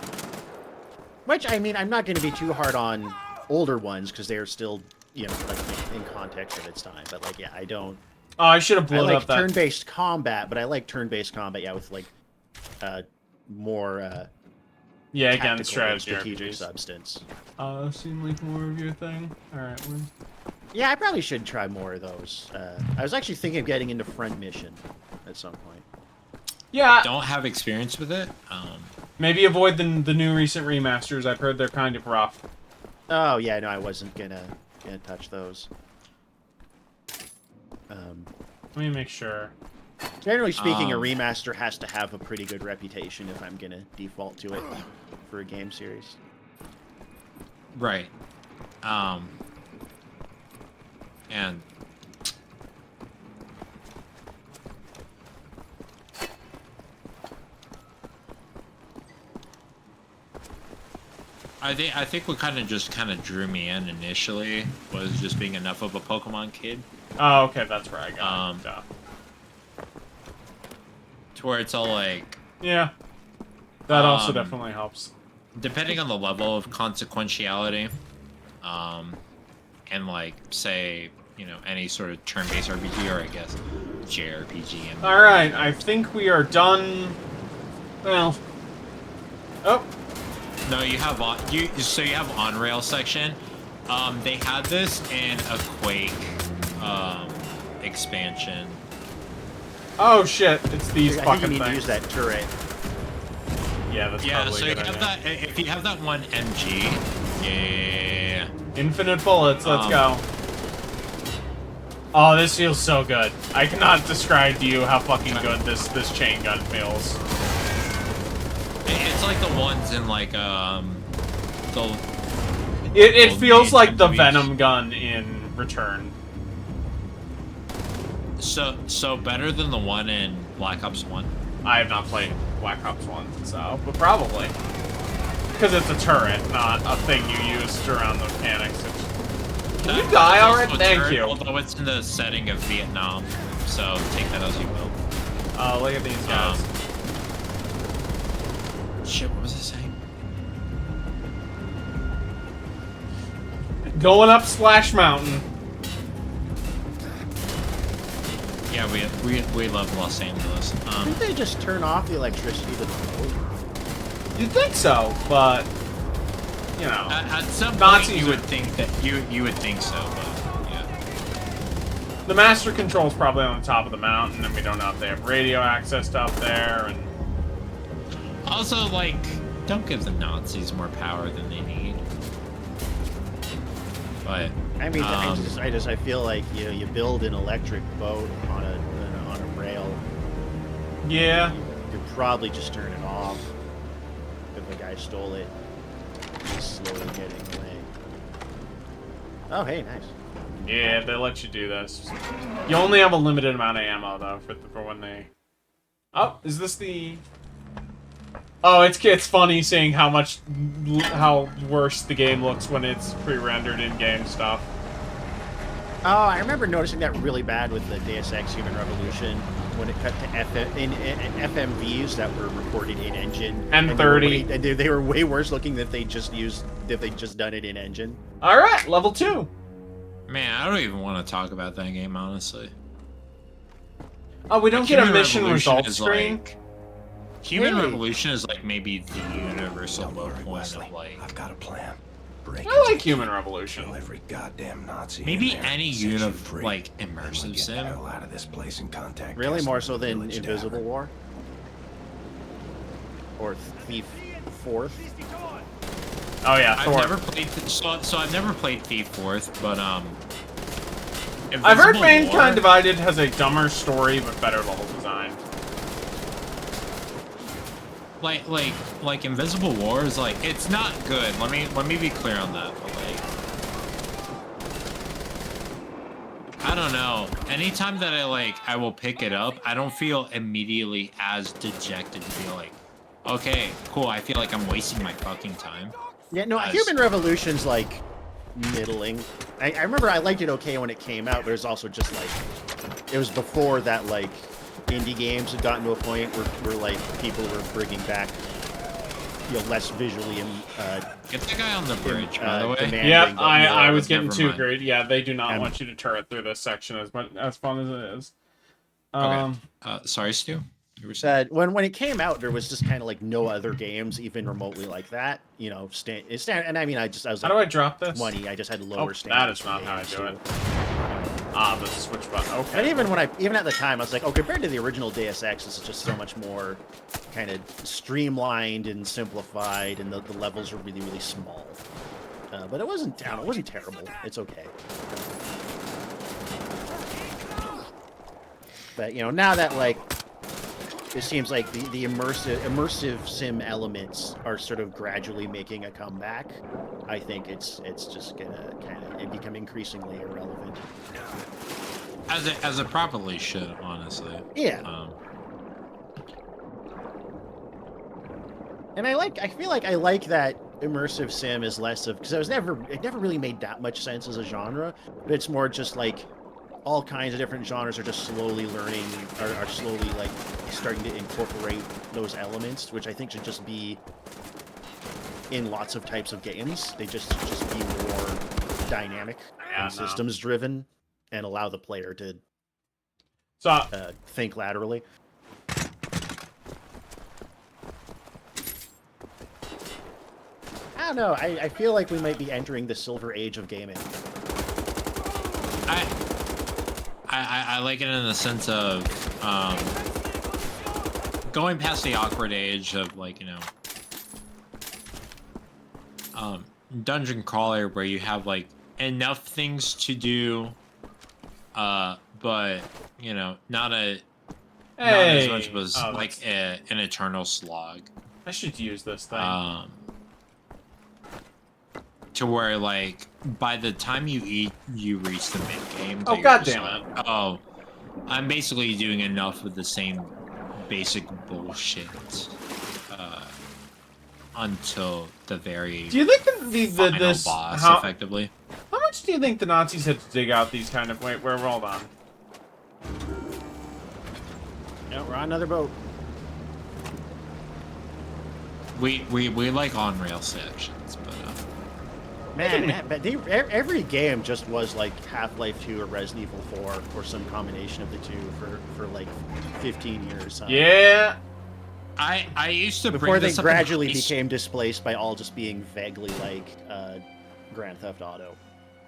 Which I mean, I'm not going to be too hard on older ones because they're still, you know, like in context of its time. But like, yeah, I don't.
Oh, I should have blown up that.
Turn-based combat, but I like turn-based combat. Yeah, with like more.
Yeah, again, strategic
substance.
Seem like more of your thing. All right.
Yeah, I probably should try more of those. I was actually thinking of getting into Front Mission at some point.
Yeah.
Don't have experience with it.
Maybe avoid the new recent remasters. I've heard they're kind of rough.
Oh yeah, no, I wasn't gonna touch those.
Let me make sure.
Generally speaking, a remaster has to have a pretty good reputation if I'm gonna default to it for a game series.
Right. And I think what kind of drew me in initially was just being enough of a Pokemon kid.
Oh, okay, that's where I got it.
To where it's all like...
Yeah. That also definitely helps.
Depending on the level of consequentiality, and like, say, you know, any sort of turn-based RPG, or I guess JRPG.
Alright, I think we are done. Well... Oh!
No, you have you have on-rail section. They had this in a Quake expansion.
Oh shit! It's these
I
fucking
think you need
things.
to use that turret.
Yeah, that's
yeah.
probably
So
a
you
good
have
idea.
that. If you have that one MG, yeah.
Infinite bullets. Let's go. Oh, this feels so good. I cannot describe to you how fucking good this chain gun feels.
It's like the ones in like the.
It feels like the
movies.
Venom gun in Return.
So better than the one in Black Ops 1?
I have not played Black Ops 1, so... But probably. Because it's a turret, not a thing you use around the mechanics. Can you die already? Thank you.
Although it's in the setting of Vietnam, so take that as you will.
Oh, look at these guys.
Shit, what was I saying?
Going up Splash Mountain.
Yeah, we love Los Angeles.
Didn't they just turn off the electricity to the road?
You'd think so, but you know,
at some
Nazis
point you would think that you would think so, but yeah.
The master control's probably on the top of the mountain, and we don't know if they have radio access to up there. And
also, like, don't give the Nazis more power than they need. But
I mean, I feel like you build an electric boat on a rail.
yeah,
You'd probably just turn it off if the guy stole it. Just slowly getting away. Oh, hey, nice.
yeah, they let you do this. You only have a limited amount of ammo though for when they. Oh, is this the? Oh, it's funny seeing how worse the game looks when it's pre-rendered in-game stuff.
Oh, I remember noticing that really bad with the Deus Ex Human Revolution when it cut to FMVs that were recorded in engine.
M30.
They were way worse looking if they just done it in engine.
All right, level 2.
Man, I don't even want to talk about that game, honestly.
Oh, we don't
Like,
get a
Human
mission
Revolution
result
is
screen.
like- Human Revolution is like maybe the universal low point of like.
I've got a plan. Break
I like Human Revolution.
kill every goddamn Nazi.
Maybe
in there,
any
set you
unit
free.
like
Then we
immersive
get
sim.
the hell out of this place and contact
Really,
Kessler
more so than
Village
Invisible
Tavern.
War? Or Thief 4th?
Oh yeah,
I've
Thor.
never played. So I've never played Thief 4th, but
I've heard
Invisible
Mankind
War-
Divided has a dumber story but better level design.
Like Invisible War is like it's not good. Let me be clear on that. But like, I don't know. Anytime that I will pick it up, I don't feel immediately as dejected to be like, okay, cool. I feel like I'm wasting my fucking time.
Yeah, no, Human Revolution's like middling. I remember I liked it okay when it came out, but it was also just like it was before that like indie games had gotten to a point where like people were bringing back less visually
Get the guy on the bridge, by the way.
Yeah, I was
Never
getting too
mind.
great. Yeah, they do not want you to turret through this section as fun as it is.
Okay. Sorry, Stu. You were saying.
When it came out, there was just kind of like no other games even remotely like that. You know, and I mean, I was
How
like,
do I drop this?
20. I just had lower
Oh,
standards.
that is not
for
how I
games,
do
too.
it. Ah, the switch button. Okay.
And even at the time, I was like, oh, compared to the original Deus Ex, this is just so much more kind of streamlined and simplified, and the levels are really, really small. But it wasn't down. It wasn't terrible. It's okay. But now that like it seems like the immersive sim elements are sort of gradually making a comeback, I think it's just gonna kind of become increasingly irrelevant.
As it probably should, honestly.
Yeah. And I feel like I like that immersive sim is less of, because it never really made that much sense as a genre, but it's more just like all kinds of different genres are just slowly learning, are slowly like starting to incorporate those elements, which I think should just be in lots of types of games. They just be more dynamic and systems driven, and allow the player to think laterally. I don't know. I feel like we might be entering the silver age of gaming.
I like it in the sense of going past the awkward age of like dungeon crawler where you have like enough things to do, but not as much as an eternal slog.
I should use this thing.
To where, like, by the time you reach the mid-game...
Oh, God damn it.
Oh, I'm basically doing enough of the same basic bullshit until the very
do you think
final boss, effectively.
How much do you think the Nazis had to dig out these kind of... Wait, we're all on.
Yeah, we're on another boat.
We like on-rail sections, but...
Man, but every game just was like Half-Life 2 or Resident Evil 4 or some combination of the two for like 15 years.
Yeah.
I used to
before they gradually became displaced by all just being vaguely like Grand Theft Auto.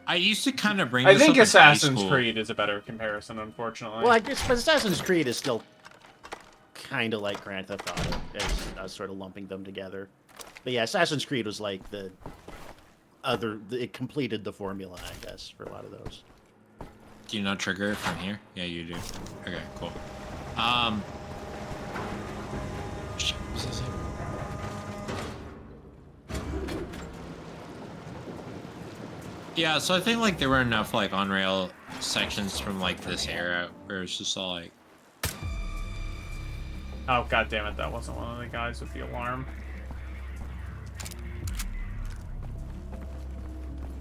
I used to kind of bring.
I think Assassin's Creed is a better comparison, unfortunately.
Well, I guess, but Assassin's Creed is still kind of like Grand Theft Auto, as I was sort of lumping them together. But yeah, Assassin's Creed was like it completed the formula, I guess, for a lot of those.
Do you not trigger it from here? Yeah, you do. Okay, cool. Shit, what's this here? Yeah, so I think like there were enough like on-rail sections from like this era where it's just all like...
Oh, god damn it, that wasn't one of the guys with the alarm.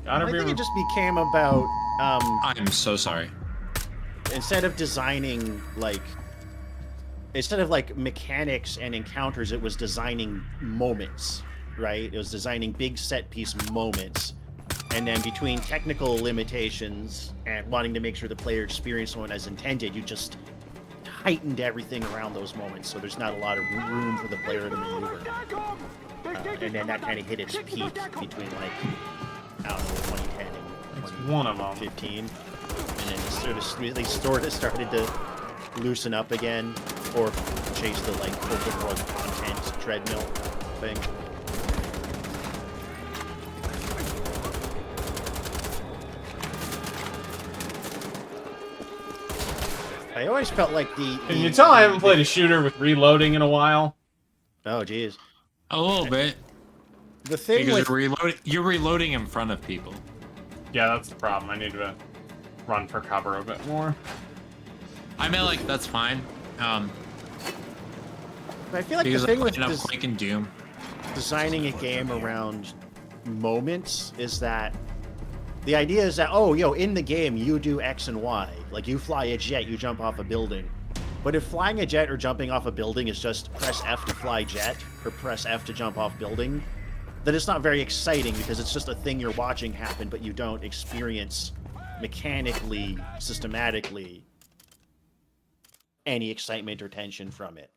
I think it just became about...
I'm so sorry.
Instead of designing, like... Instead of, like, mechanics and encounters, it was designing moments, right? It was designing big set-piece moments. And then between technical limitations and wanting to make sure the player experienced one as intended, you just heightened everything around those moments, so there's not a lot of room for the player to maneuver. And then that kind of hit its peak between, like... I don't know, 2010 and 2015. And then it sort of started to loosen up again, or chase the, like, open world content treadmill thing. I always felt like
Can you tell I haven't played a shooter with reloading in a while?
Oh, jeez.
A little bit.
The thing
because you're reloading in front of people.
Yeah, that's the problem. I need to run for cover a bit more.
I mean, like, that's fine.
I feel like the thing with
Quake and Doom,
designing a game around moments is that the idea is that, oh, in the game, you do X and Y. Like, you fly a jet, you jump off a building. But if flying a jet or jumping off a building is just press F to fly jet, or press F to jump off building, then it's not very exciting because it's just a thing you're watching happen, but you don't experience mechanically, systematically, any excitement or tension from it.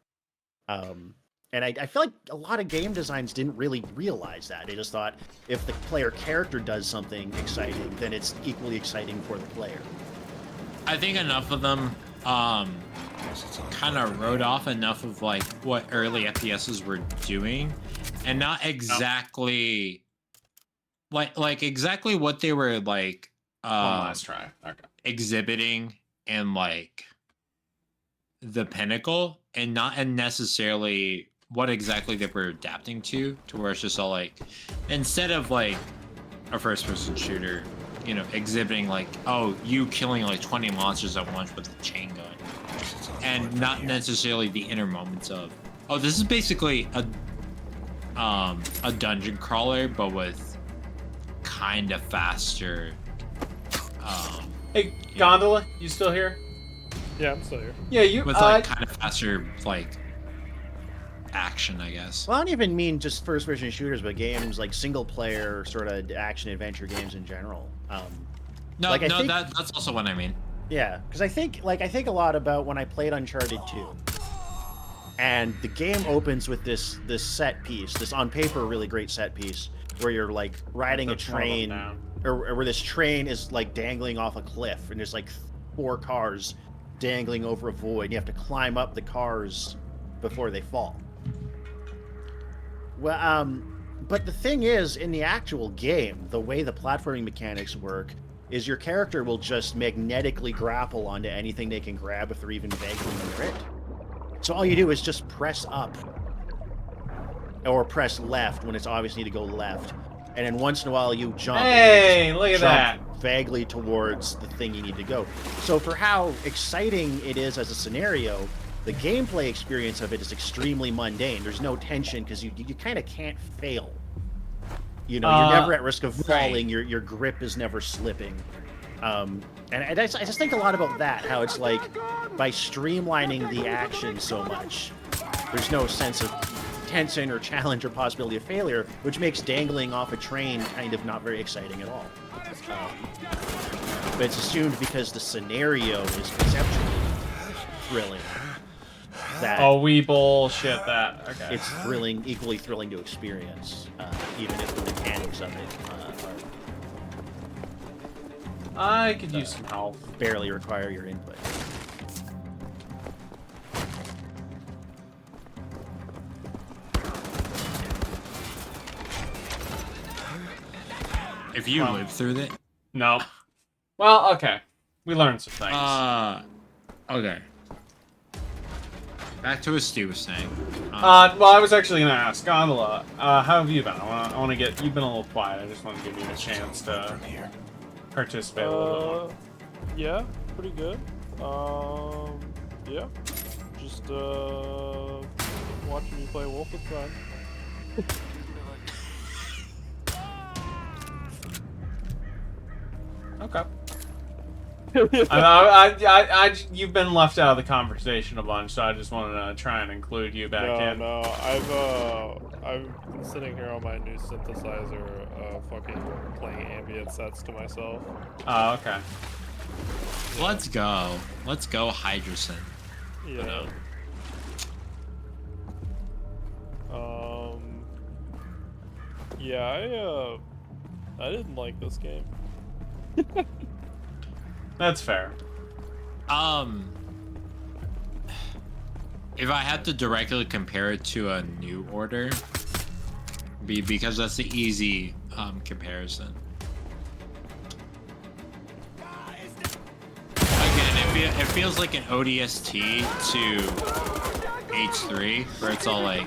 And I feel like a lot of game designs didn't really realize that. They just thought if the player character does something exciting, then it's equally exciting for the player.
I think enough of them kind of wrote off enough of like what early FPSs were doing, and not exactly like exactly what they were like
one last try. Okay.
Exhibiting and like the pinnacle, and not necessarily what exactly they were adapting to where it's just all like, instead of like a first-person shooter, exhibiting like, oh, you killing like 20 monsters at once with a chain gun, and not necessarily the inner moments of, oh, this is basically a dungeon crawler, but with kind of faster.
Hey, Gondola, you still here?
Yeah, I'm still here.
Yeah, you
with like kind of faster like action, I guess.
Well, I don't even mean just first-person shooters, but games like single-player sort of action-adventure games in general.
That's also what I mean.
Yeah, because I think a lot about when I played Uncharted 2, and the game opens with this set piece, this on paper really great set piece, where you're like riding a train, or where this train is like dangling off a cliff, and there's like 4 cars dangling over a void. And you have to climb up the cars before they fall. Well, but the thing is, in the actual game, the way the platforming mechanics work is your character will just magnetically grapple onto anything they can grab if they're even vaguely near it. So all you do is just press up. or press left when it's obviously need to go left. And then once in a while you jump.
Hey, look at that.
Vaguely towards the thing you need to go. So for how exciting it is as a scenario, the gameplay experience of it is extremely mundane. There's no tension because you kind of can't fail. You know, you're never at risk of falling. Right. Your grip is never slipping. And I just think a lot about that, how it's like, by streamlining the action so much, there's no sense of tension or challenge or possibility of failure, which makes dangling off a train kind of not very exciting at all. But it's assumed because the scenario is conceptually thrilling.
Oh, we bullshit that. Okay.
It's thrilling, equally thrilling to experience, even if the mechanics of it
I could use some help.
Barely require your input.
If you live through that?
No. Well, okay. We learned some things.
Okay. Back to what Steve was saying.
Well, I was actually going to ask Gondola, how have you been? I want to get... You've been a little quiet. I just want to give you a chance to participate a little bit more.
Yeah, pretty good. Yeah. Just, watching you play Wolfenstein.
Okay. You've been left out of the conversation a bunch, so I just wanted to try and include you back in.
No, I've been sitting here on my new synthesizer, fucking playing ambient sets to myself.
Oh, okay.
Let's go. Let's go, Hydrogen.
Yeah. Yeah, I didn't like this game.
That's fair.
If I had to directly compare it to a New Order, because that's the easy comparison. Again, it feels like an ODST to H3, where it's all like,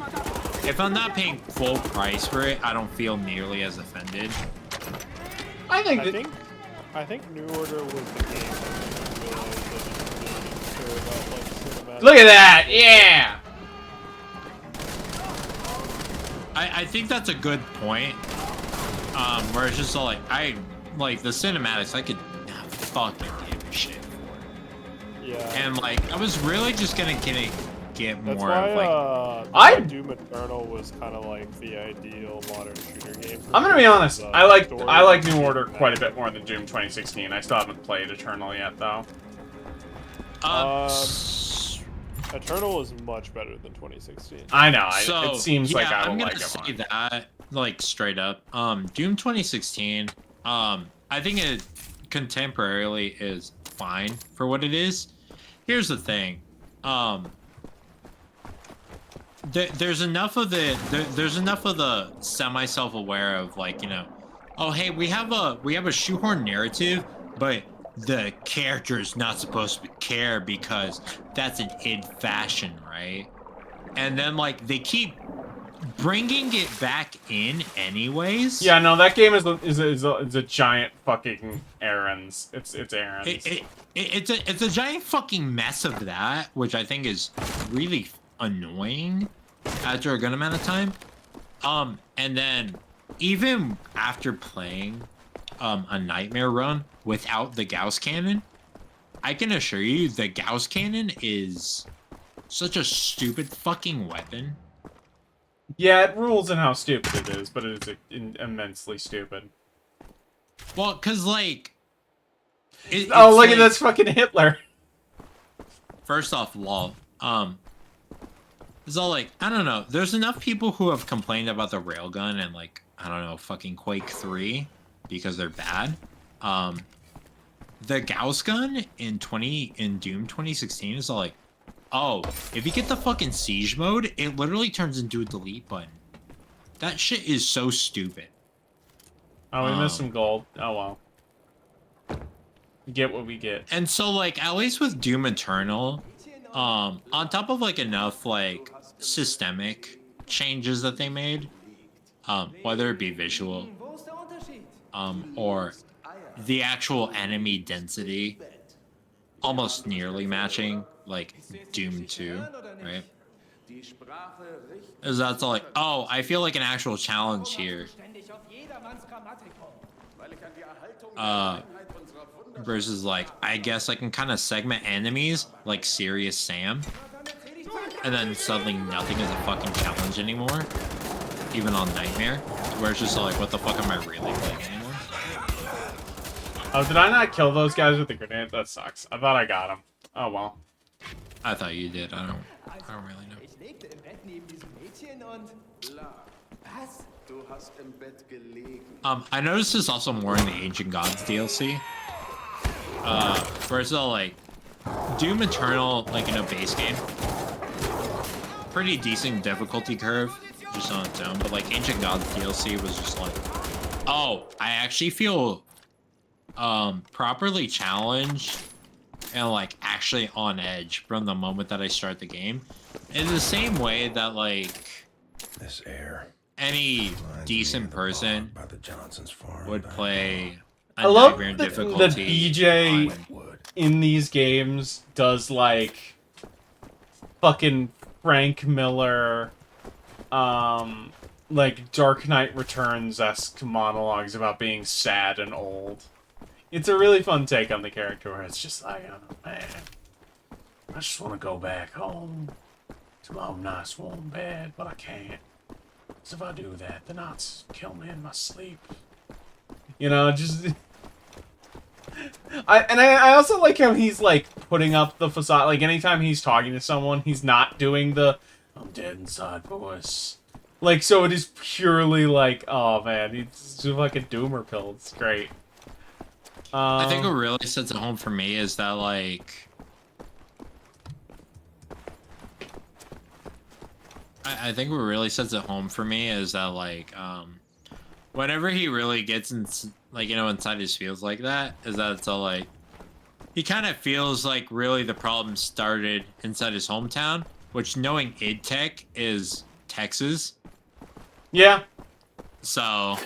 if I'm not paying full price for it, I don't feel nearly as offended.
I think New Order was the game that realized that you really care about like cinematic.
Look at that! Yeah!
I think that's a good point. Where it's just all like, I like the cinematics, I could not fucking give a shit for.
Yeah.
And like, I was really just gonna get more
that's why,
of like.
Doom Eternal was kind of like the ideal modern shooter game.
I'm gonna be honest. I like New Order quite a bit more than Doom 2016. I still haven't played Eternal yet, though.
Eternal is much better than 2016.
I know.
So,
it seems like I will like it
I'm gonna say that like straight up. Doom 2016. I think it contemporarily is fine for what it is. Here's the thing. There's enough of the semi self-aware of like, you know, oh hey, we have a shoehorn narrative, but the character is not supposed to care because that's an id fashion, right? And then like they keep bringing it back in anyways.
Yeah, no, that game is a giant fucking errands. It's errands.
It's a giant fucking mess of that, which I think is really annoying after a good amount of time. And then even after playing a Nightmare run without the Gauss cannon, I can assure you the Gauss cannon is such a stupid fucking weapon.
Yeah, it rules in how stupid it is, but it is immensely stupid.
Well, cause like,
look like, at this fucking Hitler.
First off, lol. It's all like, I don't know. There's enough people who have complained about the railgun and like, I don't know, fucking Quake 3 because they're bad. The Gauss gun in Doom 2016 is all like, oh, if you get the fucking siege mode, it literally turns into a delete button. That shit is so stupid.
Oh, we missed some gold. Oh well. We get what we get.
And so like, at least with Doom Eternal, on top of like enough like systemic changes that they made, whether it be visual, or the actual enemy density, almost nearly matching like Doom 2, right? Is that's like, oh, I feel like an actual challenge here. Versus like, I guess I can kind of segment enemies like Serious Sam, and then suddenly nothing is a fucking challenge anymore, even on Nightmare, where it's just like, what the fuck am I really playing anymore?
Oh, did I not kill those guys with the grenade? That sucks. I thought I got them. Oh well.
I thought you did. I don't really know. I noticed this also more in the Ancient Gods DLC. Where it's all like Doom Eternal, like in a base game, pretty decent difficulty curve just on its own, but like Ancient Gods DLC was just like, oh, I actually feel properly challenged and like actually on edge from the moment that I start the game, in the same way that like
this air,
any
decent person would play
I love that BJ in these games does like fucking Frank Miller, like Dark Knight Returns-esque monologues about being sad and old. It's a really fun take on the character where it's just like, oh man, I just want to go back home to my own nice warm bed, but I can't. Because if I do that, the Nazis kill me in my sleep. You know, just... I also like how he's, like, putting up the facade. Like, anytime he's talking to someone, he's not doing the, I'm dead inside voice. Like, so it is purely like, oh, man, he's just like a doomer pill. It's great.
I think what really sets it home for me is that, like... I think what really sets it home for me is that, like, whenever he really gets in, like, you know, inside his feels like that, is that it's all like, he kind of feels like really the problem started inside his hometown, which, knowing id Tech, is Texas.
Yeah.
So,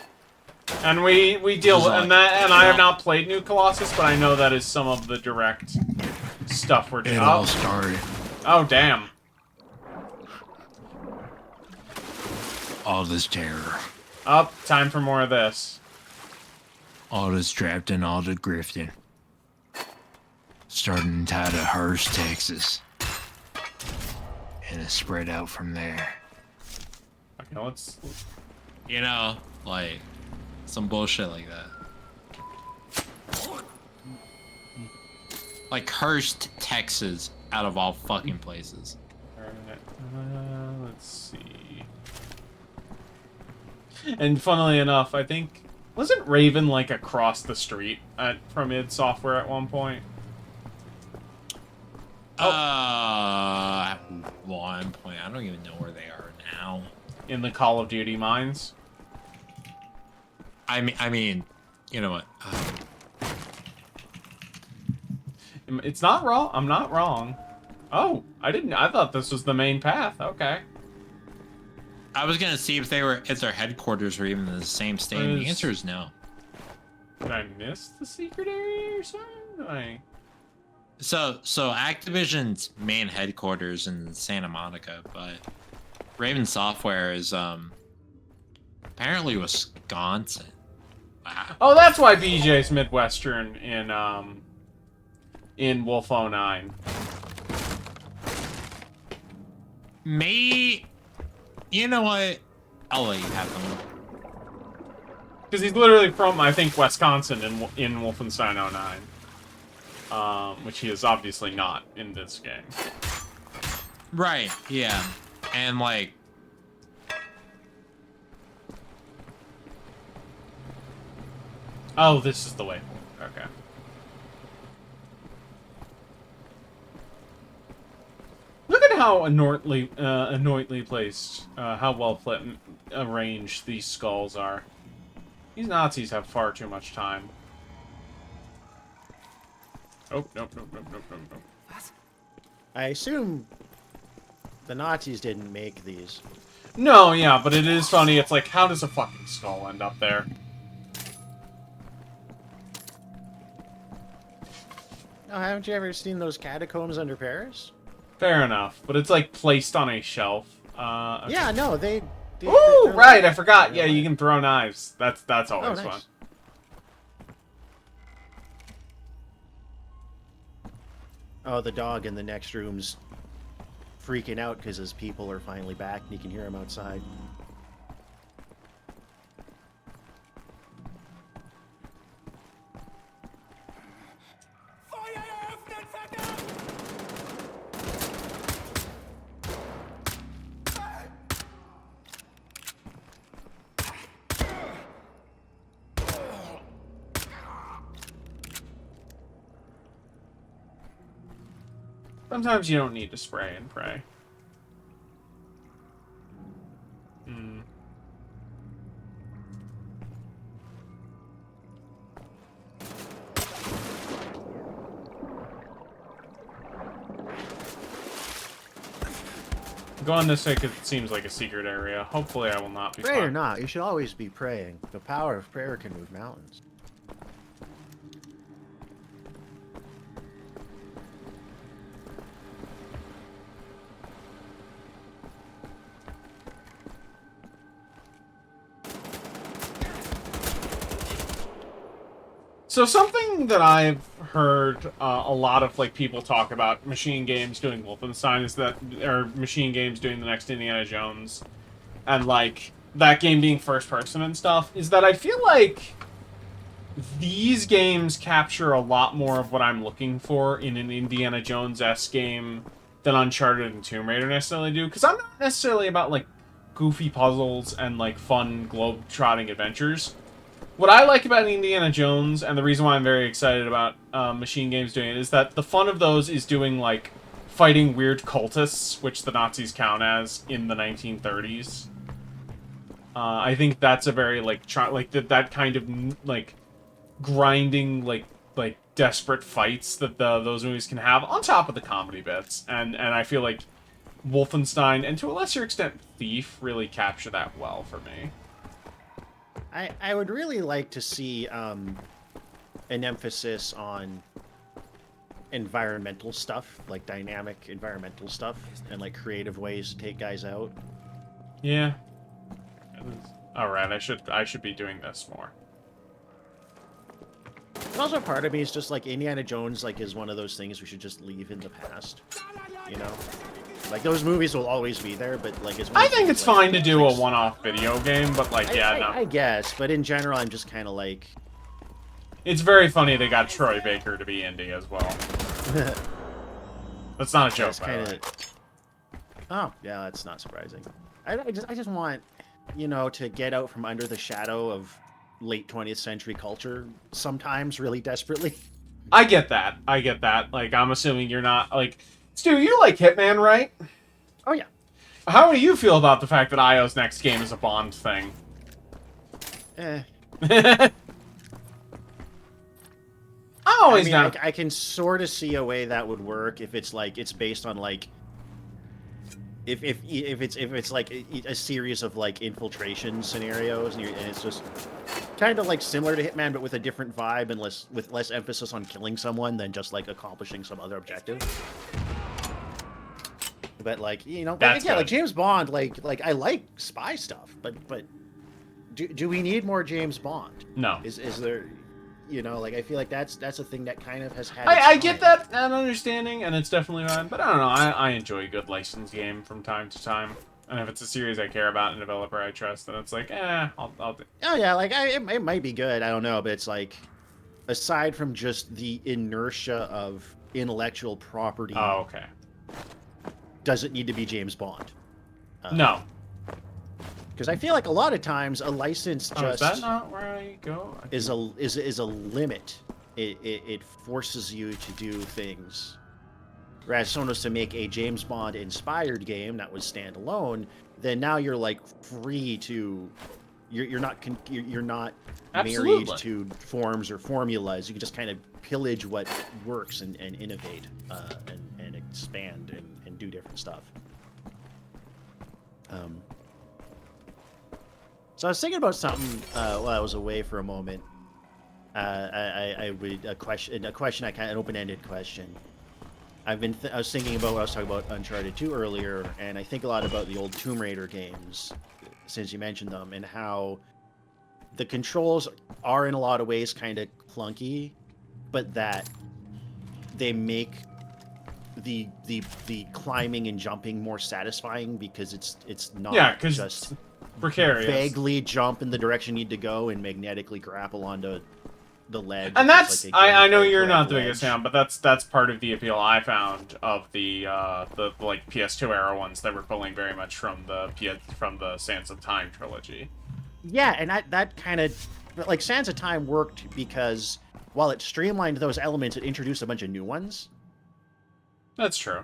and we deal with, and I have not played New Colossus, but I know that is some of the direct stuff we're doing.
It all started.
Oh, damn.
All this terror.
Up, time for more of this.
All this drafting, all the grifting. Starting out of Hearst, Texas. And it spread out from there.
Okay, let's...
You know, like, some bullshit like that. Like Hearst, Texas, out of all fucking places.
Alright, let's see... And funnily enough, I think... Wasn't Raven, like, across the street from id Software at one point?
At one point. I don't even know where they are now.
In the Call of Duty mines?
I mean, you know what?
It's not wrong. I'm not wrong. Oh, I thought this was the main path. Okay.
I was gonna see if their headquarters were even in the same state. And the answer is no.
Did I miss the secret area or something?
So Activision's main headquarters in Santa Monica, but Raven Software is apparently Wisconsin. Wow.
Oh, that's why BJ's Midwestern in Wolf09.
You know what? I'll let you have them.
Because he's literally from, I think, Wisconsin in Wolfenstein 09. Which he is obviously not in this game.
Right, yeah. And, like...
Oh, this is the way forward. Okay. Look at how anointly placed, how well arranged these skulls are. These Nazis have far too much time. Oh, nope.
I assume The Nazis didn't make these.
No, yeah, but it is funny. It's like, how does a fucking skull end up there?
Oh, haven't you ever seen those catacombs under Paris?
Fair enough, but it's like placed on a shelf. Okay.
Yeah, no,
Ooh, right,
like,
I forgot. Yeah, you can throw knives. That's always
nice.
fun.
Oh, the dog in the next room's freaking out because his people are finally back and you can hear him outside.
Sometimes you don't need to spray and pray. Going this way because it seems like a secret area. Hopefully I will not be
Pray or not, you should always be praying. The power of prayer can move mountains.
So something that I've heard a lot of like people talk about machine games doing Wolfenstein is that, or machine games doing the next Indiana Jones, and like that game being first person and stuff, is that I feel like these games capture a lot more of what I'm looking for in an Indiana Jones-esque game than Uncharted and Tomb Raider necessarily do, because I'm not necessarily about like goofy puzzles and like fun globe-trotting adventures. What I like about Indiana Jones, and the reason why I'm very excited about machine games doing it, is that the fun of those is doing, like, fighting weird cultists, which the Nazis count as, in the 1930s. I think that's a very, like, that kind of, like, grinding, like desperate fights that those movies can have, on top of the comedy bits. And I feel like Wolfenstein, and to a lesser extent Thief, really capture that well for me.
I would really like to see an emphasis on environmental stuff, like dynamic environmental stuff, and like creative ways to take guys out.
Yeah. Alright, I should be doing this more.
And also part of me is just like Indiana Jones like is one of those things we should just leave in the past. You know? Like, those movies will always be there, but, like, it's...
I think it's fine to do a one-off video game, but, like, yeah, no.
I guess, but in general, I'm just kind of like...
It's very funny they got Troy Baker to be Indy as well. That's not a joke, by the way.
Oh, yeah, that's not surprising. I just want, you know, to get out from under the shadow of late 20th century culture sometimes really desperately.
I get that. Like, I'm assuming you're not, like... Stu, you like Hitman, right?
Oh, yeah.
How do you feel about the fact that IO's next game is a Bond thing?
I can sort of see a way that would work if it's like it's based on like if it's like a series of like infiltration scenarios and it's just kind of like similar to Hitman but with a different vibe and with less emphasis on killing someone than just like accomplishing some other objective. But like, you know, like James Bond, like I like spy stuff, but do we need more James Bond?
No.
Is there, you know, like I feel like that's a thing that kind of has had.
I get that and understanding, and it's definitely fine. But I don't know. I enjoy a good licensed game from time to time, and if it's a series I care about and a developer I trust, then it's like, I'll do.
Oh yeah, like it might be good. I don't know, but it's like, aside from just the inertia of intellectual property.
Oh, okay.
Does it need to be James Bond?
No.
Because I feel like a lot of times a license just
is that not where I go?
Is a limit. It forces you to do things. Whereas someone was to make a James Bond inspired game that was standalone, then now you're like free to. You're not married to forms or formulas. You can just kind of pillage what works and innovate and expand and do different stuff. So I was thinking about something while I was away for a moment. A question, an open-ended question. I was thinking about what I was talking about Uncharted 2 earlier, and I think a lot about the old Tomb Raider games, since you mentioned them, and how the controls are in a lot of ways kind of clunky, but that they make the climbing and jumping more satisfying because it's not just
precarious.
Vaguely jump in the direction you need to go and magnetically grapple onto the ledge.
And that's I know you're not doing it, Sam, but that's part of the appeal I found of the like PS2 era ones that were pulling very much from the Sands of Time trilogy.
Yeah, and that kind of like Sands of Time worked because while it streamlined those elements, it introduced a bunch of new ones.
That's true.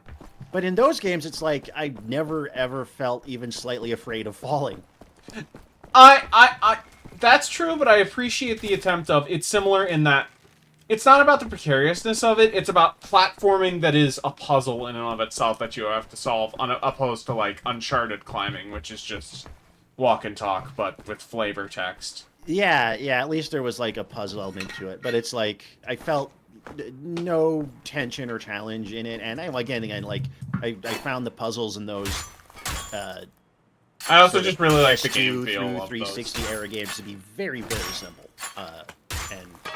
But in those games, it's like I never ever felt even slightly afraid of falling.
That's true, but I appreciate the attempt of it's similar in that it's not about the precariousness of it, it's about platforming that is a puzzle in and of itself that you have to solve, opposed to like Uncharted climbing, which is just walk and talk, but with flavor text.
Yeah, at least there was like a puzzle element to it, but it's like I felt no tension or challenge in it, and again, like I found the puzzles in those.
I also just really like the game feel of
360 era games to be very, very simple.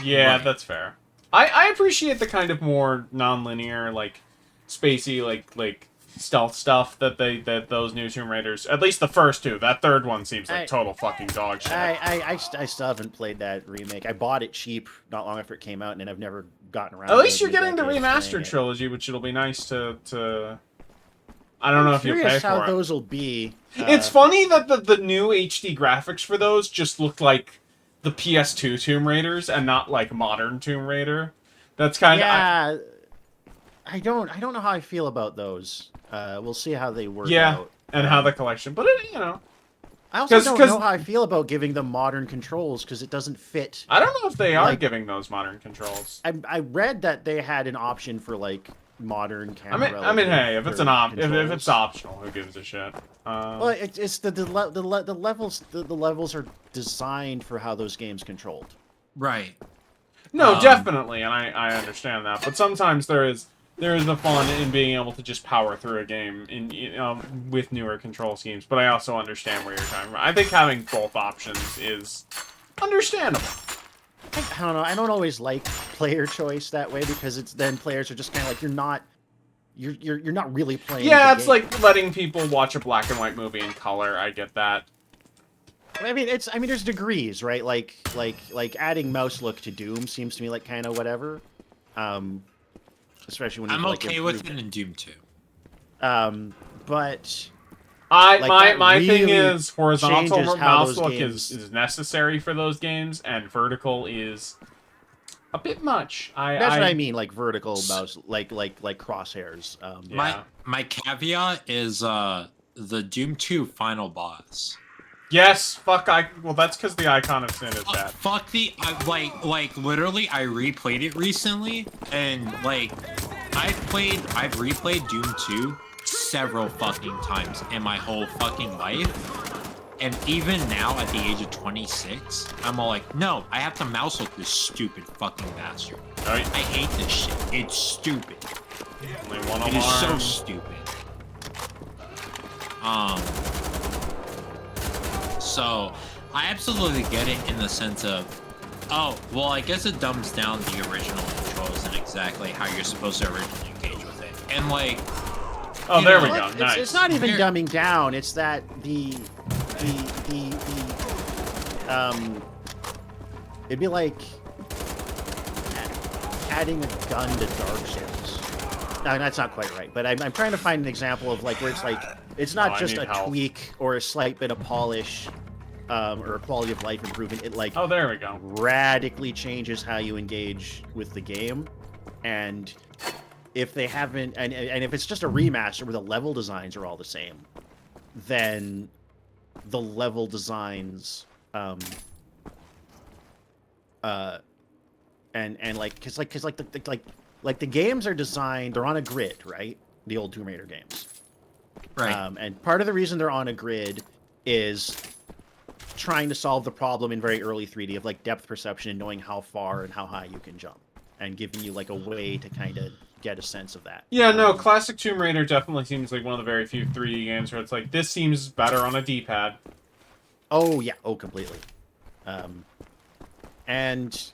Yeah, that's fair. I appreciate the kind of more non-linear, like spacey, like stealth stuff that those new Tomb Raiders, at least the first two. That third one seems like total fucking dog shit.
I still haven't played that remake. I bought it cheap not long after it came out, and I've never gotten around.
At least you're getting the remastered trilogy, which it'll be nice to. I don't know if you'll pay for
how
it.
Those will be.
It's funny that the new HD graphics for those just look like the PS2 Tomb Raiders and not like modern Tomb Raider. That's kind of
I don't know how I feel about those. We'll see how they work out.
Yeah, and how the collection, but
I also don't know how I feel about giving them modern controls because it doesn't fit.
I don't know if they are giving those modern controls.
I read that they had an option for like modern camera.
I mean, hey, if it's if it's optional, who gives a shit?
Well, it's the levels. The levels are designed for how those games controlled.
Right.
No, definitely, and I understand that. But sometimes there is the fun in being able to just power through a game with newer control schemes. But I also understand where you're talking about. I think having both options is understandable.
I don't know. I don't always like player choice that way because then players are just kind of like you're not really playing.
Yeah, it's like letting people watch a black and white movie in color. I get that.
I mean, there's degrees, right? Like adding mouse look to Doom seems to me like kind of whatever. Especially when
I'm okay with it in Doom 2.
But
my thing is horizontal mouse look is necessary for those games, and vertical is a bit much.
That's what I mean, like vertical mouse, like crosshairs.
My caveat is the Doom 2 final boss.
Yes, well, that's because the Icon of Sin is bad.
Fuck like literally, I replayed it recently, and like, I've replayed Doom 2 several fucking times in my whole fucking life, and even now at the age of 26, I'm all like, no, I have to mouse look this stupid fucking bastard. I hate this shit. It's stupid.
Only one
it is so stupid. So, I absolutely get it in the sense of, oh, well, I guess it dumbs down the original controls and exactly how you're supposed to originally engage with it. And, like...
Oh, there we go. Nice.
It's not even dumbing down. It's that it'd be like adding a gun to Dark Souls. No, that's not quite right. But I'm trying to find an example of, like, where it's like, it's not just a tweak or a slight bit of polish or a quality of life improvement. It like
there we go.
Radically changes how you engage with the game. And if they haven't, and if it's just a remaster where the level designs are all the same, then the level designs and like because the games are designed, they're on a grid, right? The old Tomb Raider games.
Right.
And part of the reason they're on a grid is trying to solve the problem in very early 3D of like depth perception and knowing how far and how high you can jump, and giving you like a way to kind of get a sense of that.
Yeah, no, classic Tomb Raider definitely seems like one of the very few 3D games where it's like, this seems better on a D-pad.
Oh, yeah. Oh, completely. And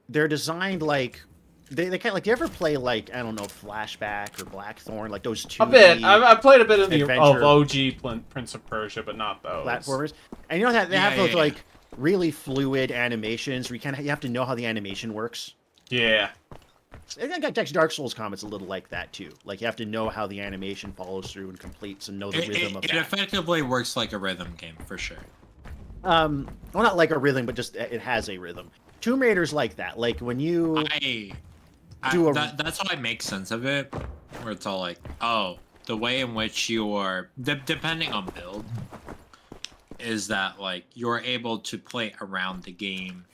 they're designed like... They kind of like... Do you ever play like, I don't know, Flashback or Blackthorn? Like those 2D...
A bit. I played a bit of the
adventure
OG Prince of Persia, but not those.
platformers. And you know that they have those like really fluid animations where you have to know how the animation works.
Yeah.
I think actually Dark Souls combat's a little like that too. Like you have to know how the animation follows through and completes and know the rhythm of
it. It effectively works like a rhythm game for sure.
Well, not like a rhythm, but just it has a rhythm. Tomb Raider's like that. Like when you
that's how I make sense of it, where it's all like, oh, the way in which you are, depending on build, is that like you're able to play around the game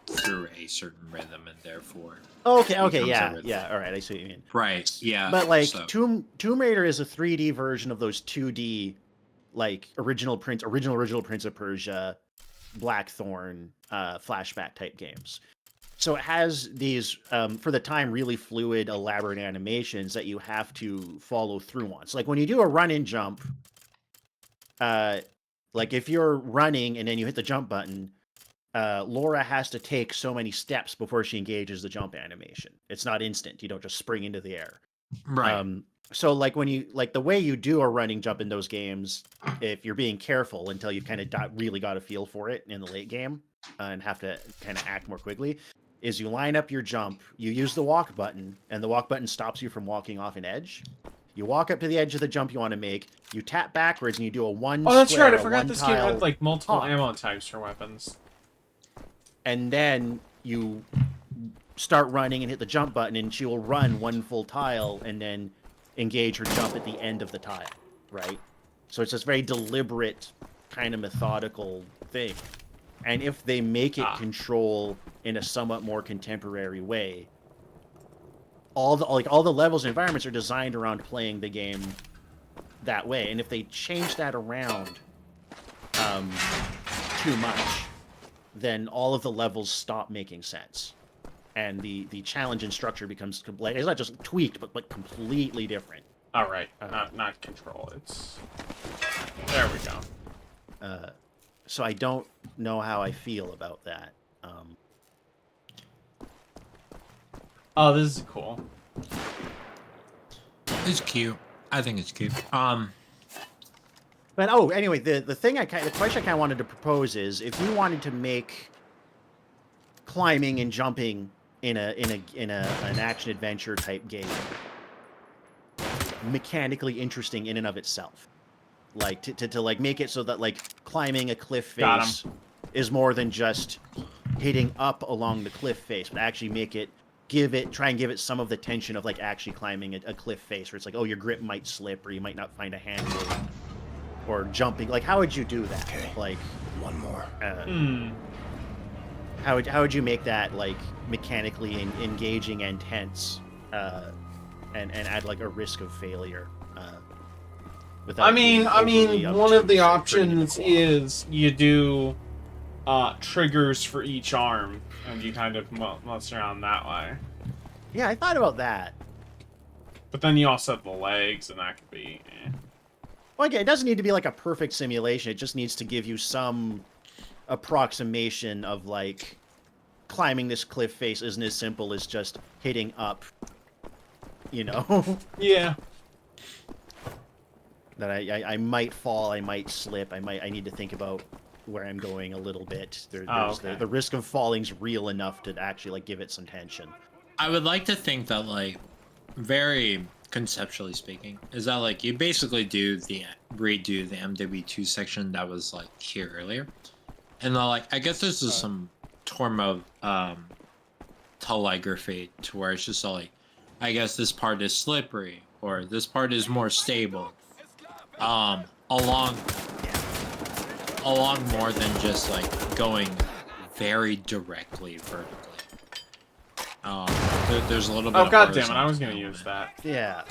through a certain rhythm, and therefore
okay, yeah, all right, I see what you mean.
Right, yeah.
But like Tomb Raider is a 3D version of those 2D like original Prince of Persia, Blackthorn, Flashback type games. So it has these for the time really fluid, elaborate animations that you have to follow through on. So like when you do a run and jump, like if you're running and then you hit the jump button, Laura has to take so many steps before she engages the jump animation. It's not instant. You don't just spring into the air.
Right.
So like when you like the way you do a running jump in those games, if you're being careful until you've kind of really got a feel for it in the late game and have to kind of act more quickly, is you line up your jump, you use the walk button, and the walk button stops you from walking off an edge. You walk up to the edge of the jump you want to make, you tap backwards, and you do a one.
Oh, that's
square,
right. I forgot this game had like multiple
hop.
ammo types for weapons.
And then you start running and hit the jump button, and she will run one full tile and then engage her jump at the end of the tile, right? So it's this very deliberate, kind of methodical thing. And if they make it control in a somewhat more contemporary way, all the levels and environments are designed around playing the game that way. And if they change that around too much, then all of the levels stop making sense, and the challenge and structure becomes complete. It's not just tweaked, but completely different.
All right, not control. It's there we go.
So I don't know how I feel about that.
Oh, this is cool.
It's cute. I think it's cute.
But anyway, the question I kind of wanted to propose is if you wanted to make climbing and jumping in an action adventure type game mechanically interesting in and of itself, like to like make it so that like climbing a cliff face is more than just hitting up along the cliff face, but actually try and give it some of the tension of like actually climbing a cliff face, where it's like, oh, your grip might slip or you might not find a handle, or jumping. Like, how would you do that?
Okay.
Like
one more.
How would you make that like mechanically engaging and tense, and add like a risk of failure?
I mean, one of the options is you do triggers for each arm, and you kind of mess around that way.
Yeah, I thought about that.
But then you also have the legs, and that could be.
Well, again, it doesn't need to be like a perfect simulation. It just needs to give you some approximation of like climbing this cliff face isn't as simple as just hitting up. You know?
Yeah.
That I might fall, I might slip, I need to think about where I'm going a little bit. The risk of falling is real enough to actually like give it some tension.
I would like to think that, like, very conceptually speaking, is that like you basically redo the MW2 section that was like here earlier, and then like I guess this is some form of telegraphy to where it's just like, I guess this part is slippery or this part is more stable, along more than just like going very directly vertically. There's a little bit.
Oh, god damn it! I was gonna use that.
Yeah.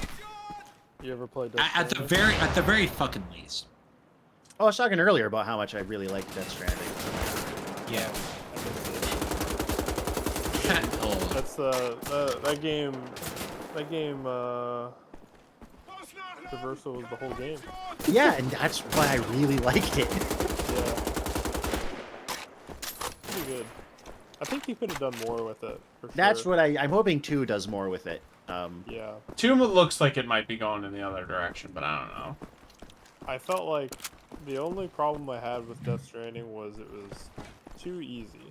You ever played
at the very fucking least.
Oh, I was talking earlier about how much I really liked Death Stranding.
Yeah.
That's that game. That game. Traversal was the whole game.
Yeah, and that's why I really liked it.
Yeah. Pretty good. I think he could have done more with it. For
That's
sure.
what I'm hoping 2 does more with it.
Yeah.
2 looks like it might be going in the other direction, but I don't know.
I felt like the only problem I had with Death Stranding was it was too easy.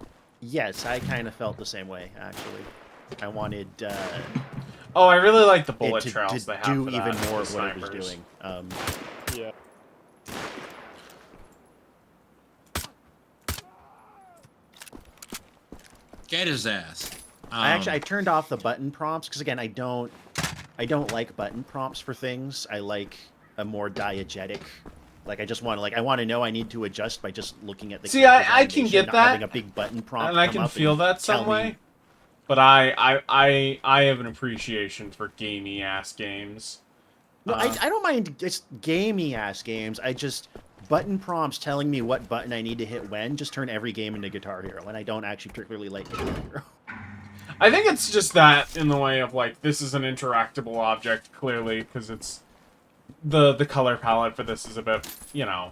Yes, I kind of felt the same way, actually. I wanted
Oh, I really like the bullet
it
trails
to
they have
do
for
even
that,
more
the
of what it was
snipers.
doing.
Yeah.
Get his ass.
I turned off the button prompts because again I don't like button prompts for things. I like a more diegetic. Like I just want to I want to know I need to adjust by just looking at the.
See, I can
animation,
get
not
that,
having a big button prompt,
and I
come
can
up
feel
and
that some
tell me-
way. But I have an appreciation for gamey ass games.
No, I don't mind it's gamey ass games. I just button prompts telling me what button I need to hit when just turn every game into Guitar Hero, and I don't actually particularly like Guitar Hero.
I think it's just that in the way of like this is an interactable object clearly because it's the color palette for this is a bit, you know.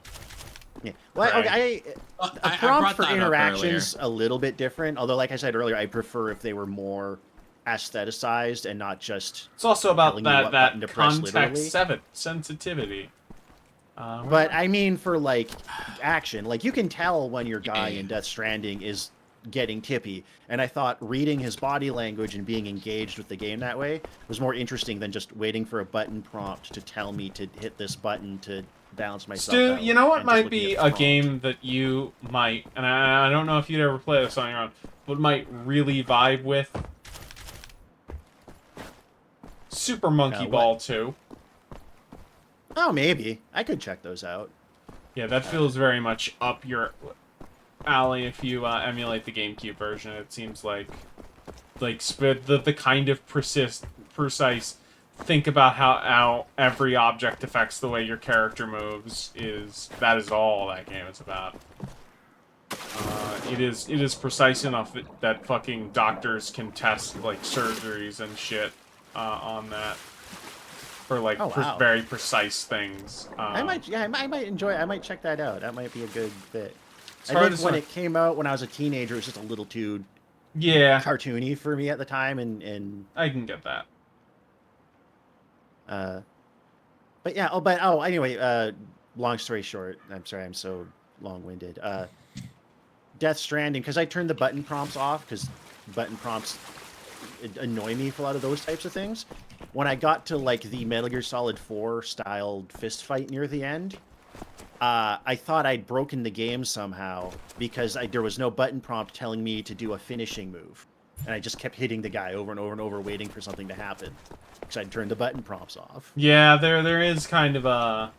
Yeah. Well,
Right.
okay, a
I
prompt
brought
for
that up
interactions a little bit different. Although, like I said earlier, I prefer if they were more aestheticized and not just.
It's also about
telling you what button to
that
press literally.
context sensitivity.
But I mean, for like action, like you can tell when your guy in Death Stranding is getting tippy, and I thought reading his body language and being engaged with the game that way was more interesting than just waiting for a button prompt to tell me to hit this button to balance myself
Stu,
out
you know what
and just
might
looking
be
at the
a
prompt.
game that you might, and I don't know if you'd ever play this on your own, but might really vibe with? Super Monkey
what?
Ball 2.
Oh, maybe I could check those out.
Yeah, that feels very much up your alley if you emulate the GameCube version. It seems like the kind of precise think about how every object affects the way your character moves that is all that game is about. It is precise enough that fucking doctors can test like surgeries and shit on that for like very precise things.
I might enjoy it. I might check that out. That might be a good fit.
It's
I
hard
think
to
when
say.
it came out when I was a teenager, it was just a little too cartoony for me at the time, and
I can get that.
But yeah. Anyway. Long story short, I'm sorry, I'm so long-winded. Death Stranding, because I turned the button prompts off because button prompts annoy me for a lot of those types of things. When I got to like the Metal Gear Solid 4 styled fist fight near the end, I thought I'd broken the game somehow because there was no button prompt telling me to do a finishing move, and I just kept hitting the guy over and over and over, waiting for something to happen because I'd turned the button prompts off.
Yeah, there is kind of a.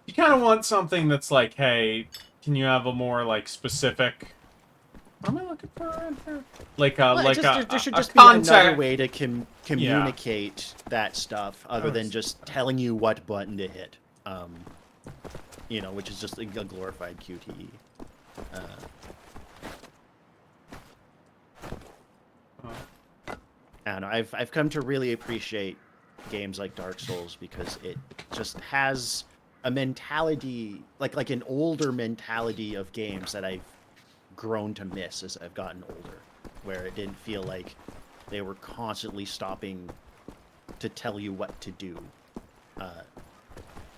You kind of want something that's like, hey, can you have a more like specific? What am I looking for? Like
there should just be
context.
another way to communicate that stuff other than just telling you what button to hit. Which is just a glorified QTE. I don't know. I've come to really appreciate games like Dark Souls because it just has a mentality, like an older mentality of games that I've grown to miss as I've gotten older, where it didn't feel like they were constantly stopping to tell you what to do.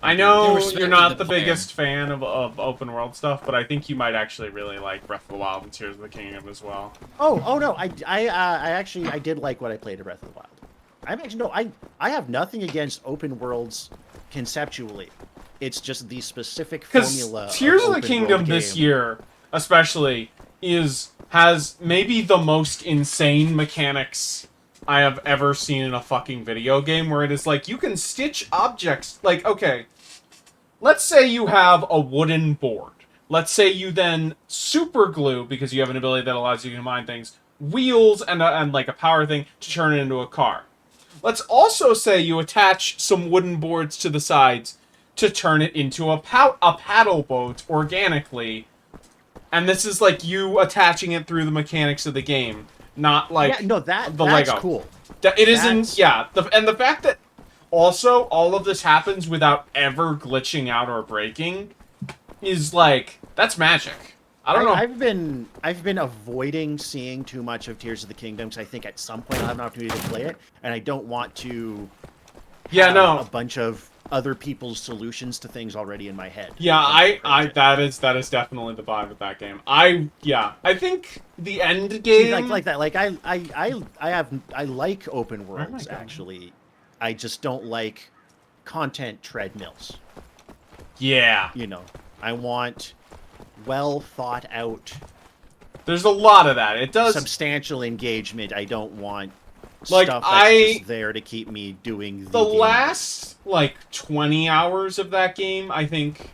I know you're not the biggest fan of open world stuff, but I think you might actually really like Breath of the Wild and Tears of the Kingdom as well.
Oh no, I did like what I played at Breath of the Wild. I have nothing against open worlds conceptually. It's just the specific formula.
Tears of the Kingdom this year, especially, has maybe the most insane mechanics I have ever seen in a fucking video game, where it is like you can stitch objects. Like, okay, let's say you have a wooden board. Let's say you then super glue, because you have an ability that allows you to combine things, wheels and like a power thing to turn it into a car. Let's also say you attach some wooden boards to the sides to turn it into a paddle boat organically. And this is like you attaching it through the mechanics of the game, not like
that's
Lego.
Cool.
It isn't, yeah. And the fact that also all of this happens without ever glitching out or breaking is like, that's magic. I don't know.
I've been avoiding seeing too much of Tears of the Kingdom because I think at some point I'll have an opportunity to play it, and I don't want to have a bunch of other people's solutions to things already in my head.
Yeah, that is definitely the vibe of that game. I think the end game
like that. Like I like open worlds actually. I just don't like content treadmills.
Yeah.
You know, I want well thought out.
There's a lot of that. It does
substantial engagement. I don't want
like
stuff that's just there to keep me doing
the last like 20 hours of that game. I think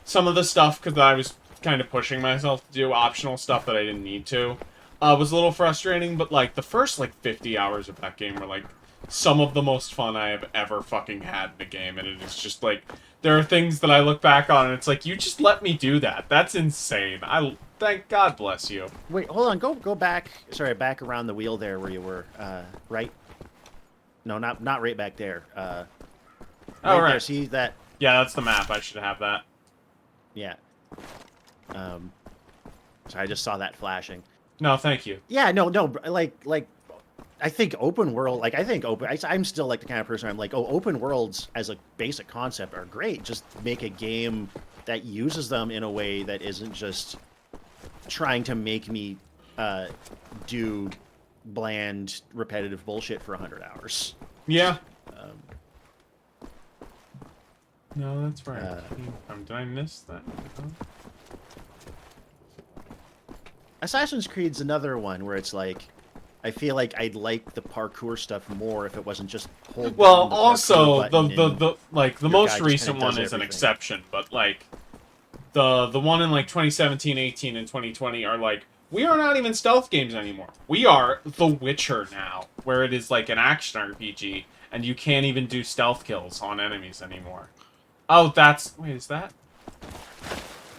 some of the stuff, because I was kind of pushing myself to do optional stuff that I didn't need to, was a little frustrating. But like the first like 50 hours of that game were like some of the most fun I have ever fucking had in a game, and it is just like there are things that I look back on and it's like, you just let me do that. That's insane. Thank God bless you.
Wait, hold on. Go back. Sorry, back around the wheel there where you were. Right? No, not right back there. Right there. See that?
Yeah, that's the map. I should have that.
Yeah. So I just saw that flashing.
No, thank you.
Yeah, no. Like I think open world. I'm still like the kind of person I'm like, open worlds as a basic concept are great. Just make a game that uses them in a way that isn't just trying to make me do bland, repetitive bullshit for 100 hours.
Yeah. No, that's right. Did I miss that?
Assassin's Creed's another one where it's like, I feel like I'd like the parkour stuff more if it wasn't just hold.
Well, also the most recent one is an exception, but like the one in like 2017, 18, and 2020 are like, we are not even stealth games anymore. We are The Witcher now, where it is like an action RPG, and you can't even do stealth kills on enemies anymore. Oh, wait, is that?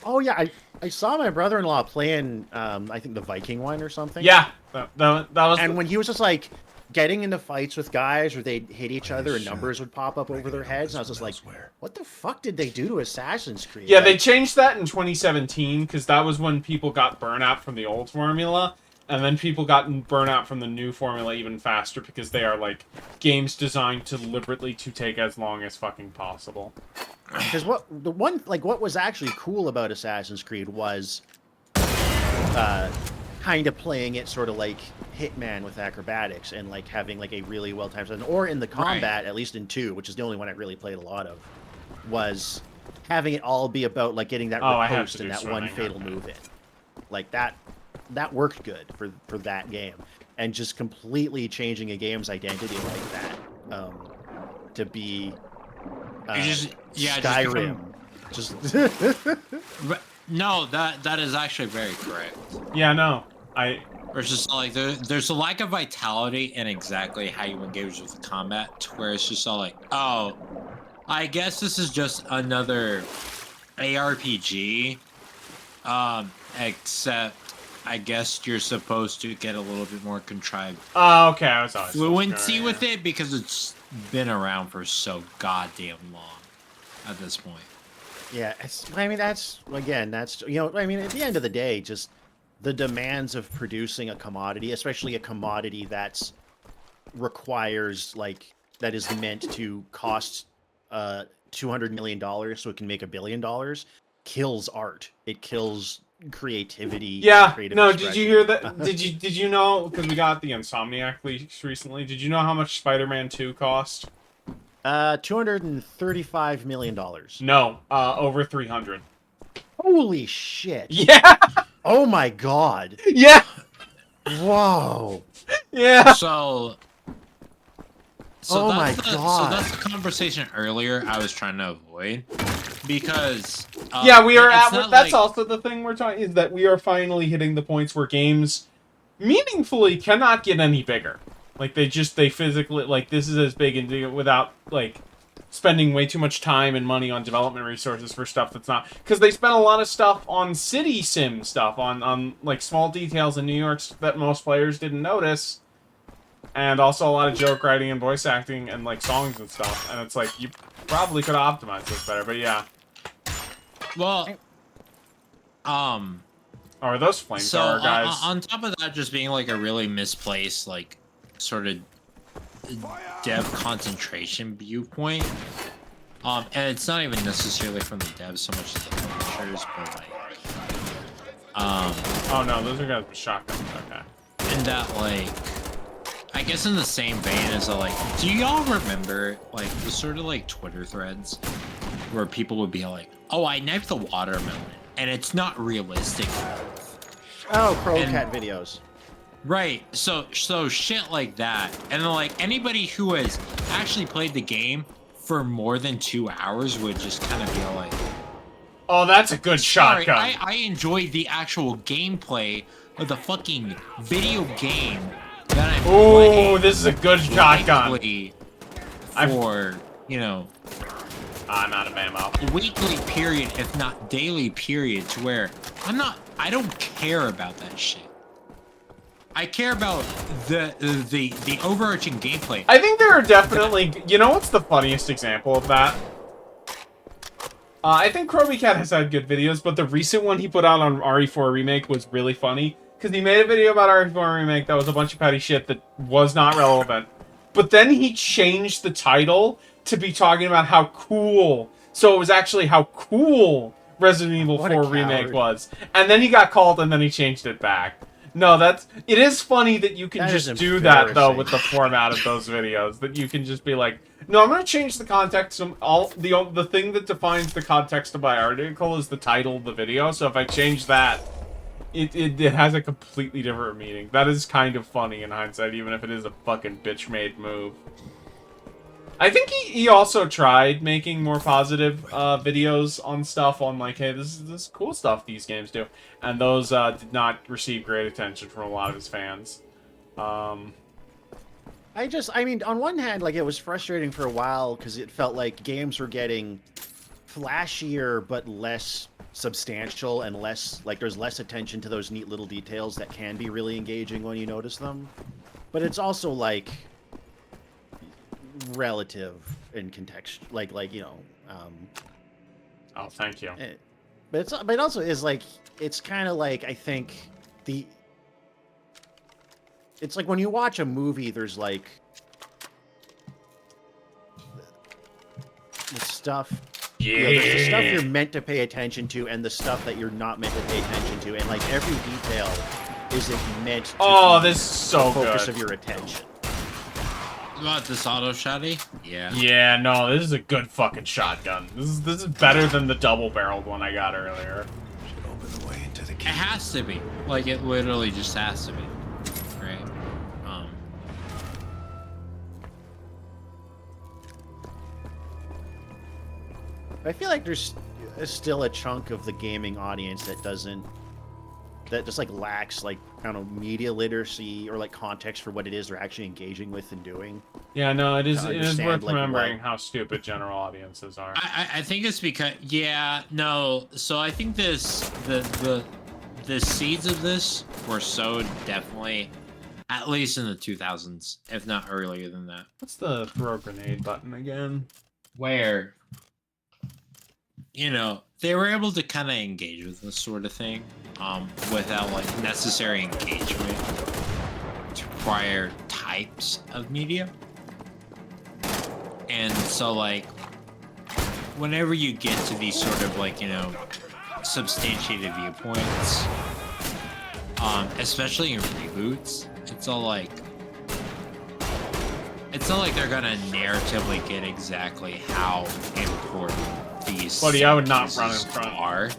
Oh yeah, I saw my brother-in-law playing, I think the Viking one or something.
Yeah, that was.
And when he was just like getting into fights with guys, or they'd hit each other and numbers would pop up over their heads, and I was just like, what the fuck did they do to Assassin's Creed?
Yeah, they changed that in 2017 because that was when people got burnout from the old formula, and then people got burnout from the new formula even faster because they are like games designed deliberately to take as long as fucking possible.
Because what was actually cool about Assassin's Creed was kind of playing it sort of like Hitman with acrobatics and like having like a really well timed, or in the combat, at least in 2, which is the only one I really played a lot of, was having it all be about like getting that riposte and that one fatal move in. Like that worked good for that game, and just completely changing a game's identity like that to be Skyrim.
No, that is actually very correct.
Yeah, no,
It's just like there's a lack of vitality in exactly how you engage with the combat, to where it's just all like, oh, I guess this is just another ARPG, except I guess you're supposed to get a little bit more contrived.
Oh, okay, I was
fluency with it because it's been around for so goddamn long at this point.
Yeah, that's at the end of the day, just the demands of producing a commodity, especially a commodity that is meant to cost $200 million so it can make $1 billion, kills art. It kills creativity.
Yeah.
No,
did you hear that? Did you know, because we got the Insomniac leaks recently, did you know how much Spider-Man 2 cost?
$235 million.
No, over 300.
Holy shit.
Yeah.
Oh my god.
Yeah.
Whoa.
Yeah.
So that's the conversation earlier I was trying to avoid, because
we are that's also the thing we're talking, is that we are finally hitting the points where games meaningfully cannot get any bigger. Like, they physically, like, this is as big and do it without, like, spending way too much time and money on development resources for stuff that's not... Because they spent a lot of stuff on city sim stuff, on like, small details in New York that most players didn't notice. And also a lot of joke writing and voice acting and, like, songs and stuff. And it's like, you probably could have optimized this better, but yeah.
Well,
Or those flamethrower guys.
On top of that, just being like a really misplaced, like, sort of dev concentration viewpoint. And it's not even necessarily from the devs so much as the publishers, but like,
oh no, those are guys with shotguns. Okay.
And that, like, I guess in the same vein as like, do y'all remember like the sort of like Twitter threads where people would be like, "Oh, I knifed the watermelon," and it's not realistic.
Oh, Crowcat videos.
Right. So shit like that, and then like anybody who has actually played the game for more than 2 hours would just kind of be like,
"Oh, that's a good shotgun."
I enjoyed the actual gameplay of the fucking video game that I'm playing.
Oh, this is a good shotgun.
For, you know,
I'm out of ammo.
Weekly period, if not daily period, to where I don't care about that shit. I care about the overarching gameplay.
I think there are definitely... You know what's the funniest example of that? I think Cat has had good videos, but the recent one he put out on RE4 Remake was really funny. Because he made a video about RE4 Remake that was a bunch of petty shit that was not relevant. But then he changed the title to be talking about how cool... So it was actually how cool Resident Evil 4 Remake was. And then he got called and then he changed it back. No, it is funny that you can just do that, though, with the format of those videos. That you can just be like, no, I'm going to change the context. The thing that defines the context of my article is the title of the video. So if I change that, it has a completely different meaning. That is kind of funny in hindsight, even if it is a fucking bitch-made move. I think he also tried making more positive videos on stuff on like, hey, this is cool stuff these games do. And those did not receive great attention from a lot of his fans.
I mean, on one hand, like, it was frustrating for a while because it felt like games were getting flashier but less substantial and less, like, there's less attention to those neat little details that can be really engaging when you notice them. But it's also, like, relative in context, like you know.
Oh, thank you.
But it also is like, it's kind of like, I think it's like when you watch a movie, there's like the stuff.
Yeah.
You know, there's the stuff you're meant to pay attention to, and the stuff that you're not meant to pay attention to, and like every detail isn't meant to be
this is so
the focus
good.
of your attention.
About this auto shotty? Yeah.
Yeah, no, this is a good fucking shotgun. This is better than the double-barreled one I got earlier.
Should open the way into the
It has to be. Like, it literally just has to be. Right?
I feel like there's still a chunk of the gaming audience that just like lacks like, I don't know, media literacy or like context for what it is they're actually engaging with and doing.
Yeah, no, it is worth
like,
remembering how stupid general audiences are.
I think it's because, yeah, no. So I think the seeds of this were sowed definitely, at least in the 2000s, if not earlier than that.
What's the throw grenade button again?
Where, you know, they were able to kind of engage with this sort of thing without like necessary engagement to prior types of media. And so like whenever you get to these sort of like, you know, substantiated viewpoints, especially in reboots, it's not like they're gonna narratively get exactly how important these
Buddy, I would not run in front.
Are.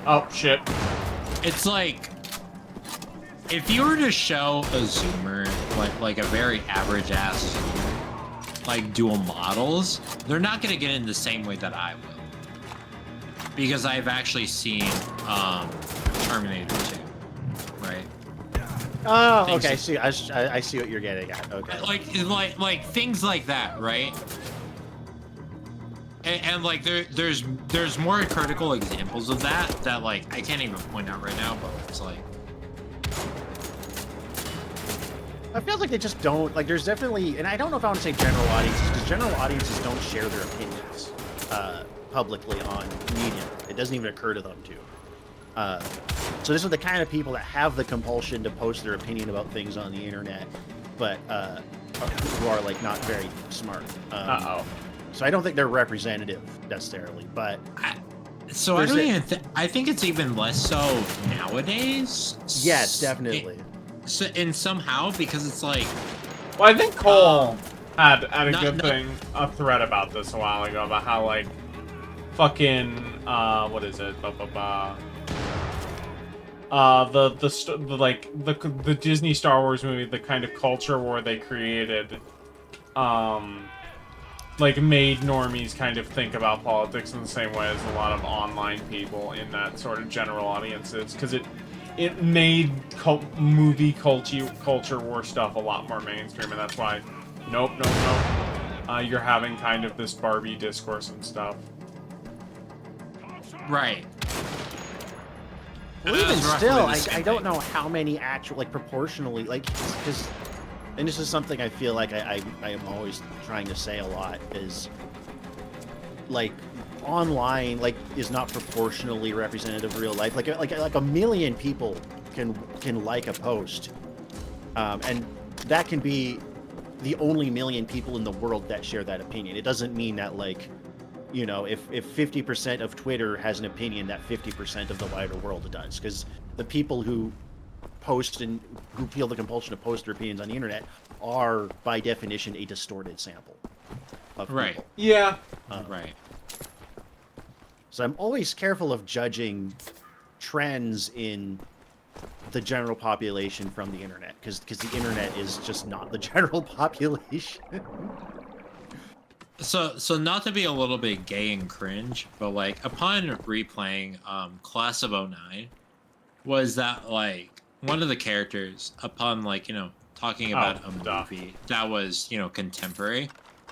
Oh, shit.
It's like, if you were to show a zoomer, like a very average-ass zoomer, like dual models, they're not going to get in the same way that I will. Because I've actually seen Terminator 2, right?
Oh, okay. I see what you're getting at. Okay.
Like things like that, right? And like there's more critical examples of that like I can't even point out right now, but it's like
I feel like they just don't like. There's definitely, and I don't know if I want to say general audiences, because general audiences don't share their opinions publicly on media. It doesn't even occur to them to. So this are the kind of people that have the compulsion to post their opinion about things on the internet, but who are like not very smart. So I don't think they're representative necessarily, but.
I think it's even less so nowadays.
Yes, definitely.
And somehow, because it's like...
Well, I think Cole had a good thing, a thread about this a while ago, about how, like, fucking, what is it? The Disney Star Wars movie, the kind of culture war they created, like, made normies kind of think about politics in the same way as a lot of online people in that sort of general audiences, because it made movie culture war stuff a lot more mainstream, and that's why, nope, you're having kind of this Barbie discourse and stuff.
Right.
Well, even still, I don't know how many actual, like, proportionally, like, because, and this is something I feel like I am always trying to say a lot, is, like, online, like, is not proportionally representative of real life. Like a million people can like a post, and that can be the only million people in the world that share that opinion. It doesn't mean that, like, you know, if 50% of Twitter has an opinion, that 50% of the wider world does, because the people who post and who feel the compulsion to post their opinions on the internet are by definition a distorted sample of people.
Yeah.
Right.
So I'm always careful of judging trends in the general population from the internet, because the internet is just not the general population.
So not to be a little bit gay and cringe, but like upon replaying Class of '09, was that like one of the characters upon like, you know, talking about a movie that was, you know, contemporary,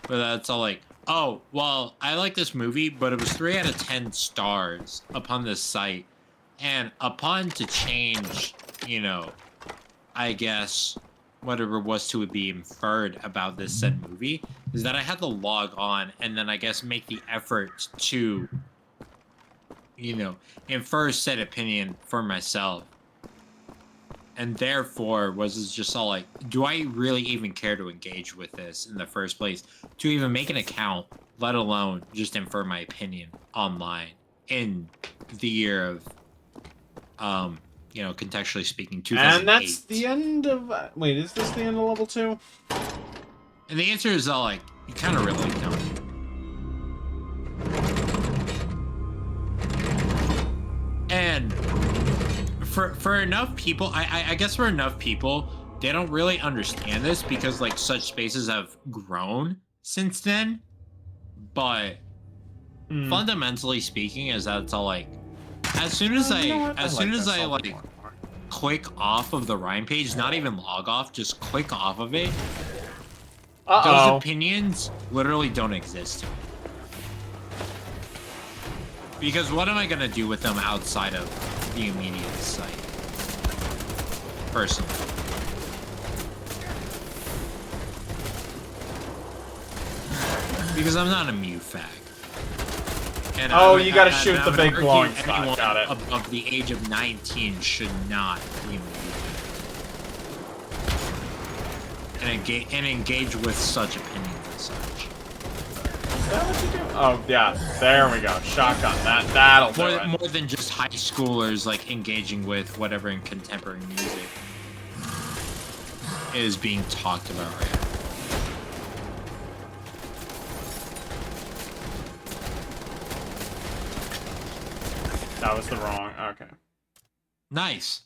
but that's all like, oh, well, I like this movie, but it was 3 out of 10 stars upon this site. And upon to change, you know, I guess, whatever was to be inferred about this said movie, is that I had to log on and then I guess make the effort to, you know, infer said opinion for myself. And therefore, was just all like, do I really even care to engage with this in the first place? To even make an account, let alone just infer my opinion online in the year of, you know, contextually speaking, 2008.
And that's the end of... wait, is this the end of level 2?
And the answer is all like, you kind of really don't. And... For enough people, I guess for enough people, they don't really understand this because like such spaces have grown since then. But fundamentally speaking, is that it's all like, as soon as I like click off of the Rhyme page, not even log off, just click off of it, those opinions literally don't exist to me. Because what am I gonna do with them outside of the immediate site? Personally. Because I'm not a Mew fag. And
you gotta shoot the big glowing spot. Got it.
Above the age of 19 should not be a Mew fag. And engage with such opinions as such.
Is that what you do? Oh, yeah. There we go. Shotgun. That'll do it.
More than just high schoolers, like, engaging with whatever in contemporary music is being talked about right now.
That was the wrong... okay.
Nice.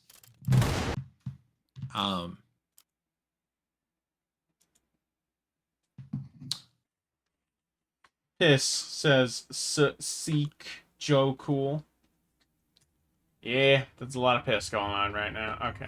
Piss says, seek Joe Cool. Yeah, there's a lot of piss going on right now. Okay.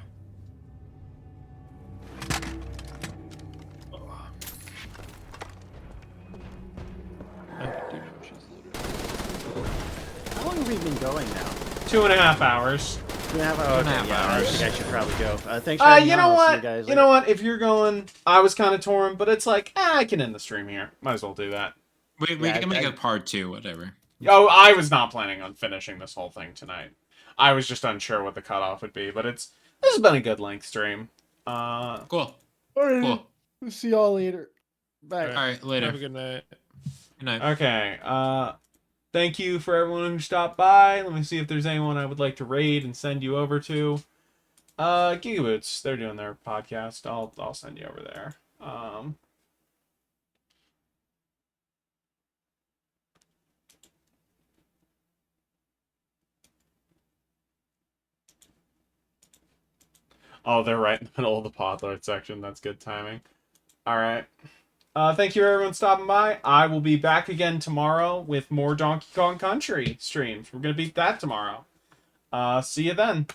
have we been going now?
2.5 hours.
2.5 hours. Okay, yeah, I think I should probably go. Thanks.
You know what? You know what? If you're going, I was kind of torn, but it's like, I can end the stream here. Might as well do that.
We can make a part 2, whatever.
Oh, I was not planning on finishing this whole thing tonight. I was just unsure what the cutoff would be, but this has been a good length stream.
Cool.
Cool. We'll see y'all later. Bye.
All right, later.
Have a good night.
Good night.
Okay. Thank you for everyone who stopped by. Let me see if there's anyone I would like to raid and send you over to. Gigaboots, they're doing their podcast. I'll send you over there. Oh, they're right in the middle of the Podlord section. That's good timing. All right. Thank you, everyone, stopping by. I will be back again tomorrow with more Donkey Kong Country streams. We're going to beat that tomorrow. See you then.